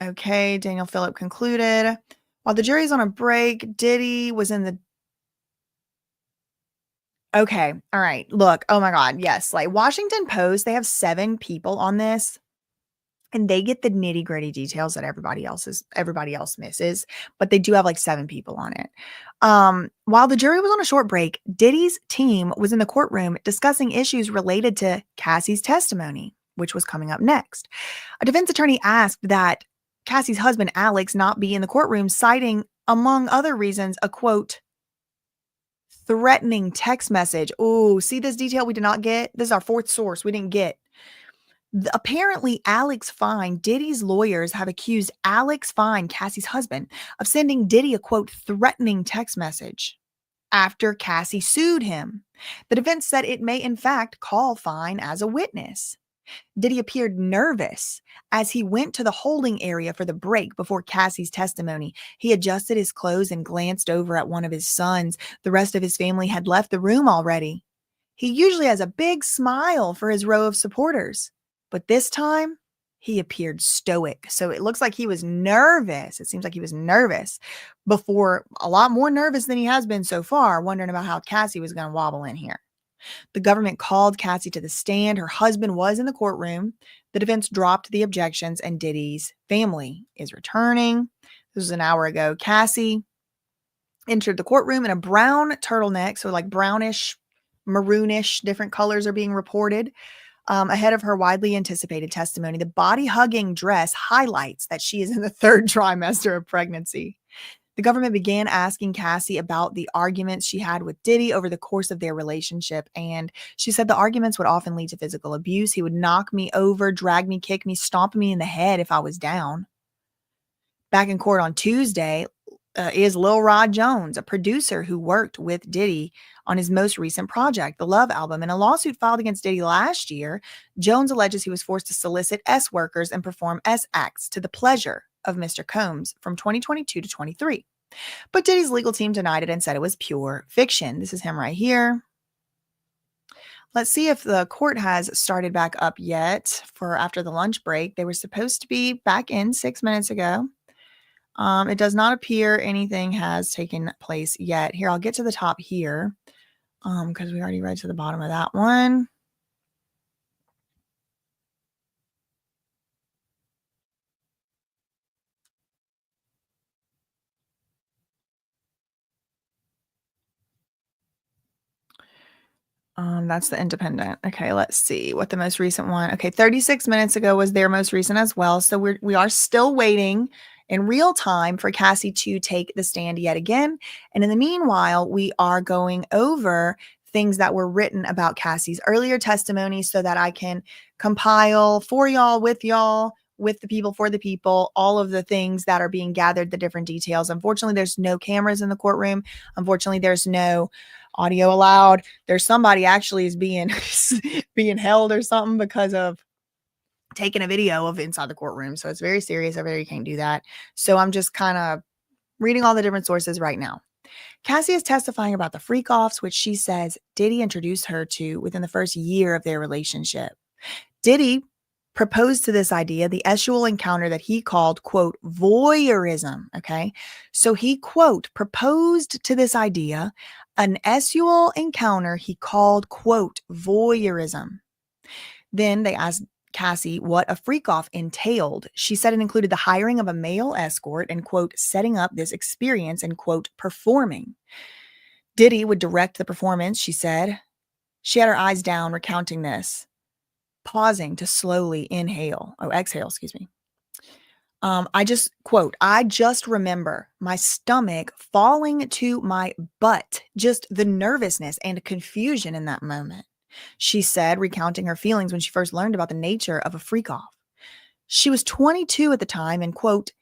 Okay, Daniel Phillip concluded. While the jury's on a break, Diddy was in the okay, all right. Look, oh my God, yes. Like Washington Post, they have 7 people on this. And they get the nitty gritty details that everybody else misses, but they do have like 7 people on it. While the jury was on a short break, Diddy's team was in the courtroom discussing issues related to Cassie's testimony, which was coming up next. A defense attorney asked that Cassie's husband, Alex, not be in the courtroom, citing, among other reasons, a quote, threatening text message. Oh, see this detail we did not get? This is our 4th source we didn't get. Apparently, Alex Fine, Diddy's lawyers have accused Alex Fine, Cassie's husband, of sending Diddy a, quote, threatening text message after Cassie sued him. The defense said it may, in fact, call Fine as a witness. Diddy appeared nervous as he went to the holding area for the break before Cassie's testimony. He adjusted his clothes and glanced over at one of his sons. The rest of his family had left the room already. He usually has a big smile for his row of supporters. But this time, he appeared stoic. So it looks like he was nervous. It seems like he was nervous before, a lot more nervous than he has been so far, wondering about how Cassie was going to wobble in here. The government called Cassie to the stand. Her husband was in the courtroom. The defense dropped the objections, and Diddy's family is returning. This was an hour ago. Cassie entered the courtroom in a brown turtleneck, so like brownish, maroonish, different colors are being reported. Ahead of her widely anticipated testimony. The body-hugging dress highlights that she is in the 3rd trimester of pregnancy. The government began asking Cassie about the arguments she had with Diddy over the course of their relationship, and she said the arguments would often lead to physical abuse. He would knock me over, drag me, kick me, stomp me in the head if I was down. Back in court on Tuesday is Lil Rod Jones, a producer who worked with Diddy on his most recent project, the Love album. In a lawsuit filed against Diddy last year, Jones alleges he was forced to solicit S workers and perform S acts to the pleasure of Mr. Combs from 2022 to 23. But Diddy's legal team denied it and said it was pure fiction. This is him right here. Let's see if the court has started back up yet for after the lunch break. They were supposed to be back in 6 minutes ago. It does not appear anything has taken place yet. Here, I'll get to the top here because we already read to the bottom of that one. That's the Independent. Okay, let's see what the most recent one. Okay, 36 minutes ago was their most recent as well. So we are still waiting in real time for Cassie to take the stand yet again. And in the meanwhile, we are going over things that were written about Cassie's earlier testimony so that I can compile for y'all, with the people, for the people, all of the things that are being gathered, the different details. Unfortunately, there's no cameras in the courtroom. Unfortunately, there's no audio allowed. There's somebody actually is being held or something because of taking a video of inside the courtroom. So it's very serious over there. You can't do that. So I'm just kind of reading all the different sources right now. Cassie is testifying about the freakoffs, which she says Diddy introduced her to within the first year of their relationship. Diddy proposed to this idea, the sexual encounter that he called, quote, voyeurism. Okay. So he, quote, proposed to this idea, an sexual encounter he called, quote, voyeurism. Then they asked Cassie what a freakoff entailed. She said it included the hiring of a male escort and, quote, setting up this experience and, quote, performing. Diddy would direct the performance, she said. She had her eyes down, recounting this, pausing to slowly exhale, excuse me. I just remember my stomach falling to my butt, just the nervousness and confusion in that moment. She said, recounting her feelings when she first learned about the nature of a freakoff. She was 22 at the time and, quote,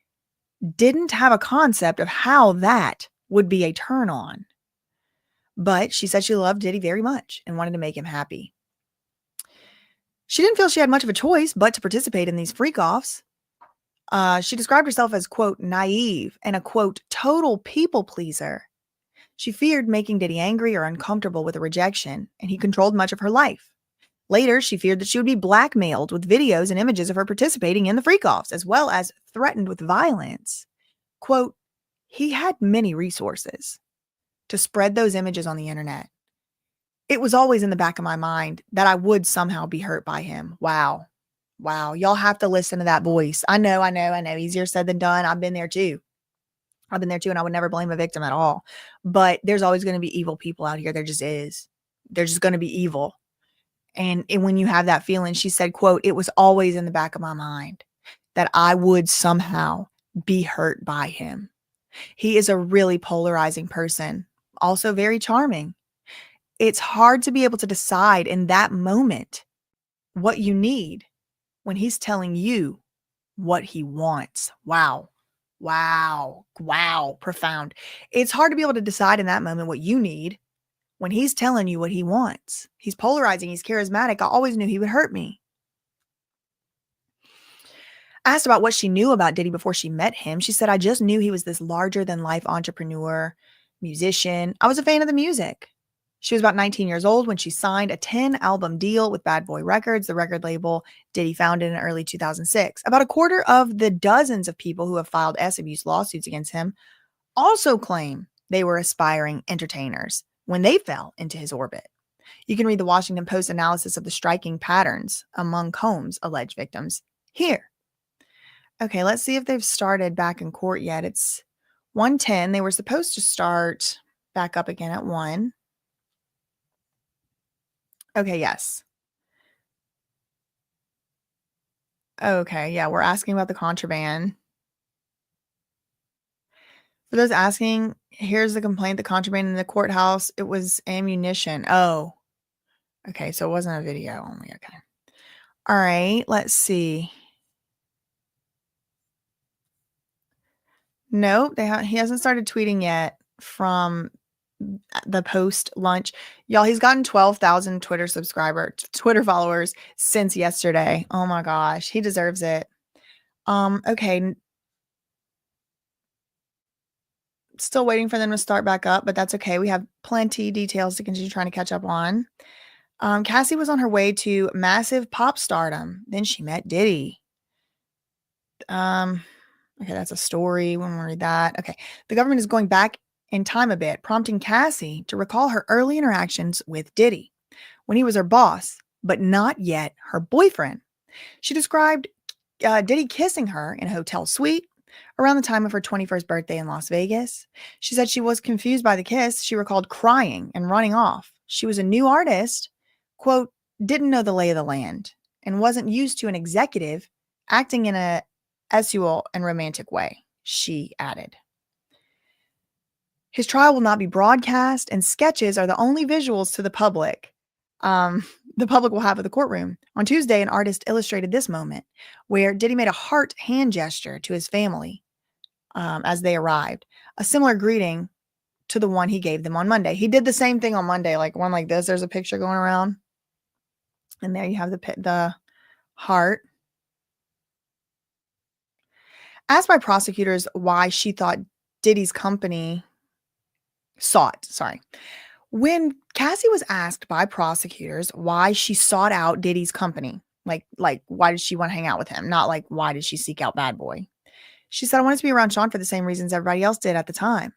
didn't have a concept of how that would be a turn on. But she said she loved Diddy very much and wanted to make him happy. She didn't feel she had much of a choice but to participate in these freakoffs. She described herself as, quote, naive and a, quote, total people pleaser. She feared making Diddy angry or uncomfortable with a rejection, and he controlled much of her life. Later, she feared that she would be blackmailed with videos and images of her participating in the freakoffs, as well as threatened with violence. Quote, he had many resources to spread those images on the internet. It was always in the back of my mind that I would somehow be hurt by him. Wow. Y'all have to listen to that voice. I know. Easier said than done. I've been there too. And I would never blame a victim at all. But there's always going to be evil people out here. There just is. They're just going to be evil. And when you have that feeling, she said, quote, it was always in the back of my mind that I would somehow be hurt by him. He is a really polarizing person, also very charming. It's hard to be able to decide in that moment what you need when he's telling you what he wants. Wow. Profound. It's hard to be able to decide in that moment what you need when he's telling you what he wants. He's polarizing. He's charismatic. I always knew he would hurt me. Asked about what she knew about Diddy before she met him, she said, I just knew he was this larger than life entrepreneur, musician. I was a fan of the music. She was about 19 years old when she signed a 10-album deal with Bad Boy Records, the record label Diddy founded in early 2006. About a quarter of the dozens of people who have filed abuse lawsuits against him also claim they were aspiring entertainers when they fell into his orbit. You can read the Washington Post analysis of the striking patterns among Combs' alleged victims here. Okay, let's see if they've started back in court yet. It's 1:10. They were supposed to start back up again at 1. Okay, yes. Okay, yeah, we're asking about the contraband. For those asking, here's the complaint, the contraband in the courthouse. It was ammunition. Oh, okay, so it wasn't a video only. Okay. All right, let's see. Nope, he hasn't started tweeting yet from the post lunch. Y'all, he's gotten 12,000 Twitter followers since yesterday. Oh my gosh, he deserves it. Okay. Still waiting for them to start back up, but that's okay. We have plenty details to continue trying to catch up on. Cassie was on her way to massive pop stardom. Then she met Diddy. Okay, that's a story. We won't read that. Okay. The government is going back in time a bit, prompting Cassie to recall her early interactions with Diddy when he was her boss, but not yet her boyfriend. She described Diddy kissing her in a hotel suite around the time of her 21st birthday in Las Vegas. She said she was confused by the kiss. She recalled crying and running off. She was a new artist, quote, didn't know the lay of the land and wasn't used to an executive acting in a sexual and romantic way, she added. His trial will not be broadcast, and sketches are the only visuals to the public. The public will have at the courtroom. On Tuesday, an artist illustrated this moment where Diddy made a heart hand gesture to his family as they arrived. A similar greeting to the one he gave them on Monday. He did the same thing on Monday, like one like this. There's a picture going around. And there you have the heart. Asked by prosecutors why she thought Diddy's company Sorry. When Cassie was asked by prosecutors why she sought out Diddy's company, like why did she want to hang out with him? Not like why did she seek out Bad Boy? She said, I wanted to be around Sean for the same reasons everybody else did at the time.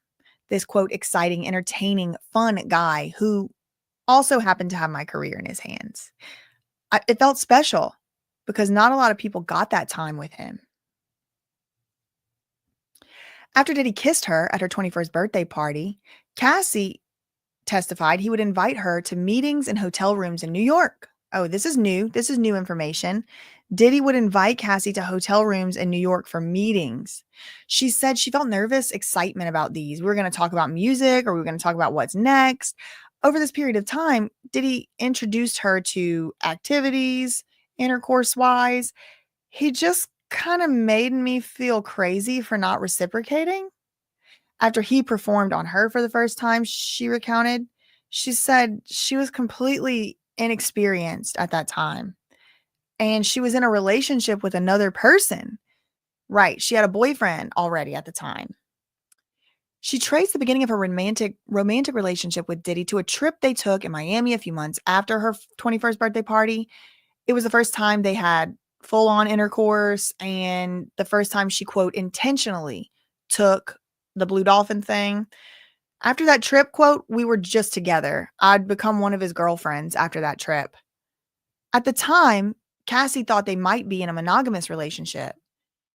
This quote, exciting, entertaining, fun guy who also happened to have my career in his hands. It felt special because not a lot of people got that time with him. After Diddy kissed her at her 21st birthday party, Cassie testified he would invite her to meetings in hotel rooms in New York. Oh, this is new. This is new information. Diddy would invite Cassie to hotel rooms in New York for meetings. She said she felt nervous excitement about these. We were going to talk about music or we were going to talk about what's next. Over this period of time, Diddy introduced her to activities, intercourse-wise. He just kind of made me feel crazy for not reciprocating. After he performed on her for the first time, she recounted, she said she was completely inexperienced at that time. And she was in a relationship with another person. Right. She had a boyfriend already at the time. She traced the beginning of her romantic relationship with Diddy to a trip they took in Miami a few months after her 21st birthday party. It was the first time they had full-on intercourse and the first time she, quote, intentionally took the Blue Dolphin thing. After that trip, quote, we were just together. I'd become one of his girlfriends after that trip. At the time, Cassie thought they might be in a monogamous relationship.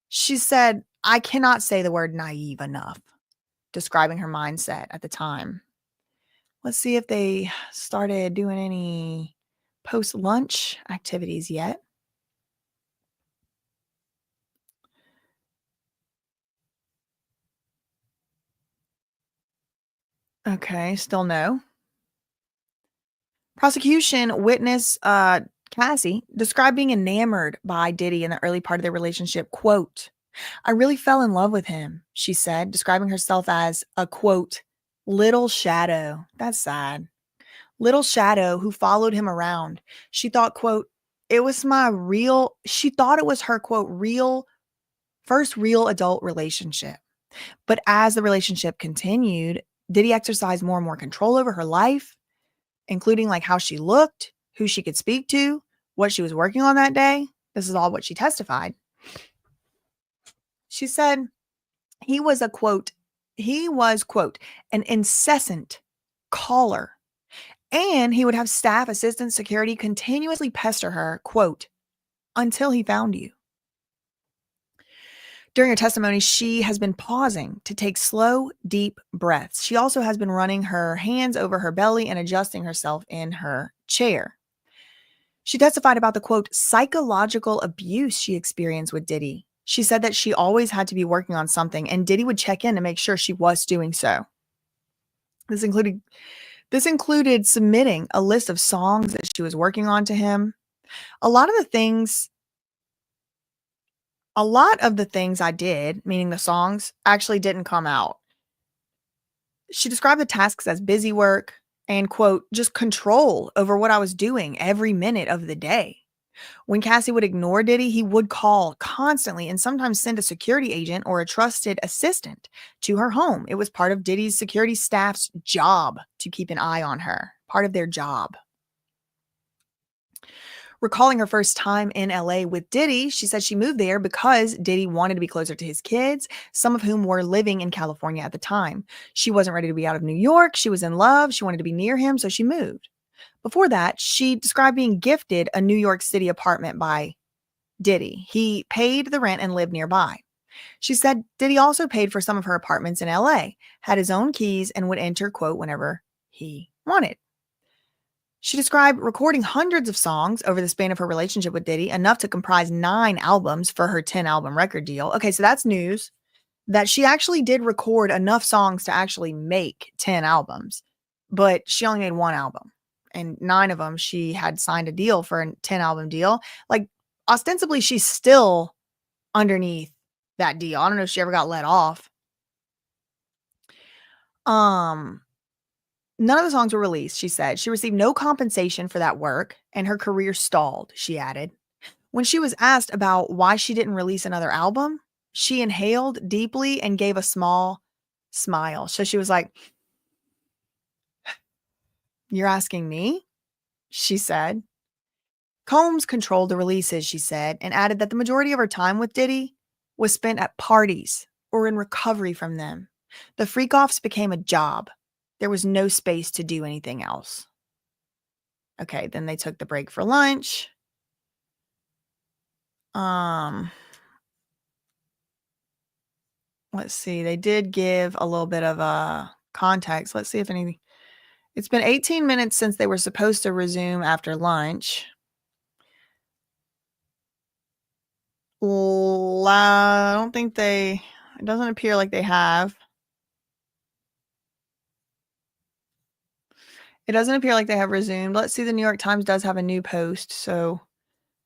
She said, I cannot say the word naive enough, describing her mindset at the time. Let's see if they started doing any post-lunch activities yet. Okay, still no. Prosecution witness Cassie described being enamored by Diddy in the early part of their relationship. Quote, I really fell in love with him, she said, describing herself as a, quote, little shadow. That's sad. Little shadow who followed him around. She thought, quote, she thought it was her, quote, first real adult relationship. But as the relationship continued, Diddy exercised more and more control over her life, including like how she looked, who she could speak to, what she was working on that day. This is all what she testified. She said he was quote, an incessant caller. And he would have staff, assistants, security continuously pester her, quote, until he found you. During her testimony, she has been pausing to take slow, deep breaths. She also has been running her hands over her belly and adjusting herself in her chair. She testified about the, quote, psychological abuse she experienced with Diddy. She said that she always had to be working on something, and Diddy would check in to make sure she was doing so. This included submitting a list of songs that she was working on to him. A lot of the things I did, meaning the songs, actually didn't come out. She described the tasks as busy work and, quote, just control over what I was doing every minute of the day. When Cassie would ignore Diddy, he would call constantly and sometimes send a security agent or a trusted assistant to her home. It was part of Diddy's security staff's job to keep an eye on her, part of their job. Recalling her first time in LA with Diddy, she said she moved there because Diddy wanted to be closer to his kids, some of whom were living in California at the time. She wasn't ready to be out of New York. She was in love. She wanted to be near him, so she moved. Before that, she described being gifted a New York City apartment by Diddy. He paid the rent and lived nearby. She said Diddy also paid for some of her apartments in LA, had his own keys, and would enter, quote, whenever he wanted. She described recording hundreds of songs over the span of her relationship with Diddy, enough to comprise 9 albums for her 10-album record deal. Okay, so that's news, that she actually did record enough songs to actually make 10 albums, but she only made 1 album. And 9 of them, she had signed a deal for a 10-album deal. Like, ostensibly, she's still underneath that deal. I don't know if she ever got let off. None of the songs were released, she said. She received no compensation for that work, and her career stalled, she added. When she was asked about why she didn't release another album, she inhaled deeply and gave a small smile. So she was like, You're asking me? She said. Combs controlled the releases, she said, and added that the majority of her time with Diddy was spent at parties or in recovery from them. The freakoffs became a job. There was no space to do anything else. Okay, then they took the break for lunch. Let's see. They did give a little bit of context. Let's see if any. It's been 18 minutes since they were supposed to resume after lunch. I don't think it doesn't appear like they have. It doesn't appear like they have resumed. Let's see. The New York Times does have a new post. So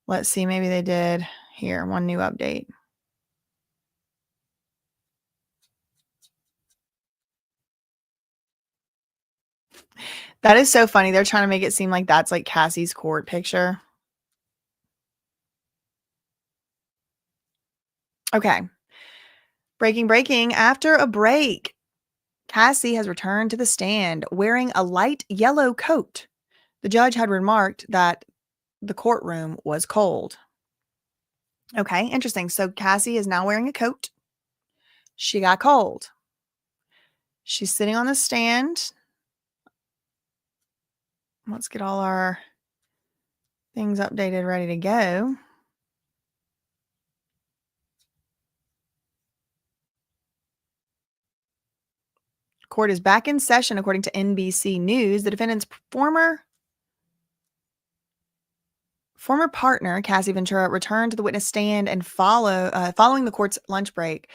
let's see. Maybe they did. Here, one new update. That is so funny. They're trying to make it seem like that's like Cassie's court picture. Okay. Breaking. After a break, Cassie has returned to the stand wearing a light yellow coat. The judge had remarked that the courtroom was cold. Okay, interesting. So Cassie is now wearing a coat. She got cold. She's sitting on the stand. Let's get all our things updated, ready to go. Court is back in session, according to NBC News. The defendant's former partner, Cassie Ventura, returned to the witness stand and following the court's lunch break.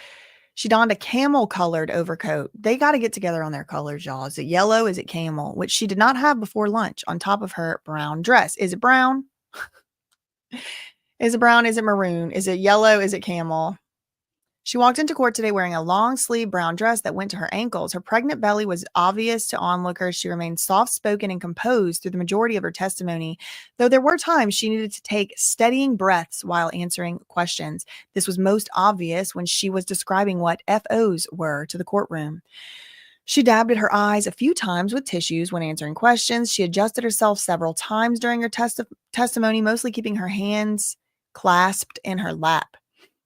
She donned a camel-colored overcoat. They got to get together on their colors, y'all. Is it yellow? Is it camel? Which she did not have before lunch on top of her brown dress. Is it brown? Is it brown? Is it maroon? Is it yellow? Is it camel? She walked into court today wearing a long-sleeve brown dress that went to her ankles. Her pregnant belly was obvious to onlookers. She remained soft-spoken and composed through the majority of her testimony, though there were times she needed to take steadying breaths while answering questions. This was most obvious when she was describing what FOs were to the courtroom. She dabbed at her eyes a few times with tissues when answering questions. She adjusted herself several times during her testimony, mostly keeping her hands clasped in her lap.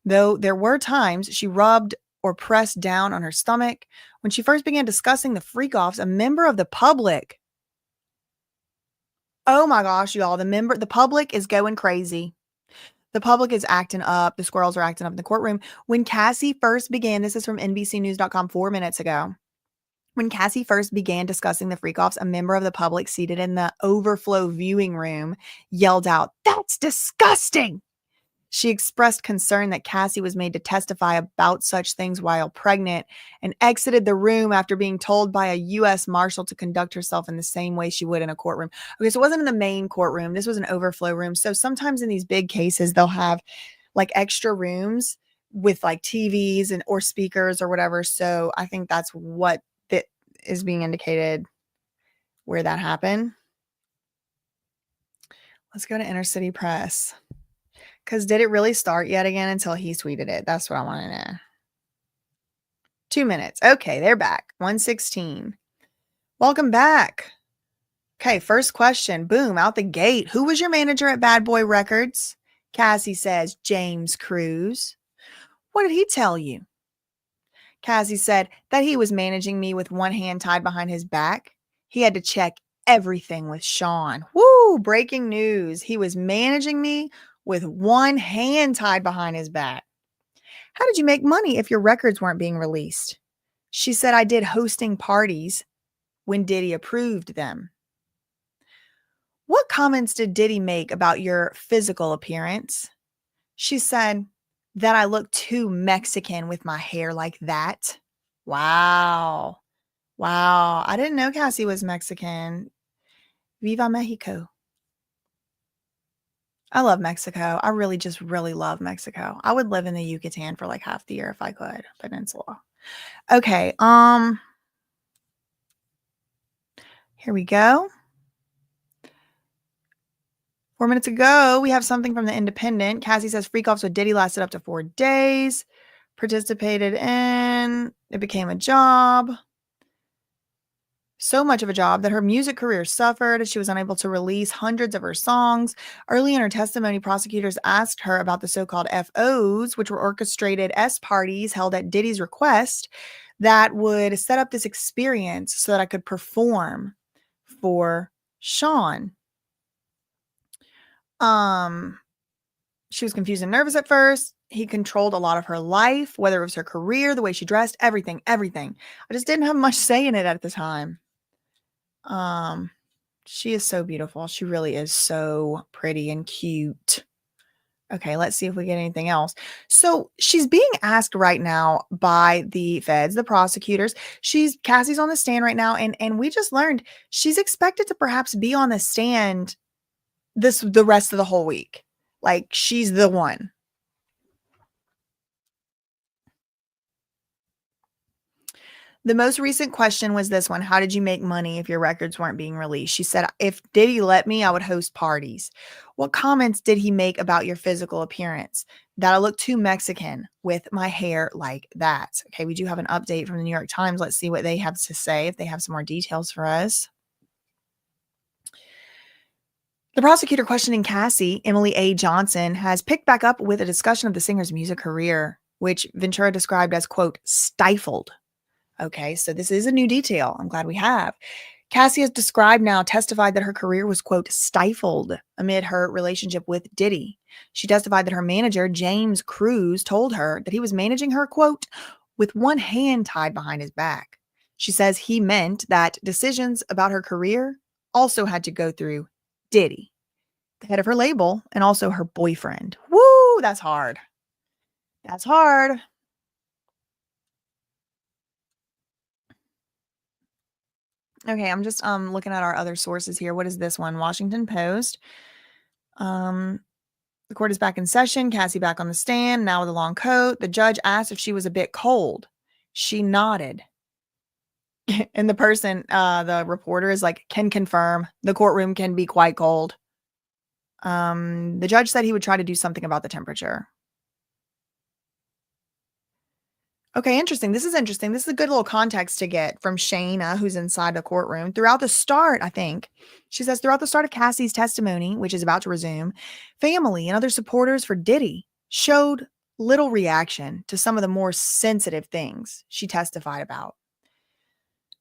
Though there were times she rubbed or pressed down on her stomach. When she first began discussing the freakoffs, a member of the public. Oh my gosh, y'all. The public is going crazy. The public is acting up. The squirrels are acting up in the courtroom. When Cassie first began, this is from NBCnews.com 4 minutes ago. When Cassie first began discussing the freakoffs, a member of the public seated in the overflow viewing room yelled out, "That's disgusting!" She expressed concern that Cassie was made to testify about such things while pregnant and exited the room after being told by a U.S. Marshal to conduct herself in the same way she would in a courtroom. Okay, so it wasn't in the main courtroom. This was an overflow room. So sometimes in these big cases, they'll have like extra rooms with like TVs or speakers or whatever. So I think that's what that is being indicated where that happened. Let's go to Inner City Press. Because did it really start yet again until he tweeted it? That's what I want to know. 2 minutes. Okay, they're back. 1:16. Welcome back. Okay, first question. Boom, out the gate. Who was your manager at Bad Boy Records? Cassie says, James Cruz. What did he tell you? Cassie said that he was managing me with one hand tied behind his back. He had to check everything with Sean. Woo, breaking news. He was managing me with one hand tied behind his back. How did you make money if your records weren't being released? She said I did hosting parties when Diddy approved them. What comments did Diddy make about your physical appearance? She said that I look too Mexican with my hair like that. Wow. Wow. I didn't know Cassie was Mexican. Viva Mexico. I love Mexico. I really love Mexico. I would live in the Yucatan for like half the year if I could. Peninsula. Okay. Here we go. 4 minutes ago, we have something from the Independent. Cassie says freakoffs with Diddy lasted up to 4 days. Participated in. It became a job. So much of a job that her music career suffered. She was unable to release hundreds of her songs. Early in her testimony, prosecutors asked her about the so-called FOs, which were orchestrated S parties held at Diddy's request that would set up this experience so that I could perform for Sean. She was confused and nervous at first. He controlled a lot of her life, whether it was her career, the way she dressed, everything. I just didn't have much say in it at the time. She is so beautiful. She really is so pretty and cute. Okay, let's see if we get anything else. So she's being asked right now by the feds, the prosecutors. Cassie's on the stand right now, and we just learned she's expected to perhaps be on the stand the rest of the whole week. Like, she's the one. The most recent question was this one. How did you make money if your records weren't being released? She said, if Diddy let me, I would host parties. What comments did he make about your physical appearance? That I look too Mexican with my hair like that. Okay, we do have an update from the New York Times. Let's see what they have to say, if they have some more details for us. The prosecutor questioning Cassie, Emily A. Johnson, has picked back up with a discussion of the singer's music career, which Ventura described as, quote, stifled. Okay, so this is a new detail. I'm glad we have. Cassie has testified that her career was, quote, stifled amid her relationship with Diddy. She testified that her manager, James Cruz, told her that he was managing her, quote, with one hand tied behind his back. She says he meant that decisions about her career also had to go through Diddy, the head of her label, and also her boyfriend. Woo, that's hard. That's hard. Okay, I'm just looking at our other sources here. What is this one? Washington Post. The court is back in session. Cassie back on the stand, now with a long coat. The judge asked if she was a bit cold. She nodded. And the person, the reporter is like, can confirm the courtroom can be quite cold. The judge said he would try to do something about the temperature. Okay, interesting. This is interesting. This is a good little context to get from Shayna, who's inside the courtroom. Throughout the start, I think, she says, throughout the start of Cassie's testimony, which is about to resume, family and other supporters for Diddy showed little reaction to some of the more sensitive things she testified about.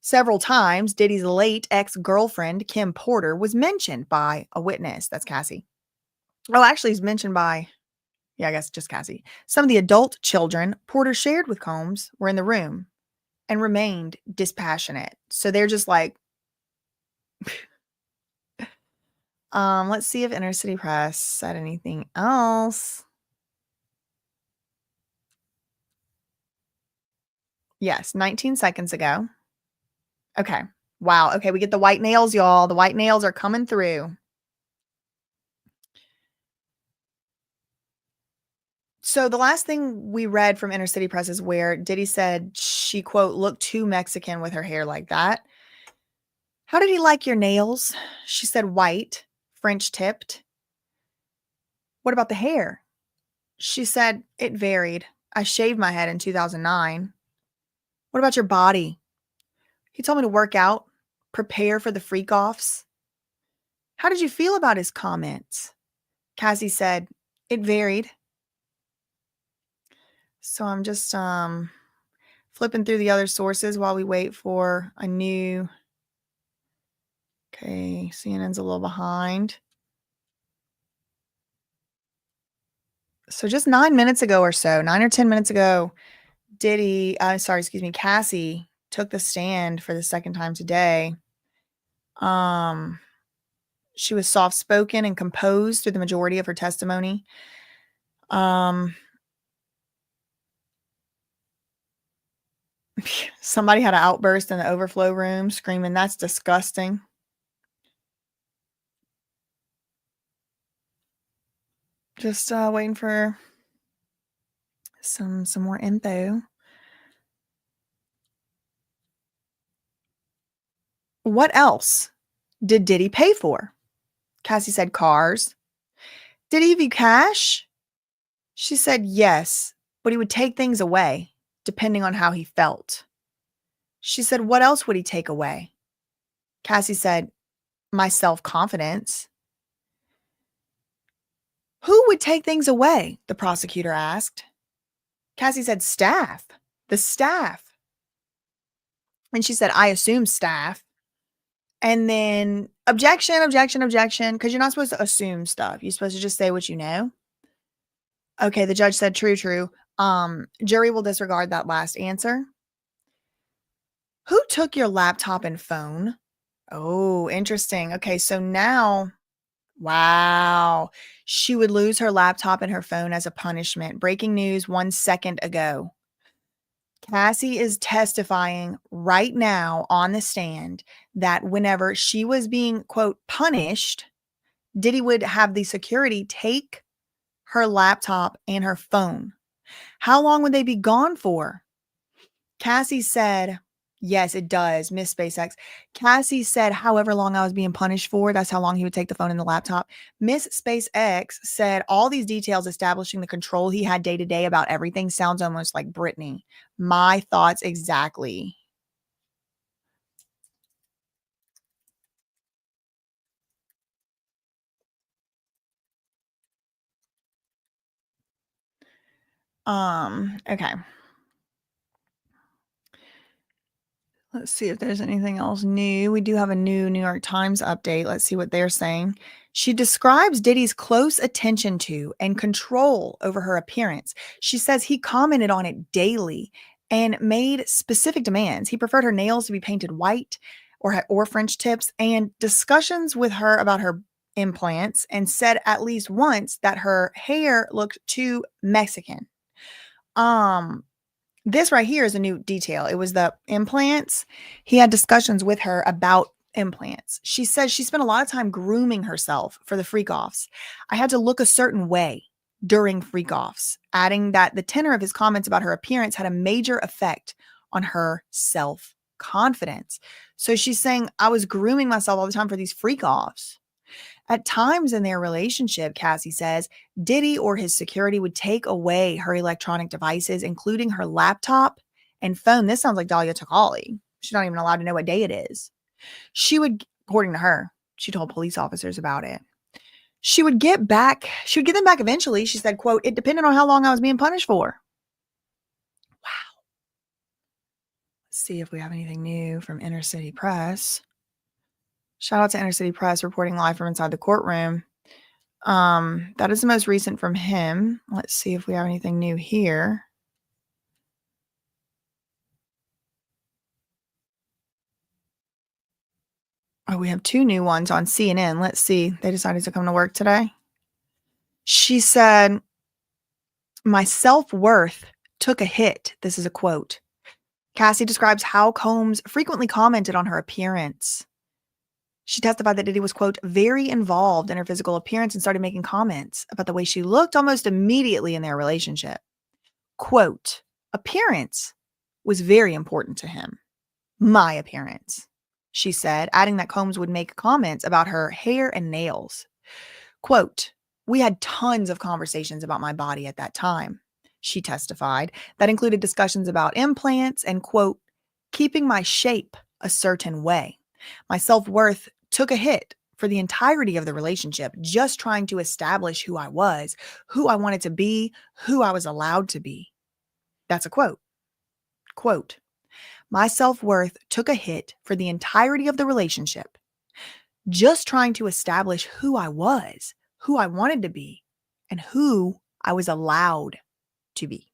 Several times, Diddy's late ex-girlfriend, Kim Porter, was mentioned by a witness. That's Cassie. Oh, actually, he's mentioned by... I guess just Cassie. Some of the adult children Porter shared with Combs were in the room and remained dispassionate. So they're just like, let's see if Inner City Press said anything else. Yes, 19 seconds ago. Okay. Wow. Okay, we get the white nails, y'all. The white nails are coming through. So the last thing we read from Inner City Press is where Diddy said she, quote, looked too Mexican with her hair like that. How did he like your nails? She said white, French tipped. What about the hair? She said it varied. I shaved my head in 2009. What about your body? He told me to work out, prepare for the freakoffs. How did you feel about his comments? Cassie said it varied. So I'm just flipping through the other sources while we wait for a new... Okay, CNN's a little behind. So just 9 minutes ago or so, 9 or 10 minutes ago, Cassie took the stand for the second time today. She was soft-spoken and composed through the majority of her testimony. Somebody had an outburst in the overflow room screaming, "That's disgusting." Just waiting for some more info. What else did Diddy pay for? Cassie said cars. Did he give you cash? She said yes, but he would take things away depending on how he felt. She said, what else would he take away? Cassie said, my self-confidence. Who would take things away? The prosecutor asked. Cassie said, staff. The staff. And she said, I assume staff. And then objection, because you're not supposed to assume stuff. You're supposed to just say what you know. Okay, the judge said, true. Jury will disregard that last answer. Who took your laptop and phone? Oh, interesting. Okay, so now, wow, she would lose her laptop and her phone as a punishment. Breaking news 1 second ago. Cassie is testifying right now on the stand that whenever she was being, quote, punished, Diddy would have the security take her laptop and her phone. How long would they be gone for? Cassie said, yes, it does, Miss SpaceX. Cassie said, however long I was being punished for, that's how long he would take the phone and the laptop. Miss SpaceX said all these details establishing the control he had day to day about everything sounds almost like Britney. My thoughts exactly. Okay. Let's see if there's anything else new. We do have a new New York Times update. Let's see what they're saying. She describes Diddy's close attention to and control over her appearance. She says he commented on it daily and made specific demands. He preferred her nails to be painted white or French tips, and discussions with her about her implants, and said at least once that her hair looked too Mexican. This right here is a new detail. It was the implants. He had discussions with her about implants. She says she spent a lot of time grooming herself for the freakoffs. I had to look a certain way during freakoffs, adding that the tenor of his comments about her appearance had a major effect on her self-confidence. So she's saying, I was grooming myself all the time for these freakoffs. At times in their relationship, Cassie says, Diddy or his security would take away her electronic devices, including her laptop and phone. This sounds like Dahlia Takali. She's not even allowed to know what day it is. She would, according to her, she told police officers about it. She would get them back eventually. She said, quote, it depended on how long I was being punished for. Wow. Let's see if we have anything new from Inner City Press. Shout out to Inner City Press reporting live from inside the courtroom. That is the most recent from him. Let's see if we have anything new here. Oh, we have 2 new ones on CNN. Let's see. They decided to come to work today. She said, my self-worth took a hit. This is a quote. Cassie describes how Combs frequently commented on her appearance. She testified that Diddy was, quote, very involved in her physical appearance and started making comments about the way she looked almost immediately in their relationship. Quote, appearance was very important to him. My appearance, she said, adding that Combs would make comments about her hair and nails. Quote, we had tons of conversations about my body at that time, she testified. That included discussions about implants and, quote, keeping my shape a certain way. My self-worth took a hit for the entirety of the relationship, just trying to establish who I was, who I wanted to be, who I was allowed to be. That's a quote. Quote, my self-worth took a hit for the entirety of the relationship, just trying to establish who I was, who I wanted to be, and who I was allowed to be.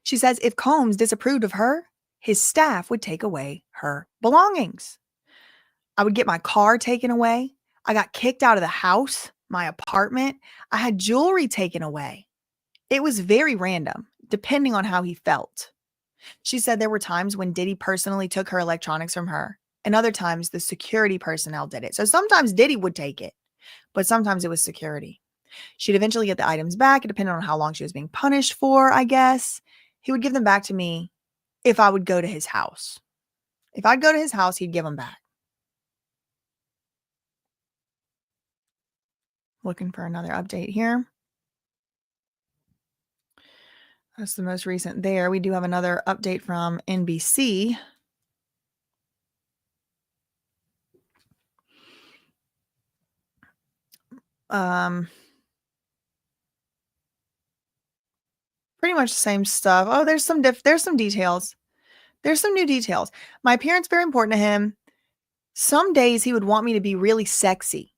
She says if Combs disapproved of her, his staff would take away her belongings. I would get my car taken away. I got kicked out of the house, my apartment. I had jewelry taken away. It was very random, depending on how he felt. She said there were times when Diddy personally took her electronics from her, and other times the security personnel did it. So sometimes Diddy would take it, but sometimes it was security. She'd eventually get the items back, depending on how long she was being punished for, I guess. He would give them back to me if I would go to his house. If I'd go to his house, he'd give them back. Looking for another update here. That's the most recent there. We do have another update from NBC. Pretty much the same stuff. Oh, there's some details. There's some new details. My appearance very important to him. Some days he would want me to be really sexy.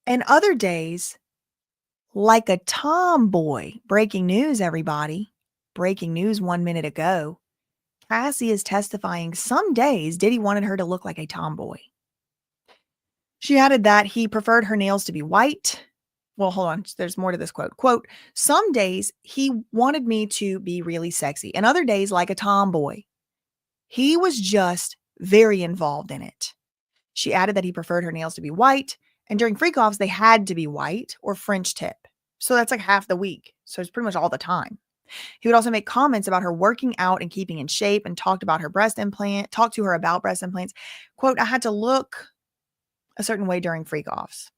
And other days, like a tomboy. Breaking news, everybody. Breaking news 1 minute ago. Cassie is testifying some days Diddy wanted her to look like a tomboy. She added that he preferred her nails to be white. Well, hold on. There's more to this quote. Quote, some days he wanted me to be really sexy and other days like a tomboy. He was just very involved in it. She added that he preferred her nails to be white, and during freakoffs, they had to be white or French tip. So that's like half the week. So it's pretty much all the time. He would also make comments about her working out and keeping in shape and talked to her about breast implants. Quote, I had to look a certain way during freakoffs.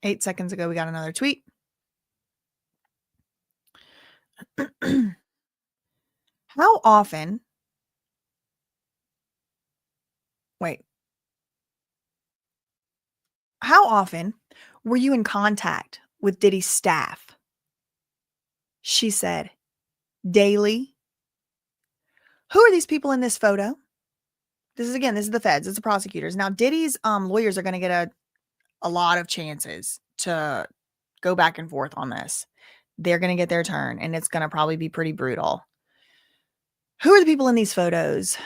Eight seconds ago, we got another tweet. How often were you in contact with Diddy's staff? She said, daily. Who are these people in this photo? This is the feds. It's the prosecutors. Now, Diddy's lawyers are going to get a lot of chances to go back and forth on this. They're going to get their turn, and it's going to probably be pretty brutal. Who are the people in these photos?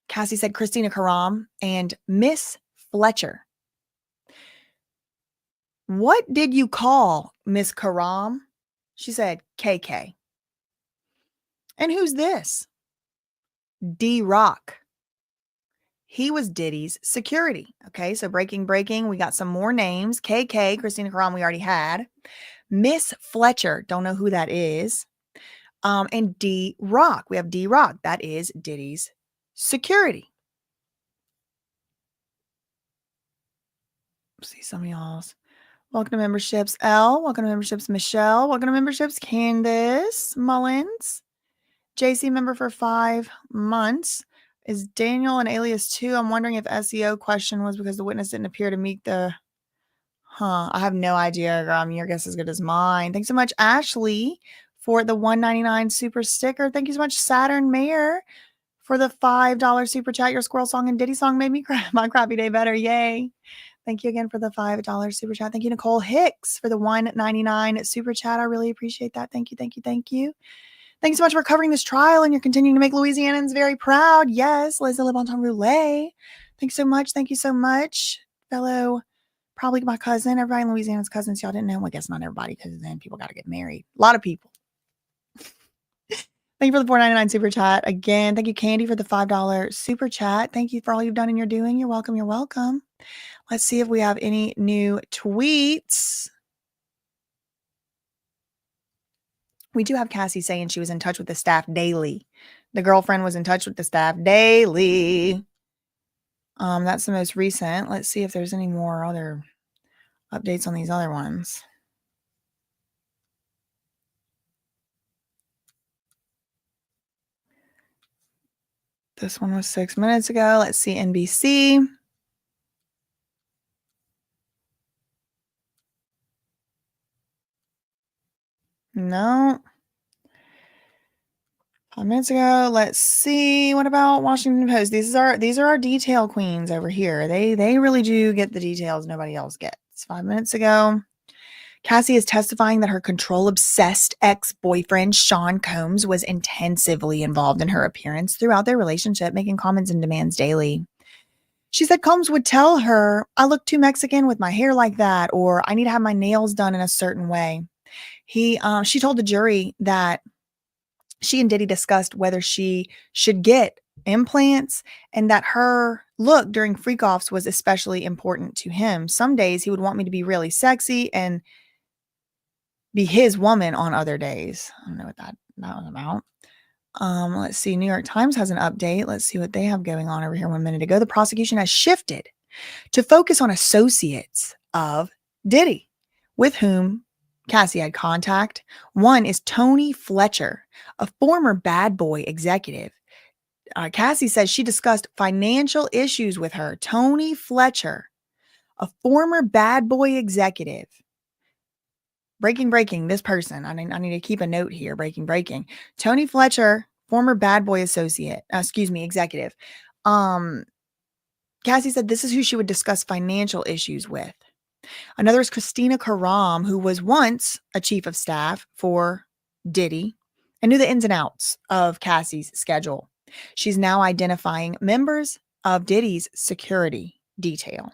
Cassie said Christina Karam and Miss Fletcher. What did you call Miss Karam? She said KK. And who's this? D-Rock. He was Diddy's security. Okay, so breaking. We got some more names. KK, Christina Karam, we already had. Miss Fletcher, don't know who that is. And D-Rock. We have D-Rock. That is Diddy's security. See some of y'all's. Welcome to memberships, L. Welcome to memberships, Michelle. Welcome to memberships, Candace Mullins. JC member for 5 months. Is Daniel an alias too? I'm wondering if SEO question was because the witness didn't appear to meet the... I have no idea, girl. Your guess is as good as mine. Thanks so much, Ashley, for the $1.99 super sticker. Thank you so much, Saturn Mayor, for the $5 super chat. Your squirrel song and Diddy song made me my crappy day better. Yay. Thank you again for the $5 super chat. Thank you, Nicole Hicks, for the $1.99 super chat. I really appreciate that. Thank you. Thank you so much for covering this trial, and you're continuing to make Louisianans very proud. Yes, Liz Le Bon Temps Roulette. Thanks so much. Thank you so much, fellow, probably my cousin. Everybody in Louisiana's cousins. Y'all didn't know. Well, I guess not everybody, because then people got to get married. A lot of people. Thank you for the $4.99 super chat. Again, thank you, Candy, for the $5 super chat. Thank you for all you've done and you're doing. You're welcome. You're welcome. Let's see if we have any new tweets. We do have Cassie saying she was in touch with the staff daily. The girlfriend was in touch with the staff daily. That's the most recent. Let's see if there's any more other updates on these other ones. This one was 6 minutes ago. Let's see NBC. No. 5 minutes ago. Let's see. What about Washington Post? These are our detail queens over here. They really do get the details nobody else gets. 5 minutes ago. Cassie is testifying that her control-obsessed ex-boyfriend, Sean Combs, was intensively involved in her appearance throughout their relationship, making comments and demands daily. She said Combs would tell her, I look too Mexican with my hair like that, or I need to have my nails done in a certain way. She told the jury that she and Diddy discussed whether she should get implants and that her look during freakoffs was especially important to him. Some days he would want me to be really sexy and be his woman on other days. I don't know what that was about. Let's see. New York Times has an update. Let's see what they have going on over here 1 minute ago. The prosecution has shifted to focus on associates of Diddy, with whom Cassie had contact. One is Tony Fletcher, a former bad boy executive. Cassie says she discussed financial issues with her. Tony Fletcher, a former bad boy executive. Breaking, this person. I need to keep a note here. Breaking. Tony Fletcher, former bad boy executive. Cassie said this is who she would discuss financial issues with. Another is Christina Karam, who was once a chief of staff for Diddy and knew the ins and outs of Cassie's schedule. She's now identifying members of Diddy's security detail.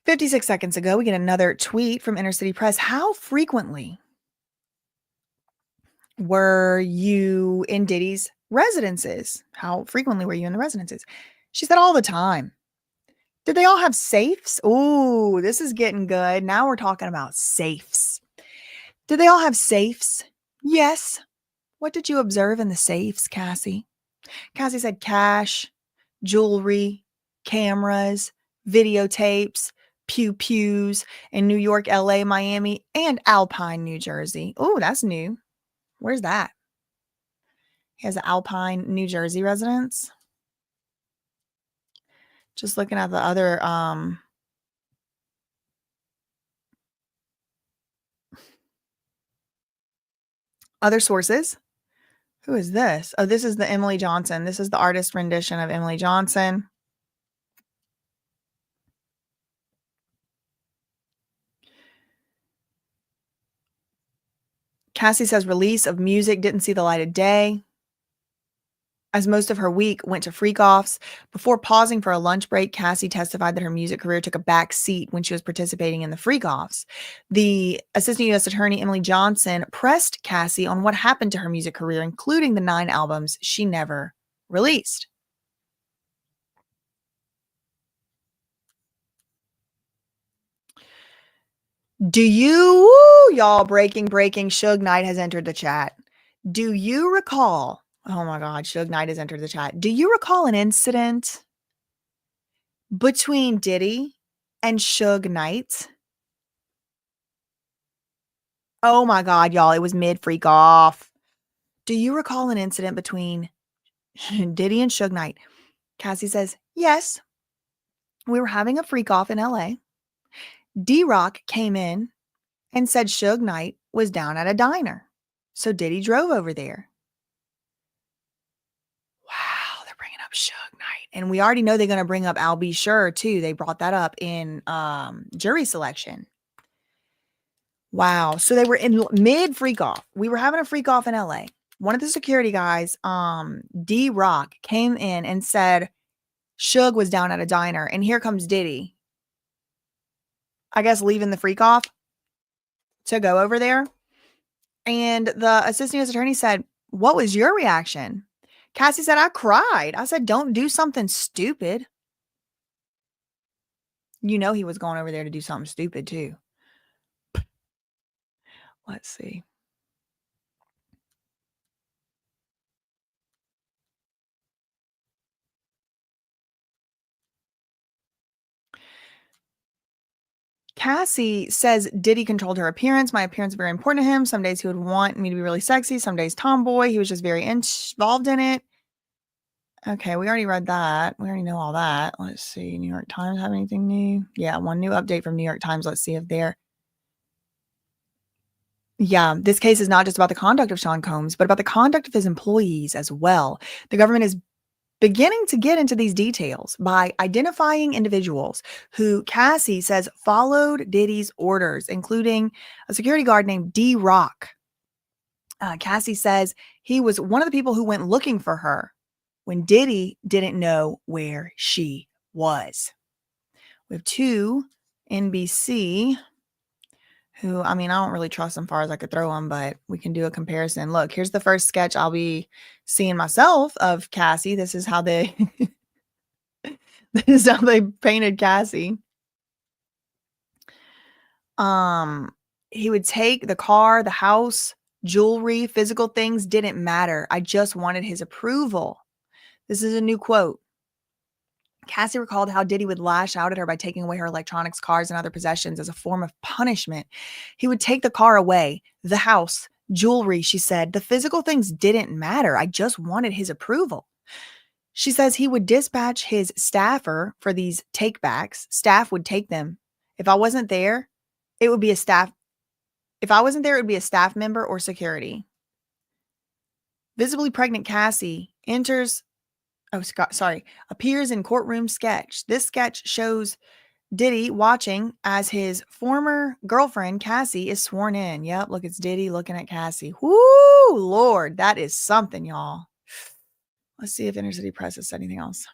"56 seconds ago, we get another tweet from Inner City Press. How frequently were you in Diddy's residences? How frequently were you in the residences? She said all the time. Did they all have safes? Ooh, this is getting good. Now we're talking about safes. Did they all have safes? Yes. What did you observe in the safes, Cassie? Cassie said cash, jewelry, cameras, videotapes, pew-pews in New York, LA, Miami, and Alpine, New Jersey. Ooh, that's new. Where's that? He has an Alpine, New Jersey residence. Just looking at the other sources. Who is this? Oh, this is the Emily Johnson. This is the artist rendition of Emily Johnson. Cassie says release of music didn't see the light of day, as most of her week went to freakoffs. Before pausing for a lunch break, Cassie testified that her music career took a back seat when she was participating in the freakoffs. The Assistant U.S. Attorney, Emily Johnson, pressed Cassie on what happened to her music career, including the 9 albums she never released. Do you, y'all, breaking, Suge Knight has entered the chat. Do you recall, oh my God, Suge Knight has entered the chat. Do you recall an incident between Diddy and Suge Knight? Oh my God, y'all, it was mid-freak off. Do you recall an incident between Diddy and Suge Knight? Cassie says, yes. We were having a freak off in LA. D-Rock came in and said Suge Knight was down at a diner. So Diddy drove over there. Wow, they're bringing up Suge Knight. And we already know they're going to bring up Al B. Sure, too. They brought that up in jury selection. Wow. So they were in mid freak off. We were having a freak off in LA. One of the security guys, D-Rock, came in and said Suge was down at a diner. And here comes Diddy, I guess, leaving the freak off to go over there. And the assistant U.S. attorney said, what was your reaction? Cassie said, I cried. I said, don't do something stupid. You know he was going over there to do something stupid too. Let's see. Cassie says Diddy controlled her appearance. My appearance is very important to him. Some days he would want me to be really sexy. Some days tomboy. He was just very involved in it. Okay, we already read that. We already know all that. Let's see. New York Times have anything new? Yeah, one new update from New York Times. Let's see if they're... Yeah, this case is not just about the conduct of Sean Combs, but about the conduct of his employees as well. The government is beginning to get into these details by identifying individuals who Cassie says followed Diddy's orders, including a security guard named D-Rock. Cassie says he was one of the people who went looking for her when Diddy didn't know where she was. We have 2 NBC who, I mean, I don't really trust them far as I could throw them, but we can do a comparison. Look, here's the first sketch I'll be seeing myself of Cassie. This is how they, this is how they painted Cassie. He would take the car, the house, jewelry, physical things didn't matter. I just wanted his approval. This is a new quote. Cassie recalled how Diddy would lash out at her by taking away her electronics, cars, and other possessions as a form of punishment. He would take the car away, the house, jewelry, she said. The physical things didn't matter. I just wanted his approval. She says he would dispatch his staffer for these takebacks. Staff would take them. If I wasn't there, it would be a staff. If I wasn't there, it would be a staff member or security. Visibly pregnant Cassie appears in courtroom sketch. This sketch shows Diddy watching as his former girlfriend, Cassie, is sworn in. Yep, look, it's Diddy looking at Cassie. Whoo, Lord, that is something, y'all. Let's see if Intercity Press has said anything else.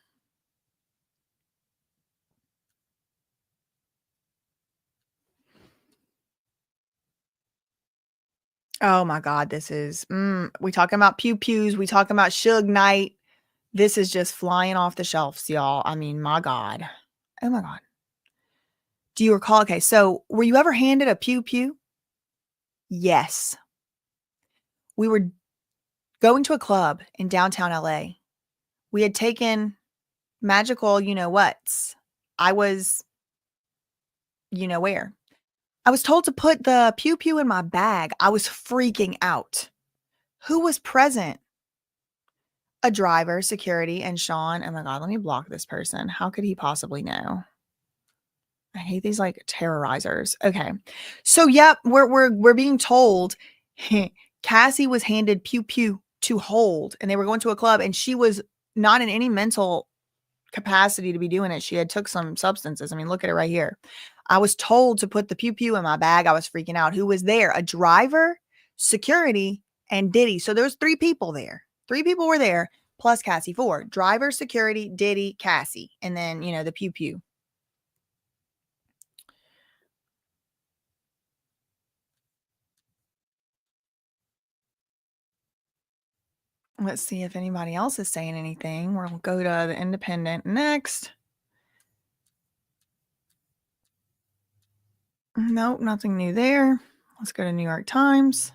Oh my God, this is, we talking about pew-pews. We talking about Suge Knight. This is just flying off the shelves, y'all. I mean, my God. Oh my God. Do you recall? Okay, so were you ever handed a pew-pew? Yes. We were going to a club in downtown LA. We had taken magical you-know-whats. I was you-know-where. I was told to put the pew-pew in my bag. I was freaking out. Who was present? A driver, security, and Sean. Oh my God, let me block this person. How could he possibly know? I hate these like terrorizers. Okay. So yep, we're being told Cassie was handed pew-pew to hold, and they were going to a club, and she was not in any mental capacity to be doing it. She had took some substances. I mean, look at it right here. I was told to put the pew-pew in my bag. I was freaking out. Who was there? A driver, security, and Diddy. So there was 3 people there. 3 people were there, plus Cassie. 4. Driver, security, Diddy, Cassie. And then, the pew-pew. Let's see if anybody else is saying anything. We'll go to the Independent next. Nope, nothing new there. Let's go to New York Times.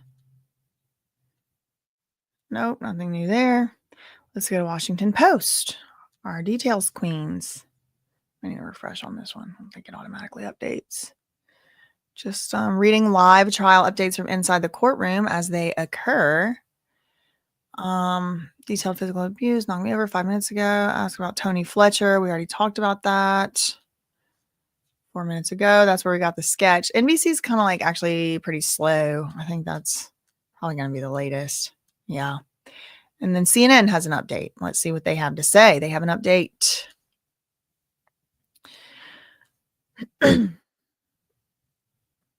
Nope, nothing new there. Let's go to Washington Post. Our details queens. I need to refresh on this one. I don't think it automatically updates. Just reading live trial updates from inside the courtroom as they occur. Detailed physical abuse knocked me over 5 minutes ago. Ask about Tony Fletcher. We already talked about that 4 minutes ago. That's where we got the sketch. NBC's kind of like actually pretty slow. I think that's probably going to be the latest. Yeah. And then CNN has an update. Let's see what they have to say. They have an update.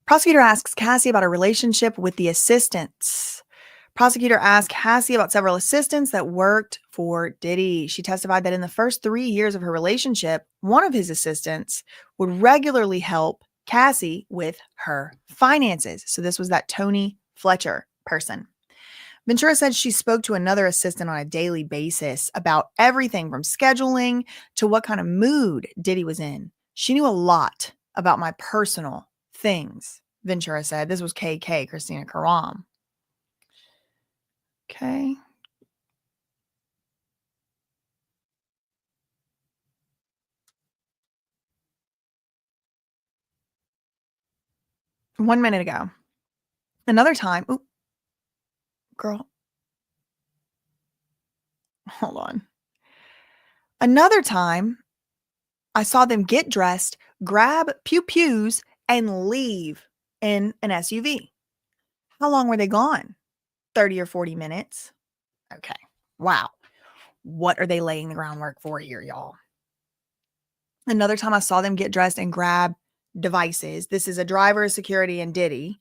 Prosecutor asks Cassie about a relationship with the assistants. Prosecutor asked Cassie about several assistants that worked for Diddy. She testified that in the first 3 years of her relationship, one of his assistants would regularly help Cassie with her finances. So this was that Tony Fletcher person. Ventura said she spoke to another assistant on a daily basis about everything from scheduling to what kind of mood Diddy was in. She knew a lot about my personal things, Ventura said. This was KK, Christina Karam. Okay. One minute ago. Another time. Ooh, girl. Hold on. Another time, I saw them get dressed, grab pew-pews, and leave in an SUV. How long were they gone? 30 or 40 minutes. Okay. Wow. What are they laying the groundwork for here, y'all? Another time I saw them get dressed and grab devices. This is a driver, security, and Diddy.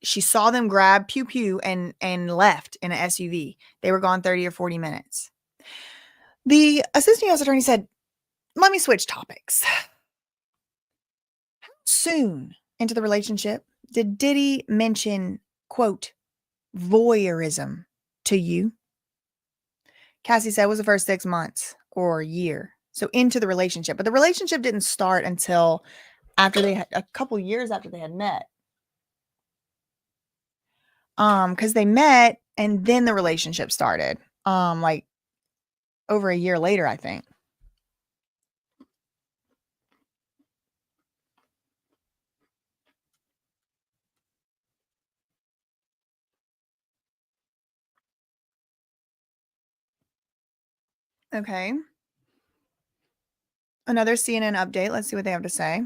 She saw them grab pew-pew and left in an SUV. They were gone 30 or 40 minutes. The assistant U.S. attorney said, let me switch topics. How soon into the relationship did Diddy mention, quote, voyeurism to you? Cassie said it was the first 6 months or a year. So into the relationship. But the relationship didn't start until after they had a couple years after they had met. Because they met and then the relationship started. Like over a year later, I think. Okay. Another CNN update. Let's see what they have to say.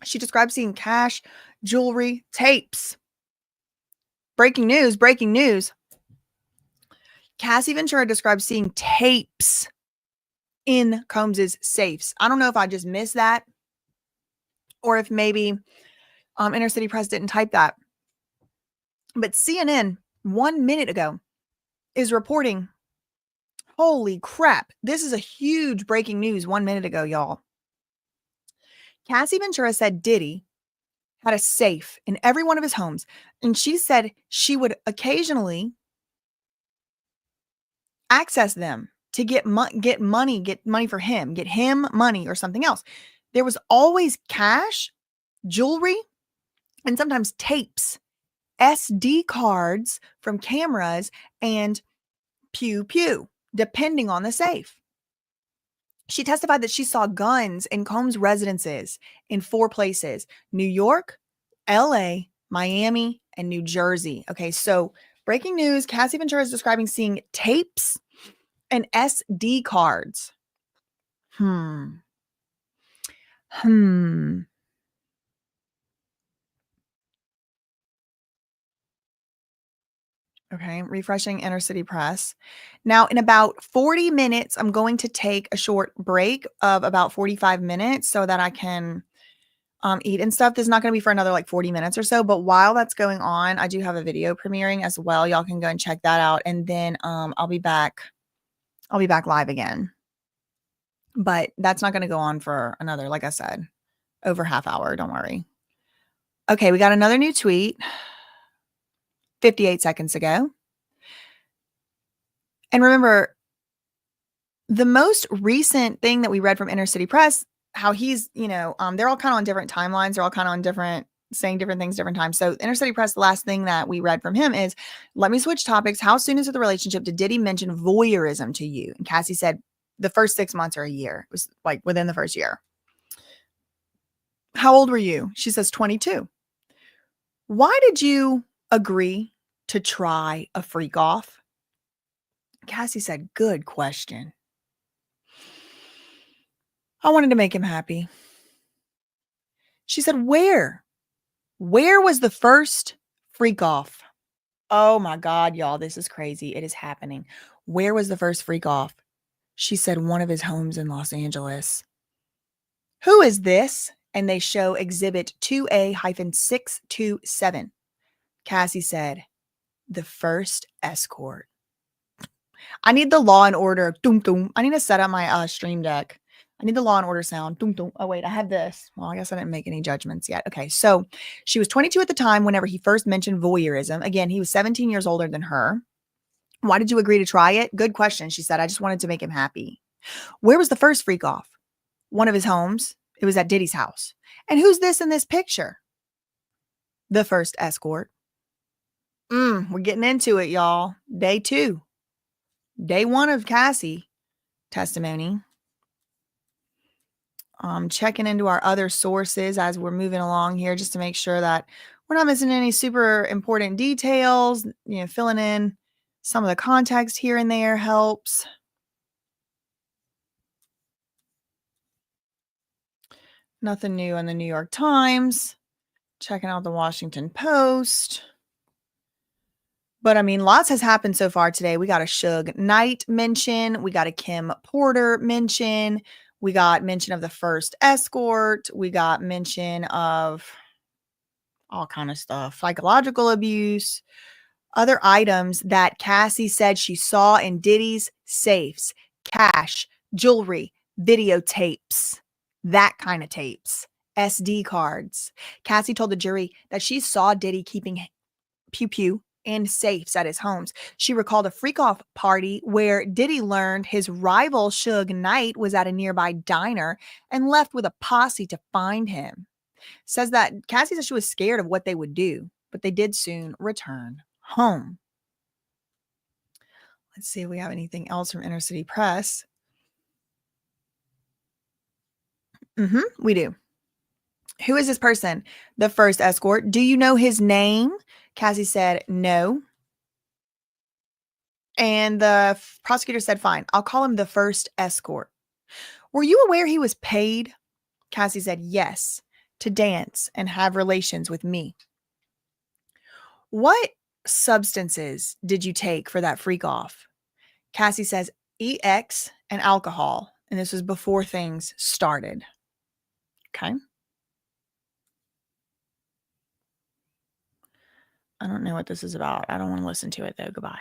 She describes seeing cash, jewelry, tapes. Breaking news, breaking news. Cassie Ventura describes seeing tapes in Combs's safes. I don't know if I just missed that or if maybe Inner City Press didn't type that. But CNN 1 minute ago is reporting, holy crap, this is a huge breaking news 1 minute ago, y'all. Cassie Ventura said Diddy had a safe in every one of his homes. And she said she would occasionally access them to get money for him, get him money or something else. There was always cash, jewelry, and sometimes tapes, SD cards from cameras, and pew pew, depending on the safe. She testified that she saw guns in Combs' residences in 4 places: New York, LA, Miami, and New Jersey. Okay, so breaking news, Cassie Ventura is describing seeing tapes and SD cards. Okay, refreshing Inner City Press. Now, in about 40 minutes, I'm going to take a short break of about 45 minutes so that I can eat and stuff. This is not going to be for another like 40 minutes or so, but while that's going on, I do have a video premiering as well. Y'all can go and check that out, and then I'll be back live again. But that's not going to go on for another, like I said, over half hour. Don't worry. Okay, we got another new tweet 58 seconds ago. And remember, the most recent thing that we read from Inner City Press, how he's, they're all kind of on different timelines. They're all kind of on saying different things, different times. So Inner City Press, the last thing that we read from him is, let me switch topics. How soon into the relationship did Diddy mention voyeurism to you? And Cassie said the first 6 months or a year. It was like within the first year. How old were you? She says 22. Why did you agree to try a freak off? Cassie said, good question. I wanted to make him happy. She said, where? Where was the first freak off? Oh my God, y'all, this is crazy. It is happening. Where was the first freak off? She said, one of his homes in Los Angeles. Who is this? And they show exhibit 2A-627. Cassie said, the first escort. I need the Law and Order. Doom, doom. I need to set up my Stream Deck. I need the Law and Order sound. Doom, doom. Oh, wait, I have this. Well, I guess I didn't make any judgments yet. Okay, so she was 22 at the time whenever he first mentioned voyeurism. Again, he was 17 years older than her. Why did you agree to try it? Good question. She said, I just wanted to make him happy. Where was the first freak off? One of his homes. It was at Diddy's house. And who's this in this picture? The first escort. We're getting into it, y'all. Day 2. Day 1 of Cassie testimony. Checking into our other sources as we're moving along here, just to make sure that we're not missing any super important details. Filling in some of the context here and there helps. Nothing new in the New York Times. Checking out the Washington Post. But I mean, lots has happened so far today. We got a Suge Knight mention. We got a Kim Porter mention. We got mention of the first escort. We got mention of all kind of stuff. Psychological abuse. Other items that Cassie said she saw in Diddy's safes. Cash, jewelry, videotapes. That kind of tapes. SD cards. Cassie told the jury that she saw Diddy keeping pew pew and safes at his homes. She recalled a freakoff party where Diddy learned his rival Suge Knight was at a nearby diner and left with a posse to find him. Says that Cassie said she was scared of what they would do, but they did soon return home. Let's see if we have anything else from Inner City Press. We do. Who is this person? The first escort. Do you know his name? Cassie said no. And the prosecutor said, fine, I'll call him the first escort. Were you aware he was paid? Cassie said yes, to dance and have relations with me. What substances did you take for that freak off? Cassie says EX and alcohol. And this was before things started. Okay. I don't know what this is about. I don't want to listen to it though. Goodbye.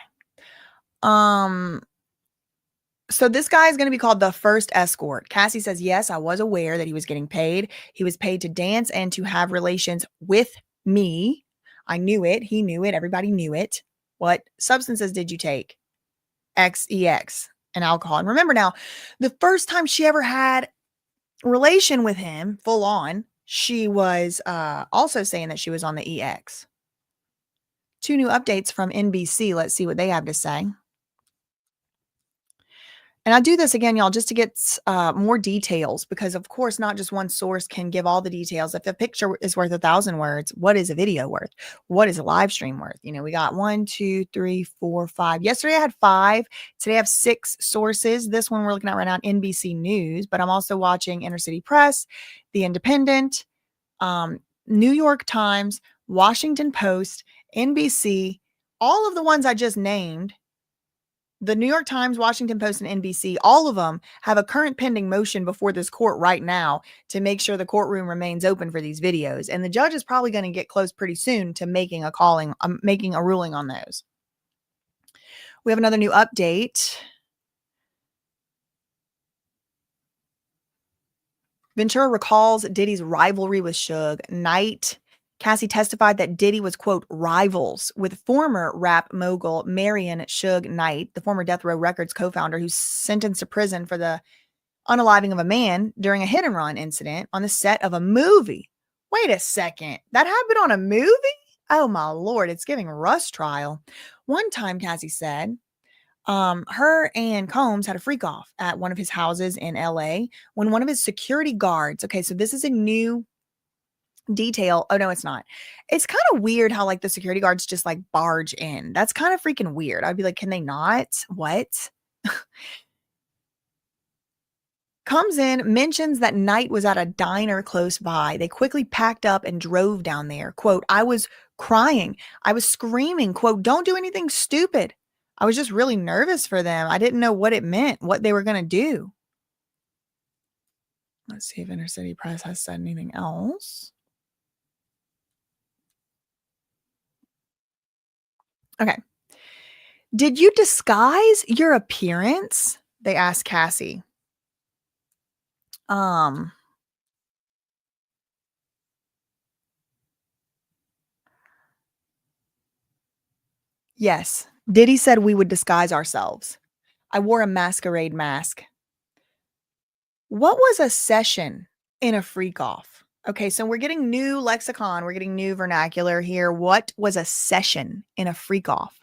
So this guy is going to be called the first escort. Cassie says, yes, I was aware that he was getting paid. He was paid to dance and to have relations with me. I knew it. He knew it. Everybody knew it. What substances did you take? XEX and alcohol. And remember now, the first time she ever had relation with him, full on, she was also saying that she was on the EX. 2 new updates from NBC. Let's see what they have to say. And I do this again, y'all, just to get more details, because of course, not just one source can give all the details. If a picture is worth 1,000 words, what is a video worth? What is a live stream worth? You know, we got 1, 2, 3, 4, 5. Yesterday I had 5. Today I have 6 sources. This one we're looking at right now, NBC News, but I'm also watching Inner City Press, The Independent, New York Times, Washington Post, NBC, all of the ones I just named. The New York Times, Washington Post, and NBC, all of them have a current pending motion before this court right now to make sure the courtroom remains open for these videos. And the judge is probably going to get close pretty soon to making a ruling on those. We have another new update. Ventura recalls Diddy's rivalry with Suge Knight. Cassie testified that Diddy was, quote, rivals with former rap mogul Marion Suge Knight, the former Death Row Records co-founder who's sentenced to prison for the unaliving of a man during a hit and run incident on the set of a movie. Wait a second. That happened on a movie? Oh, my Lord. It's giving Russ trial. One time, Cassie said, her and Combs had a freak off at one of his houses in LA when one of his security guards, okay, so this is a new detail. Oh no, it's not. It's kind of weird how like the security guards just like barge in. That's kind of freaking weird. I'd be like, can they not? What? Comes in, mentions that Knight was at a diner close by. They quickly packed up and drove down there. Quote, I was crying. I was screaming. Quote, don't do anything stupid. I was just really nervous for them. I didn't know what it meant, what they were going to do. Let's see if Inner City Press has said anything else. Okay. Did you disguise your appearance? They asked Cassie. Yes. Diddy said we would disguise ourselves. I wore a masquerade mask. What was a session in a freak off? Okay, so we're getting new lexicon. We're getting new vernacular here. What was a session in a freak off?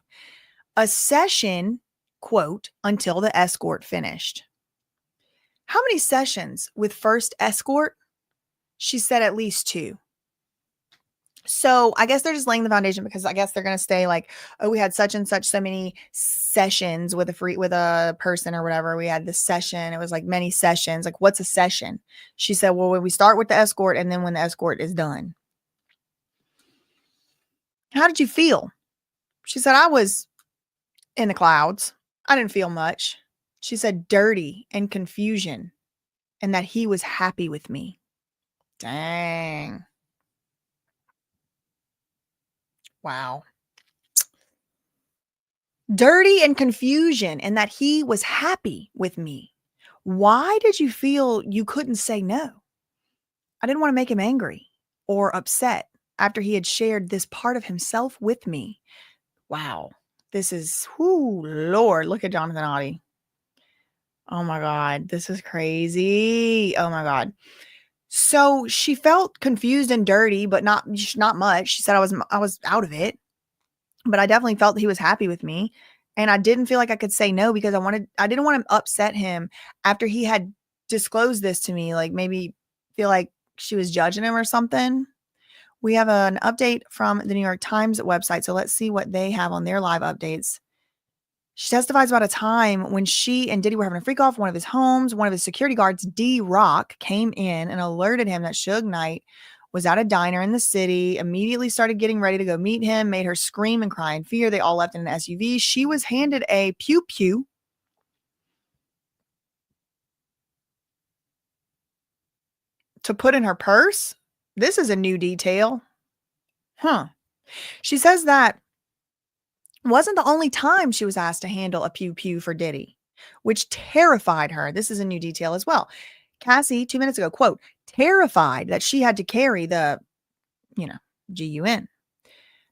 A session, quote, until the escort finished. How many sessions with first escort? She said at least 2. So I guess they're just laying the foundation, because I guess they're going to stay like, oh, we had such and such so many sessions with a person or whatever. We had this session. It was like many sessions. Like, what's a session? She said, well, when we start with the escort and then when the escort is done. How did you feel? She said, I was in the clouds. I didn't feel much. She said dirty and confusion, and that he was happy with me. Dang. Wow. Dirty and confusion, and that he was happy with me. Why did you feel you couldn't say no? I didn't want to make him angry or upset after he had shared this part of himself with me. Wow. This is, whoo, Lord, look at Jonathan Oddie. Oh my God, this is crazy. Oh my God. So she felt confused and dirty, but not much. She said I was out of it, but I definitely felt that he was happy with me And I didn't feel like I could say no because I didn't want to upset him after he had disclosed this to me, like maybe feel like she was judging him or something. We have an update from the New York Times website. So let's see what they have on their live updates. She testifies about a time when she and Diddy were having a freak off one of his homes. One of his security guards, D-Rock, came in and alerted him that Suge Knight was at a diner in the city, immediately started getting ready to go meet him, made her scream and cry in fear. They all left in an SUV. She was handed a pew-pew to put in her purse. This is a new detail. She says that wasn't the only time she was asked to handle a pew-pew for Diddy, which terrified her. This is a new detail as well. Cassie, 2 minutes ago, quote, terrified that she had to carry the, GUN.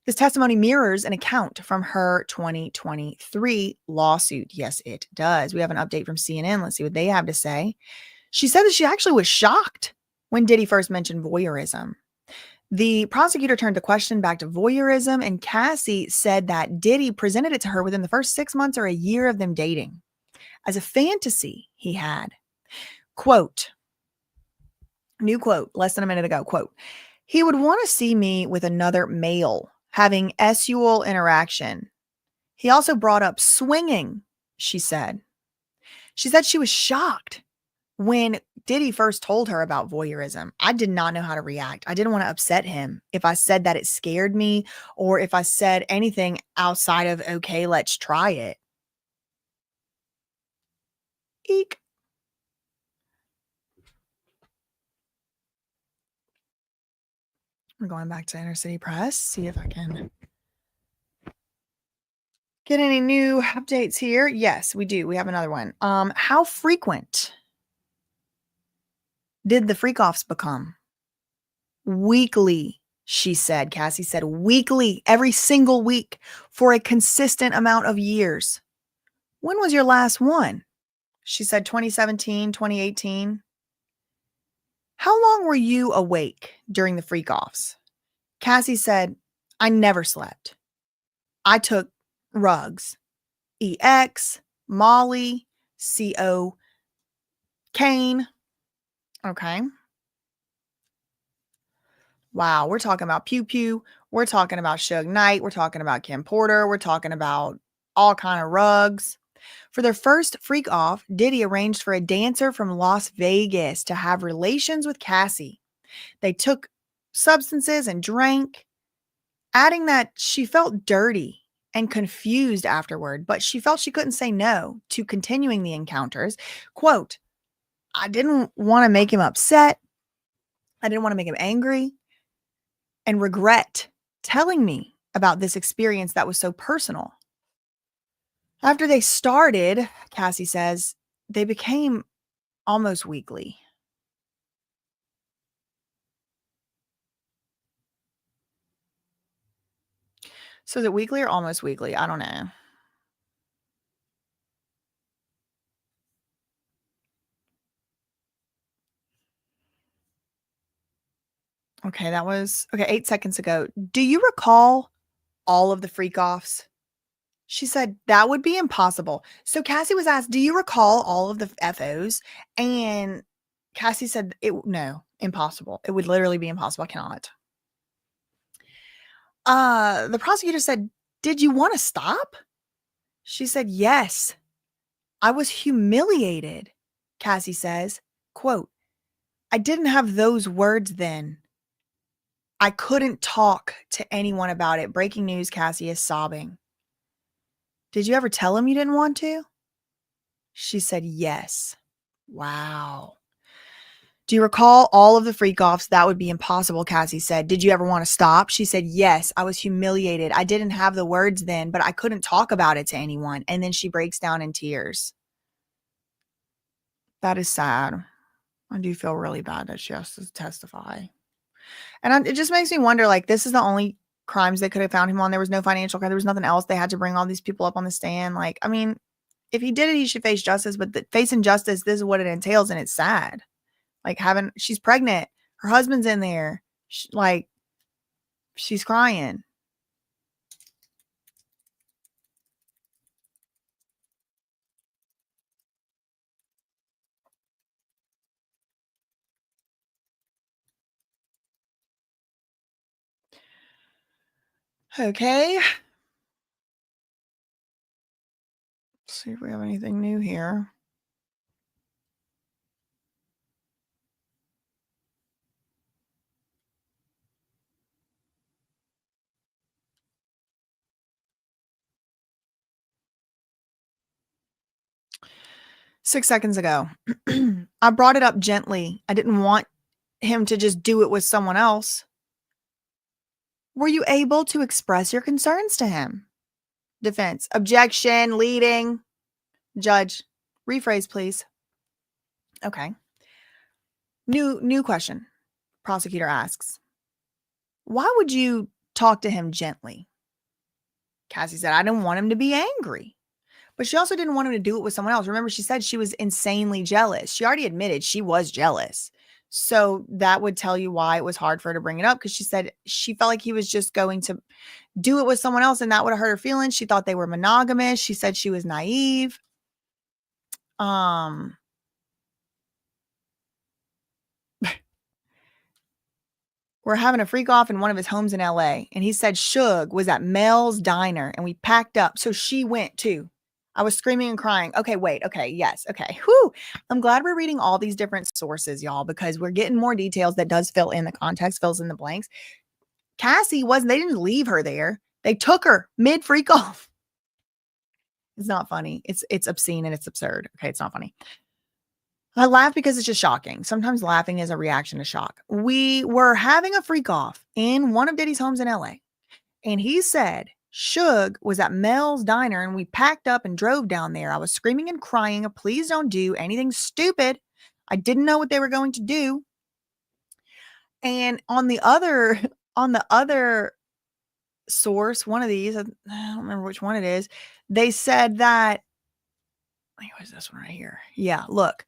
This testimony mirrors an account from her 2023 lawsuit. Yes, it does. We have an update from CNN. Let's see what they have to say. She said that she actually was shocked when Diddy first mentioned voyeurism. The prosecutor turned the question back to voyeurism, and Cassie said that Diddy presented it to her within the first 6 months or a year of them dating as a fantasy he had. Quote, new quote, less than a minute ago, quote, he would want to see me with another male having sexual interaction. He also brought up swinging, she said. She said she was shocked when Diddy first told her about voyeurism. I did not know how to react. I didn't want to upset him if I said that it scared me or if I said anything outside of, okay, let's try it. Eek. We're going back to Inner City Press, see if I can get any new updates here. Yes, we do. We have another one. How frequent did the freakoffs become? Weekly, she said. Cassie said weekly, every single week for a consistent amount of years. When was your last one? She said 2017, 2018. How long were you awake during the freakoffs? Cassie said, I never slept. I took rugs, EX, Molly, CO, Kane. Okay. Wow, we're talking about Pew Pew. We're talking about Suge Knight. We're talking about Kim Porter. We're talking about all kind of rugs. For their first freak off, Diddy arranged for a dancer from Las Vegas to have relations with Cassie. They took substances and drank, adding that she felt dirty and confused afterward, but she felt she couldn't say no to continuing the encounters. Quote, I didn't want to make him upset. I didn't want to make him angry and regret telling me about this experience that was so personal. After they started, Cassie says, they became almost weekly. So is it weekly or almost weekly? I don't know. Okay, that was 8 seconds ago. Do you recall all of the freak-offs? She said that would be impossible. So Cassie was asked, do you recall all of the FOs? And Cassie said, no, impossible. It would literally be impossible. I cannot. The prosecutor said, did you want to stop? She said, yes. I was humiliated. Cassie says, quote, I didn't have those words then. I couldn't talk to anyone about it. Breaking news, Cassie is sobbing. Did you ever tell him you didn't want to? She said, yes. Wow. Do you recall all of the freak-offs? That would be impossible, Cassie said. Did you ever want to stop? She said, yes. I was humiliated. I didn't have the words then, but I couldn't talk about it to anyone. And then she breaks down in tears. That is sad. I do feel really bad that she has to testify. And it just makes me wonder, like, this is the only crimes they could have found him on. There was no financial crime. There was nothing else. They had to bring all these people up on the stand. Like, I mean, if he did it, he should face justice. But facing justice, this is what it entails. And it's sad. Like, she's pregnant. Her husband's in there. She's crying. Okay. Let's see if we have anything new here. Six seconds ago, I brought it up gently. I didn't want him to just do it with someone else. Were you able to express your concerns to him? Defense. Objection. Leading. Judge. Rephrase, please. Okay. New question. Prosecutor asks, why would you talk to him gently? Cassie said, I didn't want him to be angry. But she also didn't want him to do it with someone else. Remember, she said she was insanely jealous. She already admitted she was jealous. So that would tell you why it was hard for her to bring it up, because she said she felt like he was just going to do it with someone else and that would have hurt her feelings. She thought they were monogamous. She said she was naive. We're having a freak off in one of his homes in LA. And he said Suge was at Mel's Diner and we packed up. So she went too. I was screaming and crying. Okay, wait. Okay, yes. Okay. Whew. I'm glad we're reading all these different sources, y'all, because we're getting more details that does fill in the context, fills in the blanks. Cassie they didn't leave her there. They took her mid freak off. It's not funny. It's obscene and it's absurd. Okay, it's not funny. I laugh because it's just shocking. Sometimes laughing is a reaction to shock. We were having a freak off in one of Diddy's homes in LA. And he said Suge was at Mel's Diner and we packed up and drove down there. I was screaming and crying, please don't do anything stupid. I didn't know what they were going to do. And on the other source, one of these, I don't remember which one it is, they said that, what is this one right here? Yeah, look.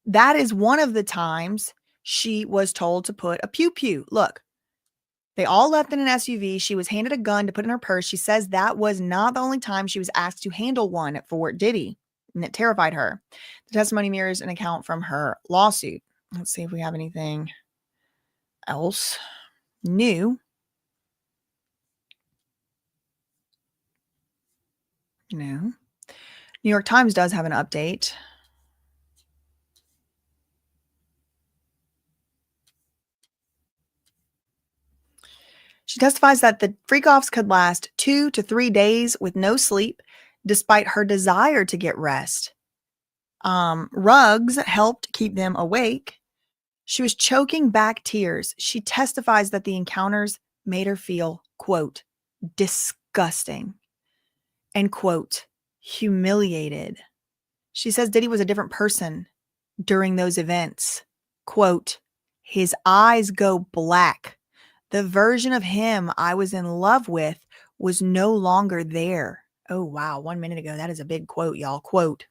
That is one of the times she was told to put a pew-pew. Look, they all left in an SUV. She was handed a gun to put in her purse. She says that was not the only time she was asked to handle one for Diddy, and it terrified her. The testimony mirrors an account from her lawsuit. Let's see if we have anything else new. No. New York Times does have an update. She testifies that the freak-offs could last 2 to 3 days with no sleep, despite her desire to get rest. Rugs helped keep them awake. She was choking back tears. She testifies that the encounters made her feel, quote, disgusting and, quote, humiliated. She says Diddy was a different person during those events. Quote, his eyes go black. The version of him I was in love with was no longer there. Oh, wow. 1 minute ago. That is a big quote, y'all. Quote,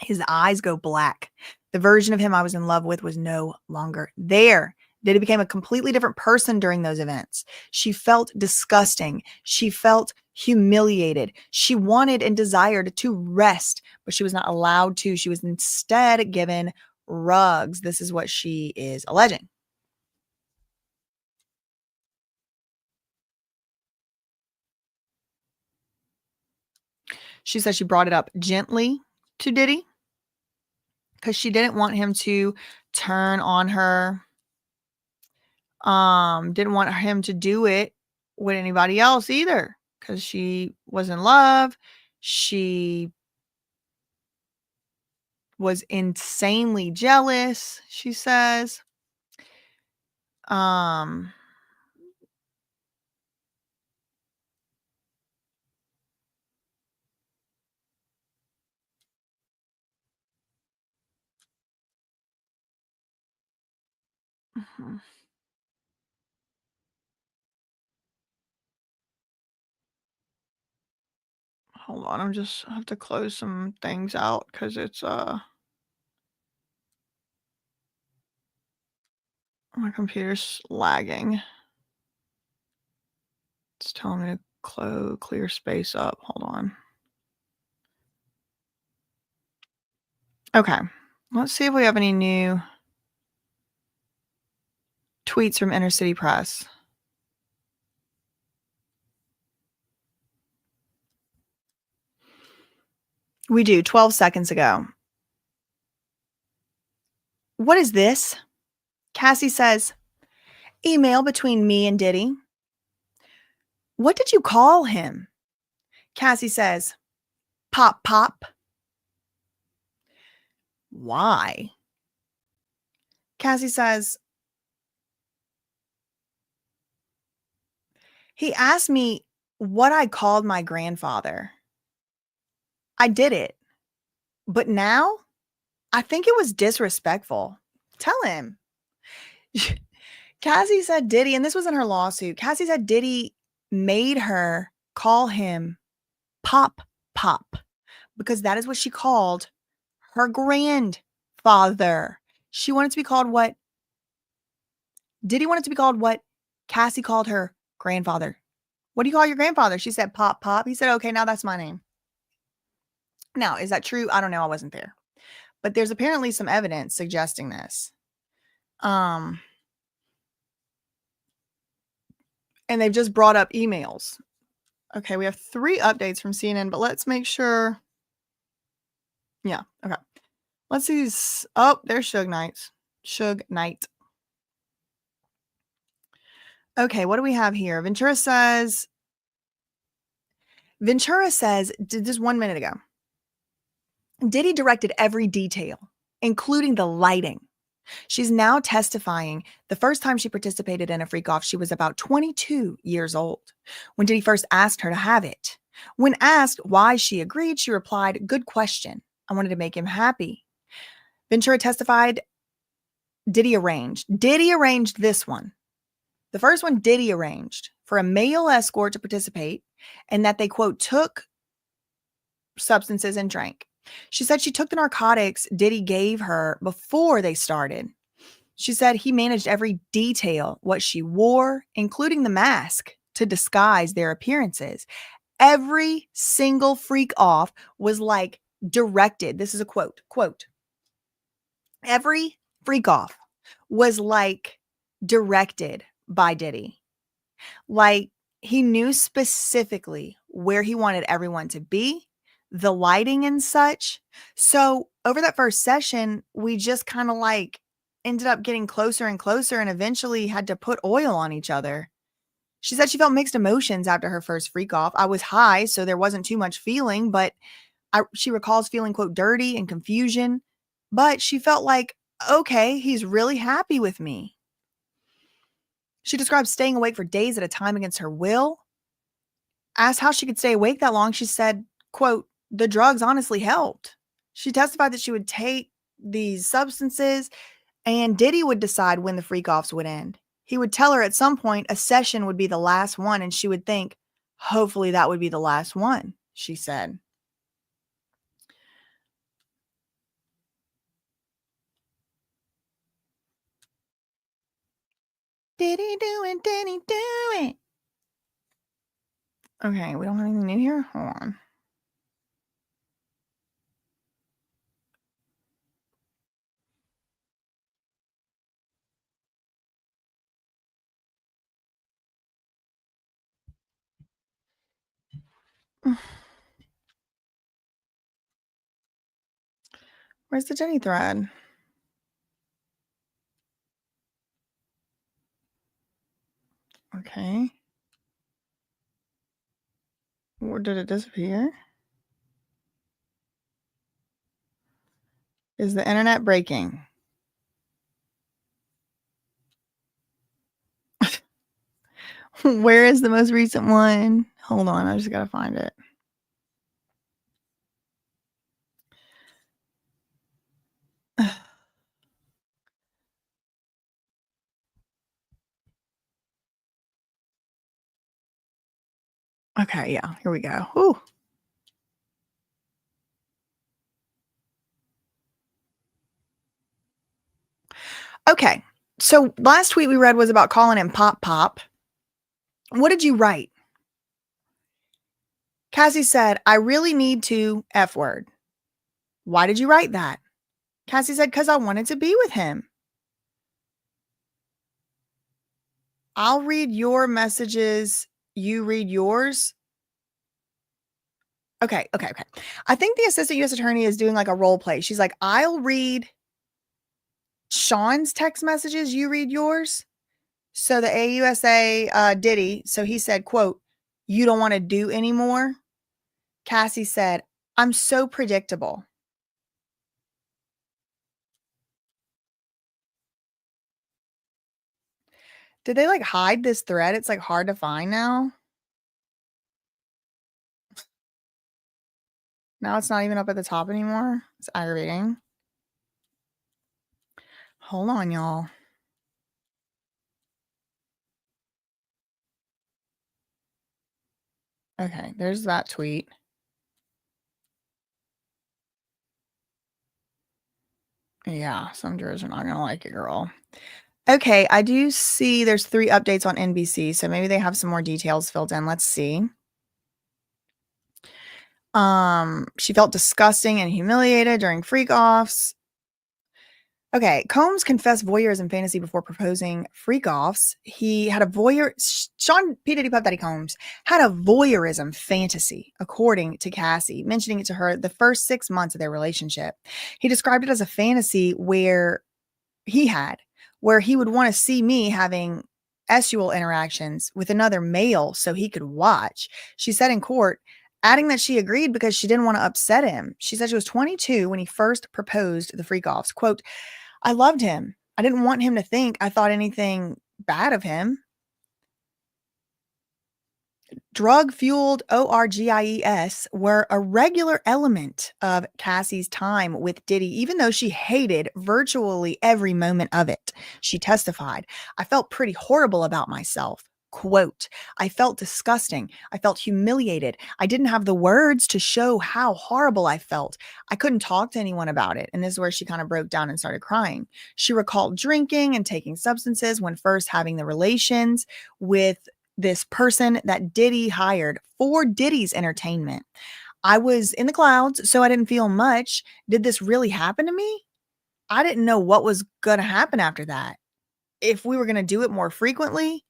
his eyes go black. The version of him I was in love with was no longer there. Diddy became a completely different person during those events. She felt disgusting. She felt humiliated. She wanted and desired to rest, but she was not allowed to. She was instead given rugs. This is what she is alleging. She says she brought it up gently to Diddy because she didn't want him to turn on her. Didn't want him to do it with anybody else either because she was in love. She was insanely jealous, she says. Hold on, I have to close some things out because it's my computer's lagging. It's telling me to clear space up. Hold on. Okay, let's see if we have any new Tweets from Inner City Press. We do, 12 seconds ago. What is this? Cassie says, email between me and Diddy. What did you call him? Cassie says, Pop Pop. Why? Cassie says, he asked me what I called my grandfather. I did it. But now I think it was disrespectful. Tell him. Cassie said Diddy, and this was in her lawsuit. Cassie said Diddy made her call him Pop Pop because that is what she called her grandfather. She wanted to be called what? Diddy wanted to be called what Cassie called her grandfather. What do you call your grandfather? She said Pop Pop. He said, okay, now that's my name. Now, is that true? I don't know. I wasn't there. But there's apparently some evidence suggesting this. And they've just brought up emails. Okay, we have 3 updates from CNN, but let's make sure. Yeah, okay. Let's see. Oh, there's Suge Knight. Suge Knight. Okay, what do we have here? Ventura says, just 1 minute ago, Diddy directed every detail, including the lighting. She's now testifying the first time she participated in a freak-off, she was about 22 years old when Diddy first asked her to have it. When asked why she agreed, she replied, good question. I wanted to make him happy. Ventura testified, Diddy arranged this one. The first one Diddy arranged for a male escort to participate and that they, quote, took substances and drank. She said she took the narcotics Diddy gave her before they started. She said he managed every detail, what she wore, including the mask, to disguise their appearances. Every single freak off was like directed. This is a quote. Every freak off was like directed by Diddy. Like he knew specifically where he wanted everyone to be, the lighting and such. So over that first session, we just kind of like ended up getting closer and closer and eventually had to put oil on each other. She said she felt mixed emotions after her first freak off. I was high, so there wasn't too much feeling, but she recalls feeling, quote, dirty and confusion. But she felt like, okay, he's really happy with me. She described staying awake for days at a time against her will. Asked how she could stay awake that long, she said, quote, the drugs honestly helped. She testified that she would take these substances and Diddy would decide when the freak-offs would end. He would tell her at some point a session would be the last one and she would think, hopefully that would be the last one, she said. Did he do it? Did he do it? Okay, we don't have anything new here. Hold on. Where's the Jenny thread? Okay. Where did it disappear? Is the internet breaking? Where is the most recent one? Hold on, I just gotta find it. Okay, yeah, here we go. Ooh. Okay, so last tweet we read was about calling him Pop Pop. What did you write? Cassie said, I really need to F word. Why did you write that? Cassie said, because I wanted to be with him. I'll read your messages. You read yours. Okay. I think the assistant U.S. attorney is doing like a role play. She's like, I'll read Sean's text messages. You read yours. So the AUSA Diddy. So he said, quote, "You don't want to do anymore." Cassie said, "I'm so predictable." Did they like hide this thread? It's like hard to find now. Now it's not even up at the top anymore. It's aggravating. Hold on, y'all. Okay, there's that tweet. Yeah, some jurors are not going to like it, girl. Okay, I do see there's 3 updates on NBC, so maybe they have some more details filled in. Let's see. She felt disgusting and humiliated during freakoffs. Okay, Combs confessed voyeurism fantasy before proposing freakoffs. He had a Sean P. Diddy Puff Daddy Combs had a voyeurism fantasy, according to Cassie, mentioning it to her the first 6 months of their relationship. He described it as a fantasy where he would want to see me having sexual interactions with another male so he could watch. She said in court, adding that she agreed because she didn't want to upset him. She said she was 22 when he first proposed the freakoffs. Quote, "I loved him. I didn't want him to think I thought anything bad of him." Drug-fueled ORGIES were a regular element of Cassie's time with Diddy, even though she hated virtually every moment of it. She testified, "I felt pretty horrible about myself." Quote, "I felt disgusting. I felt humiliated. I didn't have the words to show how horrible I felt. I couldn't talk to anyone about it." And this is where she kind of broke down and started crying. She recalled drinking and taking substances when first having the relations with this person that Diddy hired for Diddy's entertainment. "I was in the clouds, so I didn't feel much. Did this really happen to me? I didn't know what was going to happen after that. If we were going to do it more frequently,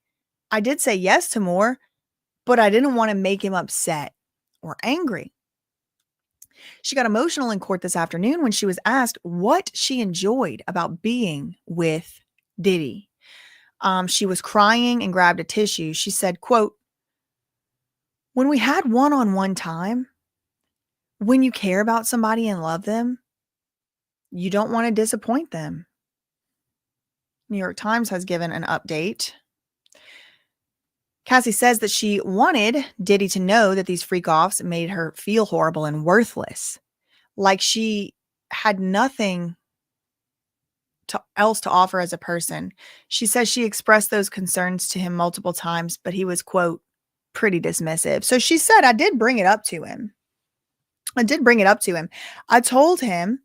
I did say yes to more, but I didn't want to make him upset or angry." She got emotional in court this afternoon when she was asked what she enjoyed about being with Diddy. She was crying and grabbed a tissue. She said, quote, "When we had one-on-one time, when you care about somebody and love them, you don't want to disappoint them." New York Times has given an update. Cassie says that she wanted Diddy to know that these freak-offs made her feel horrible and worthless, like she had nothing else to offer as a person. She says she expressed those concerns to him multiple times, but he was, quote, "pretty dismissive." So she said, I did bring it up to him. I told him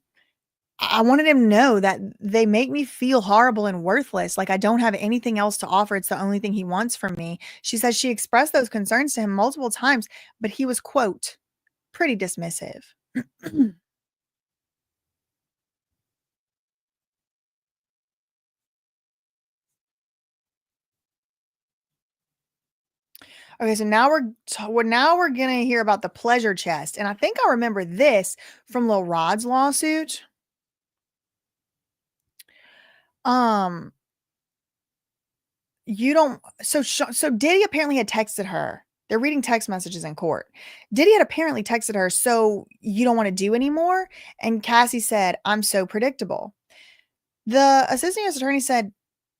I wanted him to know that they make me feel horrible and worthless. Like I don't have anything else to offer. It's the only thing he wants from me. She says she expressed those concerns to him multiple times, but he was, quote, "pretty dismissive." Okay, so now we're gonna hear about the pleasure chest, and I think I remember this from Lil Rod's lawsuit. Um, you don't. So Diddy apparently had texted her. They're reading text messages in court. Diddy had apparently texted her, "So you don't want to do anymore?" And Cassie said, "I'm so predictable." The assistant U.S. attorney said,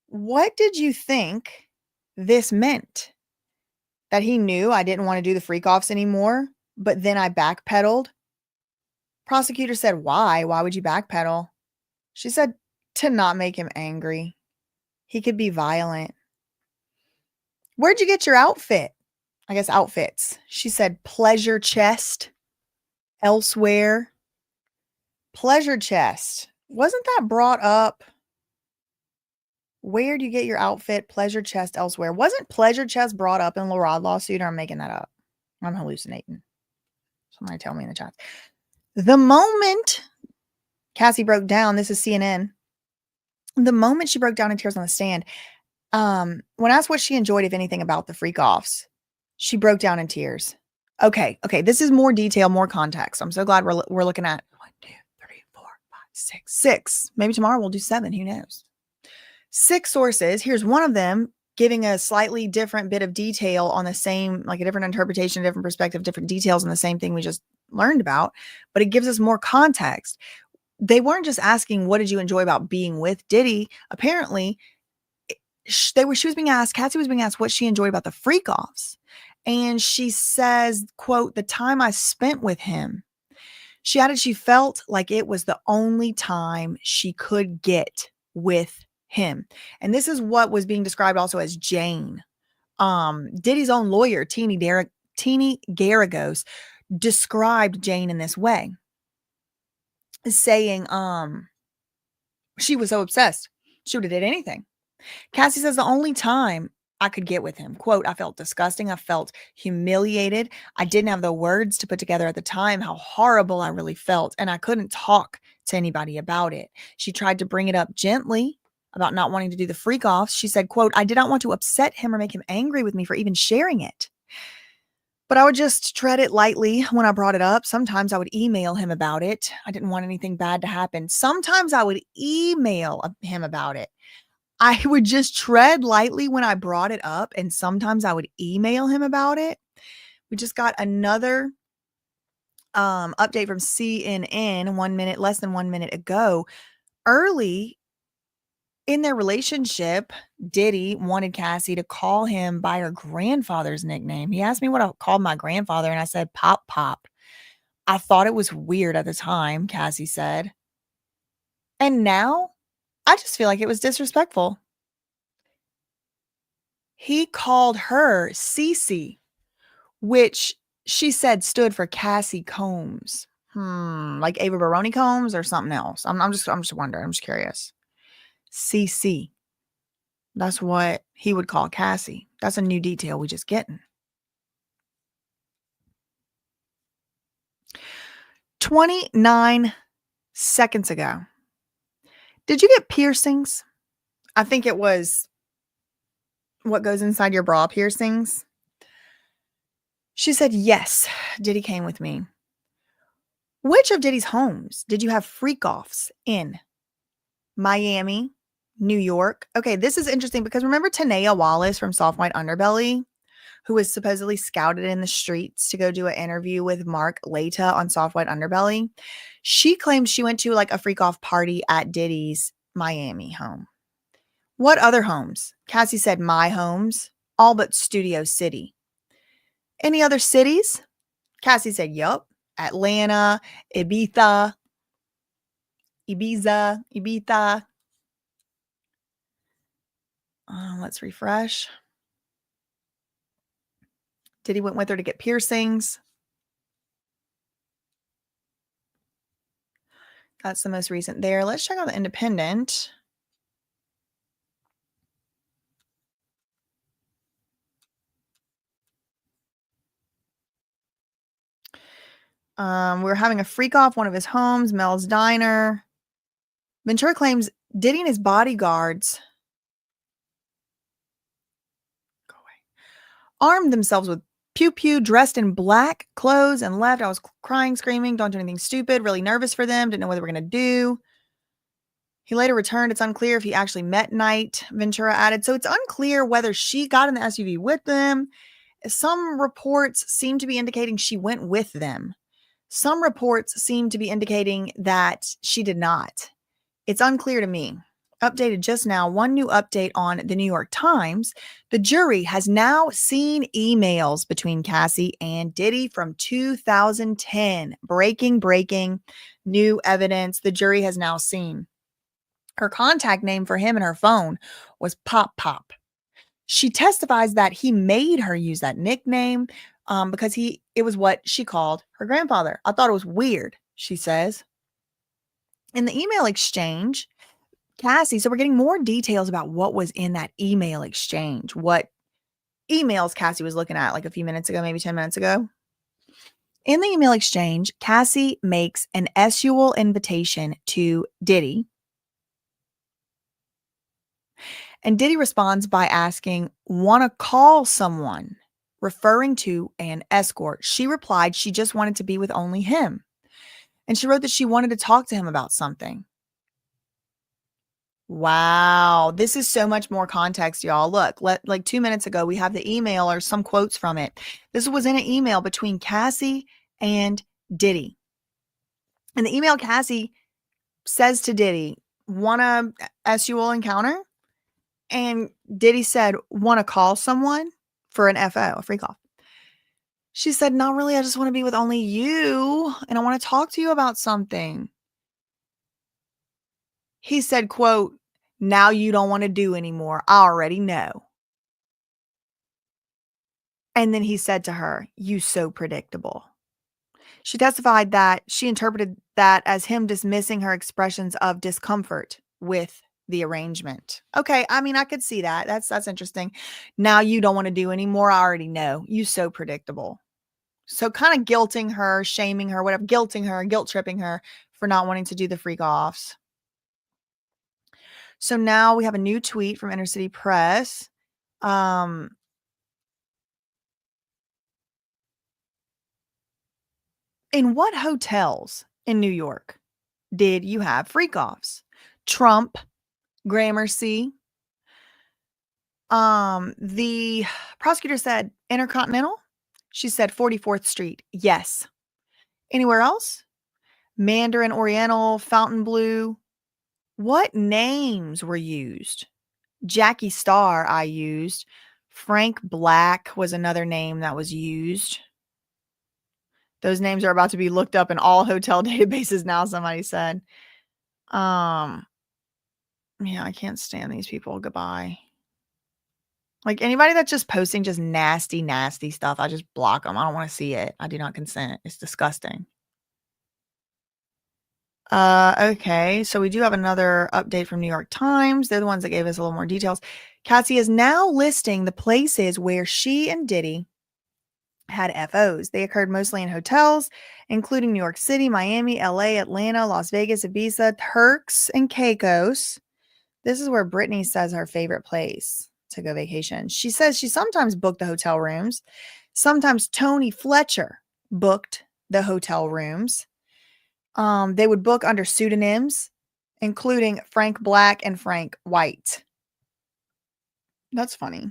"What did you think this meant? That he knew I didn't want to do the freak offs anymore, but then I backpedaled?" Prosecutor said, "Why? Why would you backpedal?" She said, "To not make him angry. He could be violent." "Where'd you get your outfit?" I guess outfits. She said, "Pleasure chest. Elsewhere." Pleasure chest. Wasn't that brought up? Where do you get your outfit? Pleasure chest elsewhere. Wasn't pleasure chest brought up in Lorad lawsuit, or I'm making that up? I'm hallucinating. Somebody tell me in the chat. The moment Cassie broke down, this is CNN. The moment she broke down in tears on the stand, When asked what she enjoyed, if anything, about the freakoffs, she broke down in tears. Okay. This is more detail, more context. I'm so glad we're looking at 1, 2, 3, 4, 5, 6. 6. Maybe tomorrow we'll do 7. Who knows? 6 sources. Here's one of them giving a slightly different bit of detail on the same, like a different interpretation, different perspective, different details on the same thing we just learned about, but it gives us more context. They weren't just asking, what did you enjoy about being with Diddy? Apparently, Cassie was being asked what she enjoyed about the freakoffs. And she says, quote, the time I spent with him. She added she felt like it was the only time she could get with him. And this is what was being described also as Jane. Diddy's own lawyer, Teeny Garagos, described Jane in this way, saying she was so obsessed she would have did anything. Cassie says the only time I could get with him, quote, I felt disgusting. I felt humiliated. I didn't have the words to put together at the time how horrible I really felt, and I couldn't talk to anybody about it. She tried to bring it up gently about not wanting to do the freak-offs. She said, quote, I did not want to upset him or make him angry with me for even sharing it. But I would just tread it lightly when I brought it up. Sometimes I would email him about it. I didn't want anything bad to happen. Sometimes I would email him about it. I would just tread lightly when I brought it up, and sometimes I would email him about it. We just got another update from CNN less than 1 minute ago. Early in their relationship, Diddy wanted Cassie to call him by her grandfather's nickname. He asked me what I called my grandfather, and I said, Pop Pop. I thought it was weird at the time, Cassie said. And now I just feel like it was disrespectful. He called her Cece, which she said stood for Cassie Combs. Like Ava Baroni Combs or something else. I'm just wondering. I'm just curious. CC. That's what he would call Cassie. That's a new detail we just getting. 29 seconds ago. Did you get piercings? I think it was what goes inside your bra piercings. She said, yes, Diddy came with me. Which of Diddy's homes did you have freak-offs in? Miami, New York. Okay, this is interesting because remember Tanea Wallace from Soft White Underbelly, who was supposedly scouted in the streets to go do an interview with Mark Leta on Soft White Underbelly. She claimed she went to like a freak-off party at Diddy's Miami home. What other homes? Cassie said my homes, all but Studio City. Any other cities? Cassie said, yup. Atlanta, Ibiza. Let's refresh. Diddy went with her to get piercings. That's the most recent there. Let's check out the Independent. We're having a freak off one of his homes, Mel's Diner. Ventura claims Diddy and his bodyguards armed themselves with pew-pew, dressed in black clothes, and left. I was crying, screaming, don't do anything stupid, really nervous for them, didn't know what they were going to do. He later returned. It's unclear if he actually met Knight, Ventura added. So it's unclear whether she got in the SUV with them. Some reports seem to be indicating she went with them. Some reports seem to be indicating that she did not. It's unclear to me. Updated just now, one new update on the New York Times. The jury has now seen emails between Cassie and Diddy from 2010. Breaking new evidence. The jury has now seen. Her contact name for him in her phone was Pop Pop. She testifies that he made her use that nickname because it was what she called her grandfather. I thought it was weird, she says. In the email exchange, Cassie, so we're getting more details about what was in that email exchange, what emails Cassie was looking at like a few minutes ago, maybe 10 minutes ago. In the email exchange, Cassie makes an SUL invitation to Diddy. And Diddy responds by asking, want to call someone, referring to an escort. She replied she just wanted to be with only him. And she wrote that she wanted to talk to him about something. Wow. This is so much more context, y'all. Look, like 2 minutes ago, we have the email or some quotes from it. This was in an email between Cassie and Diddy. And the email, Cassie says to Diddy, want a SUL encounter? And Diddy said, want to call someone for an FO, a freakoff. She said, not really. I just want to be with only you. And I want to talk to you about something. He said, quote, now you don't want to do anymore. I already know. And then he said to her, you so predictable. She testified that she interpreted that as him dismissing her expressions of discomfort with the arrangement. Okay, I mean, I could see that. That's interesting. Now you don't want to do anymore. I already know. You so predictable. So kind of guilting her, shaming her, whatever, guilting her, guilt tripping her for not wanting to do the freak offs. So now we have a new tweet from Inner City Press. In what hotels in New York did you have freak-offs? Trump, Gramercy. The prosecutor said Intercontinental. She said 44th Street. Yes. Anywhere else? Mandarin Oriental, Fontainebleau. What names were used? Jackie Starr, I used. Frank Black was another name that was used. Those names are about to be looked up in all hotel databases now, somebody said. Yeah, I can't stand these people. Goodbye. Like anybody that's just posting just nasty, nasty stuff, I just block them. I don't want to see it. I do not consent. It's disgusting. Okay, so we do have another update from New York Times. They're the ones that gave us a little more details. Cassie is now listing the places where she and Diddy had FOs. They occurred mostly in hotels, including New York City, Miami, LA, Atlanta, Las Vegas, Ibiza, Turks, and Caicos. This is where Brittany says her favorite place to go vacation. She says she sometimes booked the hotel rooms. Sometimes Tony Fletcher booked the hotel rooms. They would book under pseudonyms, including Frank Black and Frank White. That's funny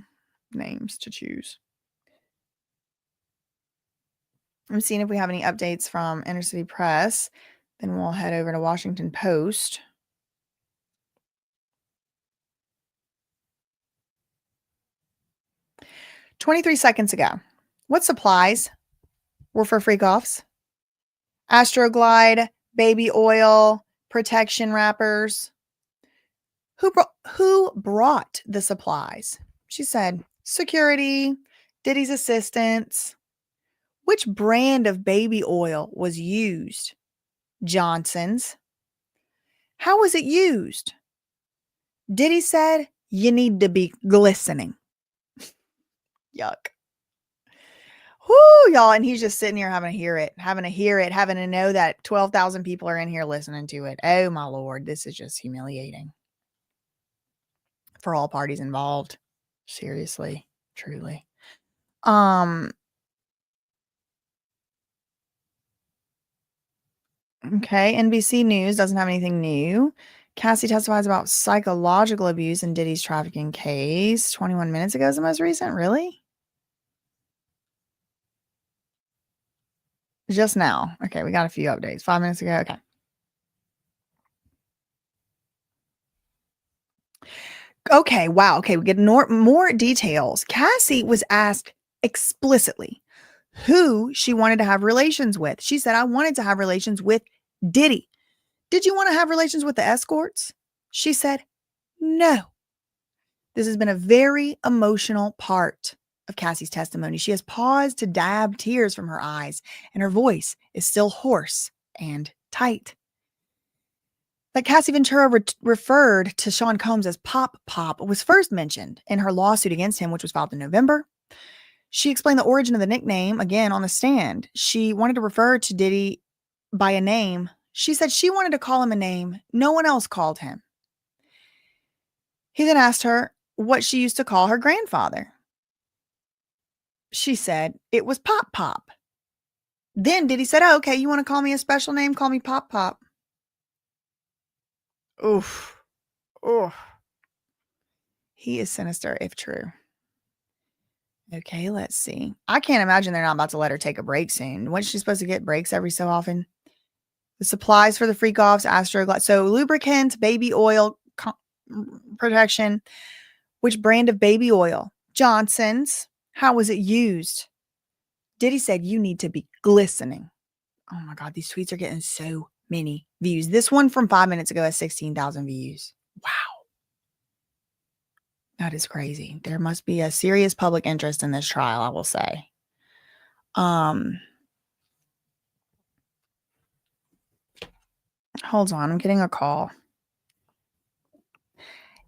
names to choose. I'm seeing if we have any updates from Inner City Press. Then we'll head over to Washington Post. "23 seconds ago, what supplies were for freak-offs? Astroglide, baby oil, protection wrappers. Who brought the supplies? She said, security, Diddy's assistants. Which brand of baby oil was used? Johnson's. How was it used? Diddy said, you need to be glistening. Yuck. Whoo, y'all. And he's just sitting here having to hear it, having to know that 12,000 people are in here listening to it. Oh, my Lord. This is just humiliating for all parties involved. Seriously, truly. Okay, NBC News doesn't have anything new. Cassie testifies about psychological abuse in Diddy's trafficking case. 21 minutes ago is the most recent. Really? Just now. Okay, we got a few updates. 5 minutes ago. Okay. Okay, wow. Okay, we get more details. Cassie was asked explicitly who she wanted to have relations with. She said, I wanted to have relations with Diddy. Did you want to have relations with the escorts? She said, no. This has been a very emotional part of Cassie's testimony. She has paused to dab tears from her eyes, and her voice is still hoarse and tight. That Cassie Ventura referred to Sean Combs as Pop was first mentioned in her lawsuit against him, which was filed in November. She explained the origin of the nickname again on the stand. She wanted to refer to Diddy by a name. She said she wanted to call him a name no one else called him. He then asked her, what she used to call her grandfather. She said it was Pop Pop. Then Diddy said, oh, okay, you want to call me a special name? Call me Pop Pop. Oof. Oof. He is sinister if true. Okay, let's see. I can't imagine they're not about to let her take a break soon. Wasn't she supposed to get breaks every so often? The supplies for the freakoffs, Astroglass. So lubricant, baby oil protection. Which brand of baby oil? Johnson's. How was it used? Diddy said you need to be glistening. Oh my God, these tweets are getting so many views. This one from 5 minutes ago has 16,000 views. Wow. That is crazy. There must be a serious public interest in this trial, I will say. Hold on, I'm getting a call.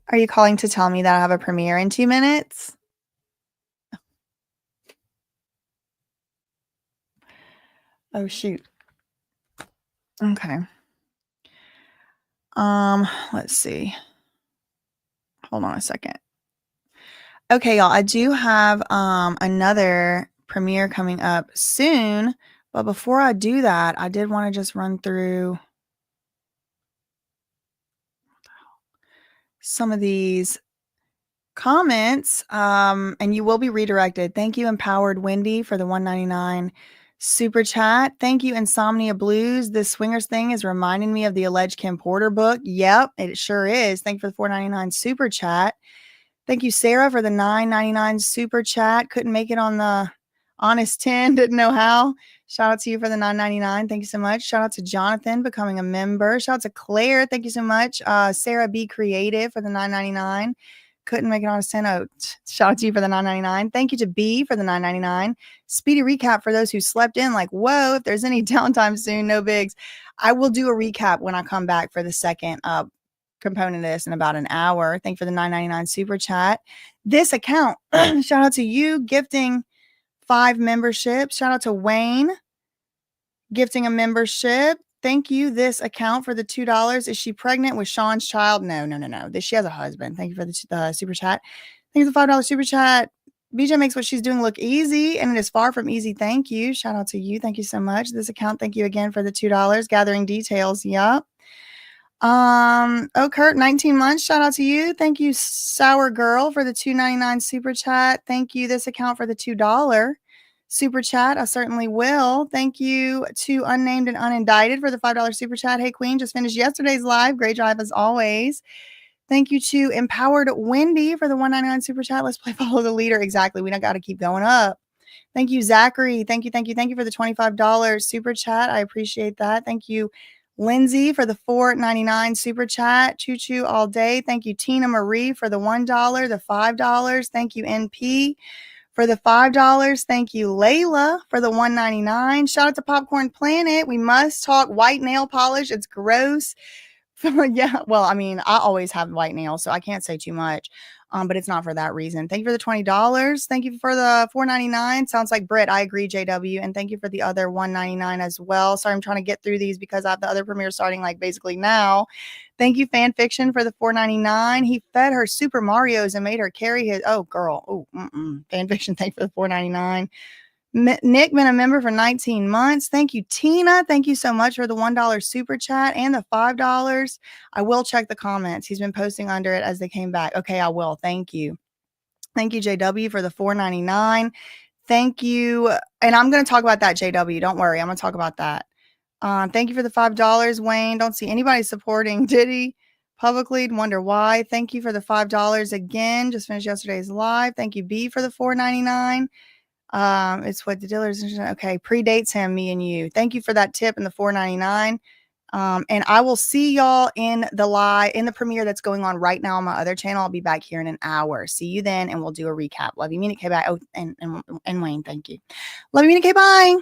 Are you calling to tell me that I have a premiere in 2 minutes? Oh, shoot. Okay. Let's see. Hold on a second. Okay, y'all, I do have another premiere coming up soon, but before I do that, I did want to just run through some of these comments, and you will be redirected. Thank you, Empowered Wendy, for the $1.99 super chat. Thank you, Insomnia Blues. This swingers thing is reminding me of the alleged Kim Porter book. Yep, it sure is. Thank you for the $4.99 super chat. Thank you, Sarah, for the $9.99 super chat. Couldn't make it on the Honest 10. Didn't know how. Shout out to you for the $9.99. Thank you so much. Shout out to Jonathan becoming a member. Shout out to Claire. Thank you so much. Sarah B. Creative for the $9.99. Couldn't make it on a 10. Oh, shout out to you for the $9.99. Thank you to B for the $9.99. Speedy recap for those who slept in. Like, whoa, if there's any downtime soon, no bigs. I will do a recap when I come back for the second component of this in about an hour. Thank you for the $9.99 super chat. This account, shout out to you gifting 5 memberships. Shout out to Wayne gifting a membership. Thank you. This account for the $2. Is she pregnant with Sean's child? No. She has a husband. Thank you for the super chat. Thank you for the $5 super chat. BJ makes what she's doing look easy, and it is far from easy. Thank you. Shout out to you. Thank you so much. This account, thank you again for the $2. Gathering details. Yup. Kurt, 19 months. Shout out to you. Thank you, Sour Girl, for the $2.99 super chat. Thank you, this account, for the $2 super chat. I certainly will. Thank you to Unnamed and Unindicted for the $5 super chat. Hey, Queen, just finished yesterday's live. Great job as always. Thank you to Empowered Wendy for the $1.99 super chat. Let's play Follow the Leader. Exactly. We don't got to keep going up. Thank you, Zachary. Thank you for the $25 super chat. I appreciate that. Thank you, Lindsay, for the $4.99 super chat. Choo choo all day. Thank you, Tina Marie, for the $1, the $5. Thank you, NP, for the $5. Thank you, Layla, for the $1.99. Shout out to Popcorn Planet. We must talk white nail polish. It's gross. Yeah, well, I mean, I always have white nails, so I can't say too much. But it's not for that reason. Thank you for the $20. Thank you for the $4.99. Sounds like Brit. I agree, JW. And thank you for the other $1.99 as well. Sorry, I'm trying to get through these because I have the other premiere starting like basically now. Thank you, Fan Fiction, for the $4.99. He fed her Super Marios and made her carry his. Oh, girl. Oh, Fan Fiction. Thank you for the $4.99. Nick, been a member for 19 months. Thank you, Tina. Thank you so much for the $1 super chat and the $5. I will check the comments. He's been posting under it as they came back. Okay, I will. Thank you. Thank you, JW, for the $4.99. Thank you. And I'm going to talk about that, JW. Don't worry. I'm going to talk about that. Thank you for the $5, Wayne. Don't see anybody supporting Diddy publicly. Wonder why. Thank you for the $5 again. Just finished yesterday's live. Thank you, B, for the $4.99. It's what the dealer's okay, predates him, me and you. Thank you for that tip and the $4.99. And I will see y'all in the premiere that's going on right now on my other channel. I'll be back here in an hour. See you then, and we'll do a recap. Love you, mean it, K. Bye. Oh, and Wayne, thank you. Love you, mean it, K. Bye.